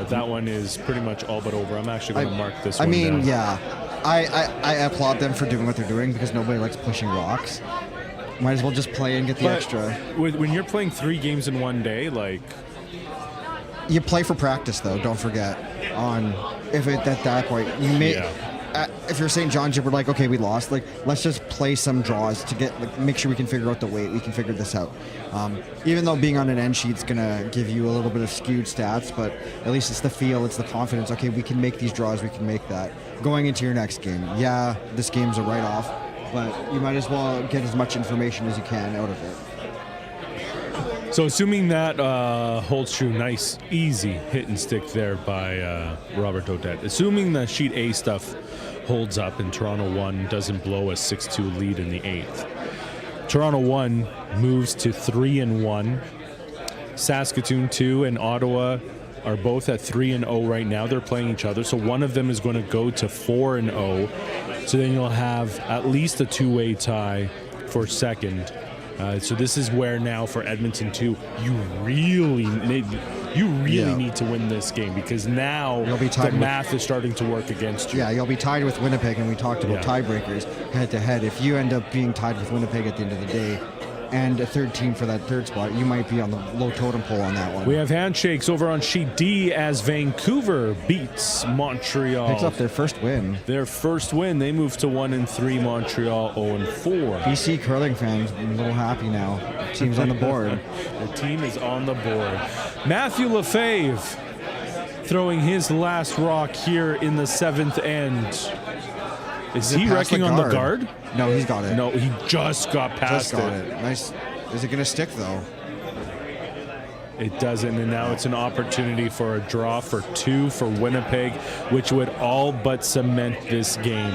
That one is pretty much all but over. I'm actually going to mark this one down. Yeah. I applaud them for doing what they're doing because nobody likes pushing rocks. Might as well just play and get the extra. When you're playing 3 games in one day, like... You play for practice, though, don't forget. If at that point, you may... if you're St. John's, you're like, okay, we lost. Like, let's just play some draws to get, make sure we can figure out the weight. We can figure this out. Even though being on an end sheet's gonna give you a little bit of skewed stats, but at least it's the feel, it's the confidence. Okay, we can make these draws. We can make that. Going into your next game, yeah, this game's a write-off, but you might as well get as much information as you can out of it. So assuming that holds true, nice, easy hit and stick there by Robert Daudet. Assuming the sheet A stuff holds up and Toronto 1 doesn't blow a 6-2 lead in the 8th. Toronto 1 moves to 3-1. Saskatoon 2 and Ottawa are both at 3-0 right now. They're playing each other, so one of them is going to go to 4-0. So then you'll have at least a 2-way tie for second. So this is where now for Edmonton 2, you really need to win this game because now the math is starting to work against you. Yeah, you'll be tied with Winnipeg, and we talked about tiebreakers head-to-head. If you end up being tied with Winnipeg at the end of the day and a third team for that third spot, you might be on the low totem pole on that one. We have handshakes over on sheet D as Vancouver beats Montreal. Picks up their first win. Their first win. They move to 1-3. Montreal 0-4. BC curling fans a little happy now. The team's on the board. The team is on the board. Mathieu Lefebvre throwing his last rock here in the 7th end. Is he wrecking on the guard? No, he's got it. No, he just got past it. Nice. Is it going to stick, though? It doesn't, and now it's an opportunity for a draw for 2 for Winnipeg, which would all but cement this game.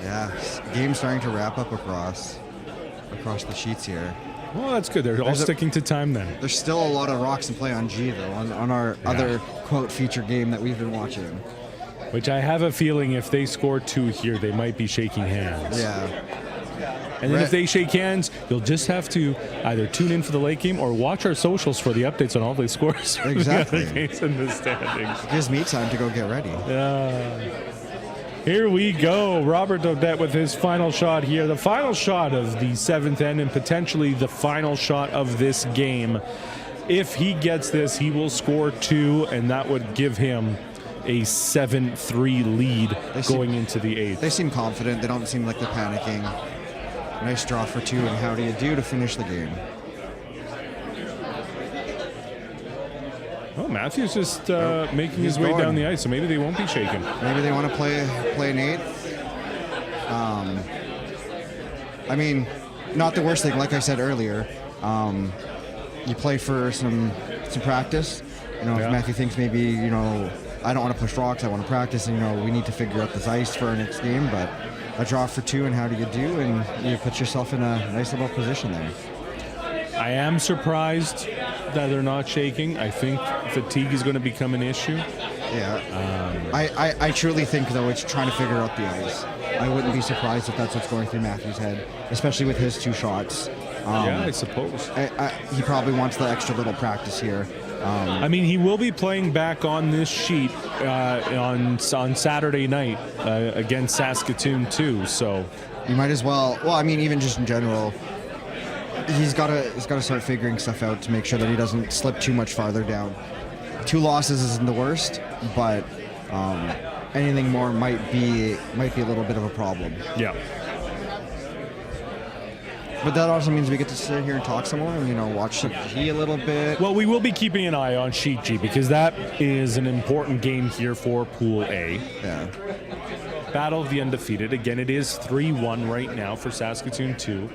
Yeah, game's starting to wrap up across the sheets here. Well, that's good. They're all sticking to time then. There's still a lot of rocks in play on G, though, on our other, quote, feature game that we've been watching. Which I have a feeling if they score 2 here, they might be shaking hands. Yeah. And then if they shake hands, you'll just have to either tune in for the late game or watch our socials for the updates on all the scores. Exactly. The games in the standings. It gives me time to go get ready. Here we go. Robert Daudet with his final shot here. The final shot of the 7th end and potentially the final shot of this game. If he gets this, he will score 2, and that would give him a 7-3 lead going into the 8th. They seem confident. They don't seem like they're panicking. Nice draw for 2, and how do you do to finish the game? Oh, Matthew's just making his way down the ice, so maybe they won't be shaken. Maybe they want to play an 8th. I mean, not the worst thing. Like I said earlier, You play for some practice. If Matthew thinks maybe, I don't want to push rocks, I want to practice, and, we need to figure out this ice for our next game, but a draw for 2, and how do you do? And you put yourself in a nice little position there. I am surprised that they're not shaking. I think fatigue is going to become an issue. Yeah. I truly think, though, it's trying to figure out the ice. I wouldn't be surprised if that's what's going through Matthew's head, especially with his 2 shots. I suppose. He probably wants the extra little practice here. He will be playing back on this sheet on Saturday night against Saskatoon too. So you might as well. Well, even just in general, he's got to start figuring stuff out to make sure that he doesn't slip too much farther down. 2 losses isn't the worst, but anything more might be a little bit of a problem. Yeah. But that also means we get to sit here and talk some more and, watch Sheet G a little bit. Well, we will be keeping an eye on Sheet G because that is an important game here for Pool A. Yeah. Battle of the Undefeated. Again, it is 3-1 right now for Saskatoon 2.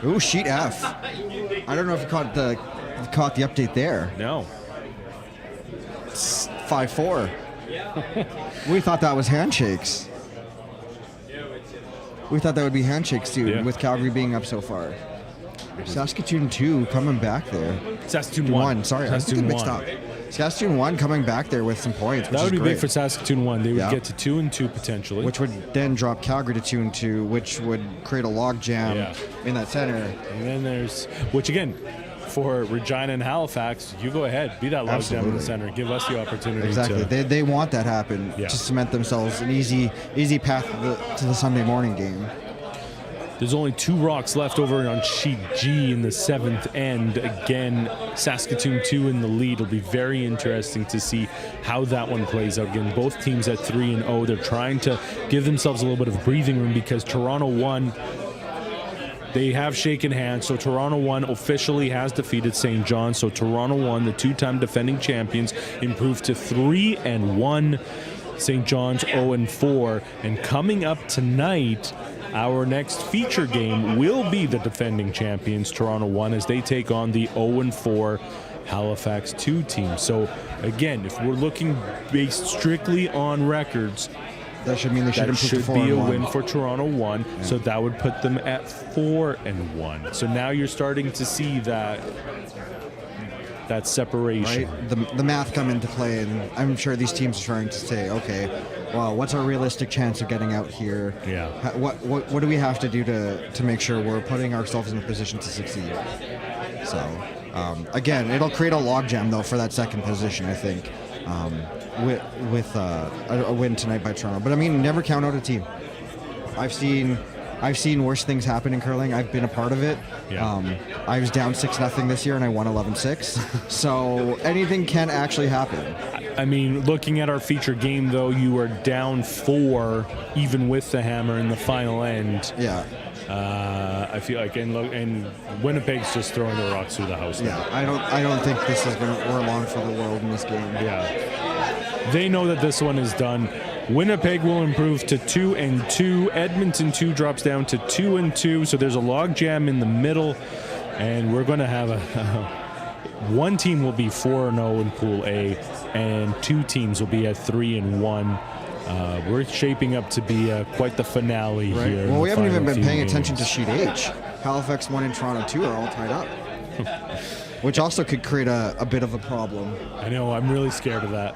Ooh, Sheet F. I don't know if you caught the update there. No. It's 5-4. We thought that was handshakes. We thought that would be handshakes too, with Calgary being up so far. Saskatoon 2 coming back there. Saskatoon 1. Sorry, Saskatoon I mixed 1. up. Saskatoon 1 coming back there with some points. That would be great. big for Saskatoon 1. They would get to 2-2 potentially. Which would then drop Calgary to 2-2, which would create a log jam in that center. And then there's, which again, for Regina and Halifax, you go ahead, be that log jam in the center. Give us the opportunity. Exactly. They want that happen to cement themselves an easy path to the Sunday morning game. There's only 2 rocks left over on Sheet G in the 7th end. Again, Saskatoon 2 in the lead. It'll be very interesting to see how that one plays out. Again, both teams at 3-0. They're trying to give themselves a little bit of breathing room because Toronto 1, they have shaken hands. So Toronto 1 officially has defeated St. John. So Toronto 1, the 2-time defending champions, improved to 3-1. St. John's 0-4. And coming up tonight, our next feature game will be the defending champions, Toronto 1, as they take on the 0-4 Halifax 2 team. So, again, if we're looking based strictly on records, that should mean they should improve to 4-1. Be a win for Toronto 1, so that would put them at 4-1. So now you're starting to see that separation. Right? The math come into play, and I'm sure these teams are trying to say, okay, well, what's our realistic chance of getting out here? Yeah. What do we have to do to make sure we're putting ourselves in a position to succeed? So, again, it'll create a logjam, though, for that second position, I think, with a win tonight by Toronto. But, never count out a team. I've seen worse things happen in curling. I've been a part of it. Yeah. I was down 6-0 this year, and I won 11-6. So anything can actually happen. Looking at our feature game, though, you are down 4, even with the hammer in the final end. Yeah. I feel like, and Winnipeg's just throwing the rocks through the house now. Yeah, I don't think this is we're along for the world in this game. Yeah. They know that this one is done. Winnipeg will improve to 2-2. Edmonton 2 drops down to 2-2. So there's a log jam in the middle, and we're going to have one team will be 4-0 in Pool A, and 2 teams will be at 3-1. We're shaping up to be quite the finale here. Well, we haven't even been paying attention to Sheet H. Halifax 1 and Toronto 2 are all tied up, which also could create a bit of a problem. I know. I'm really scared of that.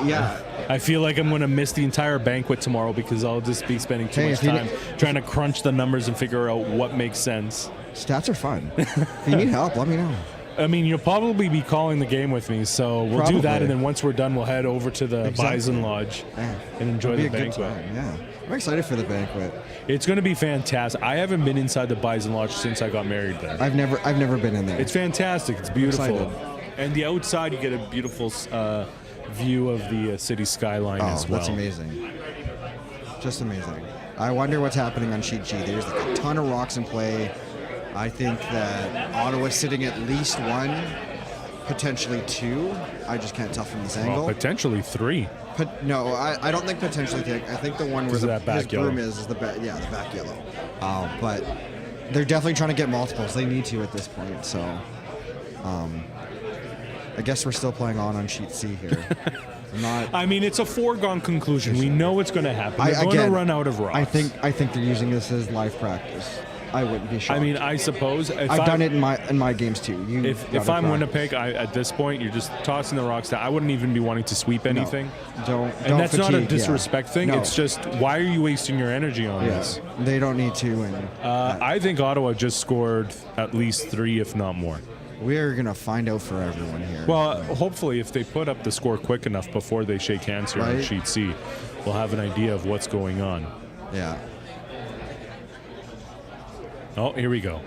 Yeah. I feel like I'm going to miss the entire banquet tomorrow because I'll just be spending too much time trying to crunch the numbers and figure out what makes sense. Stats are fun. If you need help, let me know. You'll probably be calling the game with me, so we'll do that, and then once we're done, we'll head over to the Bison Lodge and enjoy the banquet. Yeah, I'm excited for the banquet. It's going to be fantastic. I haven't been inside the Bison Lodge since I got married there. I've never been in there. It's fantastic. It's beautiful, and the outside you get a beautiful view of the city skyline as well. That's amazing. Just amazing. I wonder what's happening on Sheet G. There's like a ton of rocks in play. I think that Ottawa's sitting at least 1, potentially 2. I just can't tell from this angle. Potentially 3. No, I don't think potentially 3. I think the one where his broom is the back yellow. But they're definitely trying to get multiples. They need to at this point. So, I guess we're still playing on sheet C here. I mean, it's a foregone conclusion. We know it's going to happen. They're going to run out of rocks. I think they're using this as live practice. I wouldn't be shocked. I mean, I suppose I've done it in my games too. If I'm Winnipeg, at this point, you're just tossing the rocks down. I wouldn't even be wanting to sweep anything. Don't. And that's fatigue, not a disrespect thing. No. It's just, why are you wasting your energy on this? They don't need to. And I think Ottawa just scored at least 3, if not more. We're going to find out for everyone here. Well, hopefully, if they put up the score quick enough before they shake hands here on sheet C, we'll have an idea of what's going on. Yeah. Oh, here we go.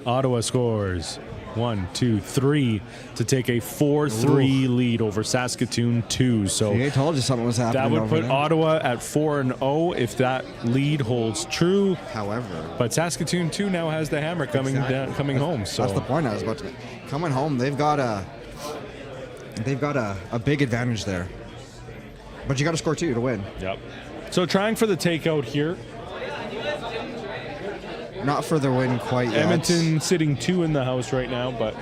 Ottawa scores 1, 2, 3 to take a 4-3 lead over Saskatoon 2. So I told you something was happening. That would put there. Ottawa at 4-0 if that lead holds true. However, but Saskatoon 2 now has the hammer coming home. So that's the point I was about to make. Coming home, they've got a big advantage there. But you got to score 2 to win. Yep. So trying for the takeout here. Not for the win quite yet. Edmonton sitting 2 in the house right now, but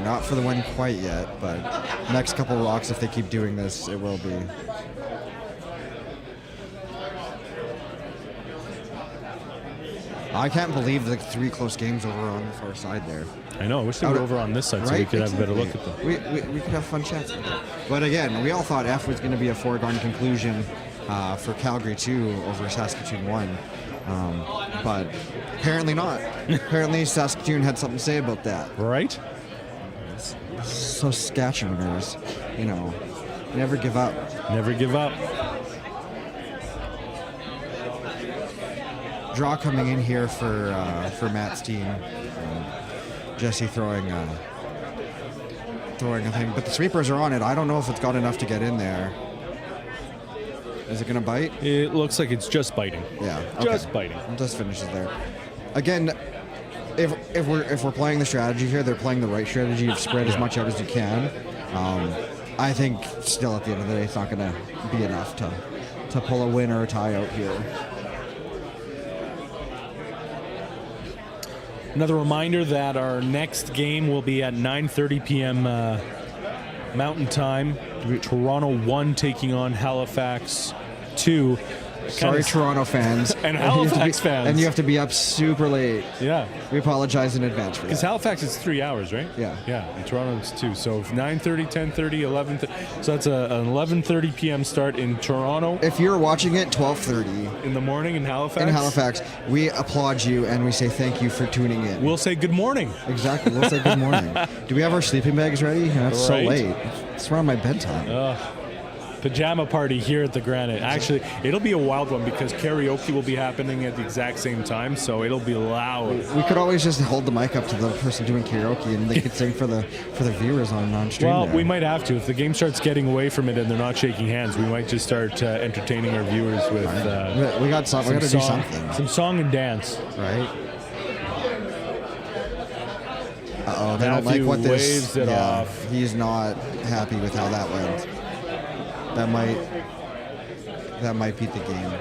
not for the win quite yet. But next couple rocks, if they keep doing this, it will be. I can't believe the 3 close games over on the far side there. I know. I wish they were over on this side so we could have a better look at them. We could have fun chats. But again, we all thought F was going to be a foregone conclusion for Calgary 2 over Saskatoon 1. But apparently not. Apparently Saskatoon had something to say about that. Right? Saskatchewaners, never give up. Never give up. Draw coming in here for Matt's team. Jesse throwing a thing, but the sweepers are on it. I don't know if it's got enough to get in there. Is it going to bite? It looks like it's just biting. Yeah, okay. Just biting. It just finishes there. Again, if we're playing the strategy here, they're playing the right strategy of spread as much out as you can. I think still at the end of the day, it's not going to be enough to pull a win or a tie out here. Another reminder that our next game will be at 9:30 p.m. Mountain Time. Toronto 1 taking on Halifax 2. Sorry, Toronto fans. And Halifax fans. And you have to be up super late. Yeah. We apologize in advance for that. Because Halifax is 3 hours, right? Yeah. Yeah, and Toronto's 2. So 9:30, 10:30, 11:30. So that's an 11:30 p.m. start in Toronto. If you're watching it 12:30 in the morning in Halifax. In Halifax, we applaud you and we say thank you for tuning in. We'll say good morning. Exactly. We'll say good morning. Do we have our sleeping bags ready? That's so late. It's around my bedtime. Pajama party here at the Granite. Actually, it'll be a wild one because karaoke will be happening at the exact same time, so it'll be loud. We could always just hold the mic up to the person doing karaoke, and they could sing for the viewers on stream. Well, we might have to. If the game starts getting away from it and they're not shaking hands, we might just start entertaining our viewers with. We got to do something. Some song and dance, right? Uh-oh, they don't Matthew like what this. Waves it off. He's not happy with how that went. That might beat the game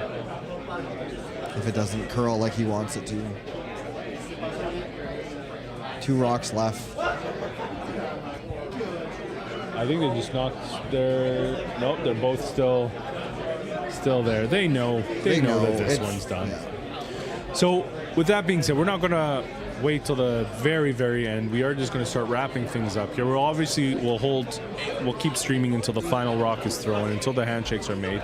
if it doesn't curl like he wants it to. 2 rocks left. I think they just knocked their. Nope, they're both still there. They know that this one's done. Yeah. So with that being said, we're not going to wait till the very, very end. We are just going to start wrapping things up here. We'll keep streaming until the final rock is thrown, until the handshakes are made.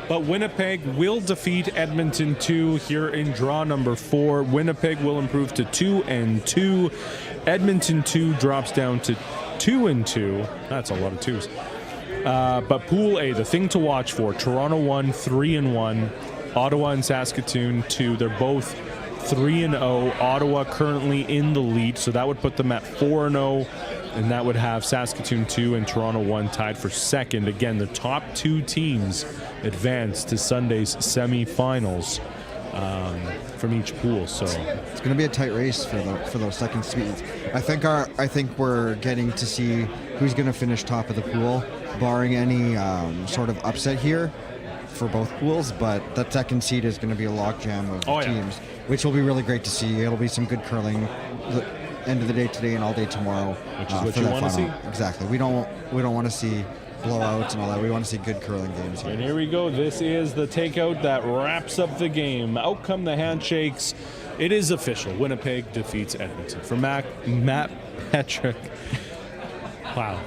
But Winnipeg will defeat Edmonton 2 here in draw number 4. Winnipeg will improve to 2-2. Edmonton 2 drops down to 2-2. That's a lot of 2s. But Pool A, the thing to watch for: Toronto 1, 3-1. Ottawa and Saskatoon 2. They're both 3-0. Ottawa currently in the lead, so that would put them at 4-0, and that would have Saskatoon 2 and Toronto 1 tied for second. Again, the top 2 teams advance to Sunday's semifinals from each pool. So it's going to be a tight race for those second speeds. I think we're getting to see who's going to finish top of the pool, barring any sort of upset here for both pools. But that second seed is going to be a logjam of teams. which will be really great to see. It'll be some good curling. The end of the day today and all day tomorrow. Which is what for you that want to see. final. Exactly. We don't want to see blowouts and all that. We want to see good curling games here. And here we go. This is the takeout that wraps up the game. Out come the handshakes. It is official. Winnipeg defeats Edmonton. For Matt Petrick. Wow.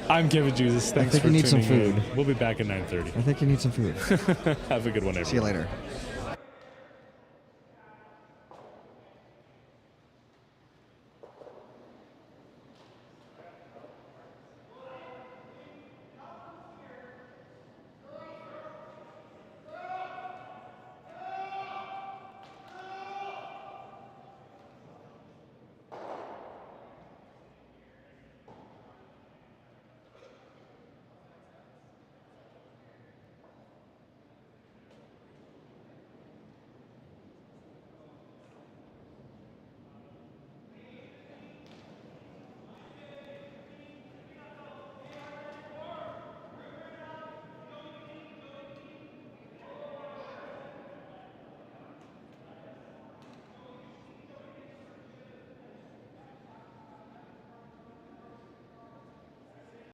I'm giving you this. Thanks think for you need some tuning in. food. We'll be back at 9:30. I think you need some food. Have a good one, everyone. See you later.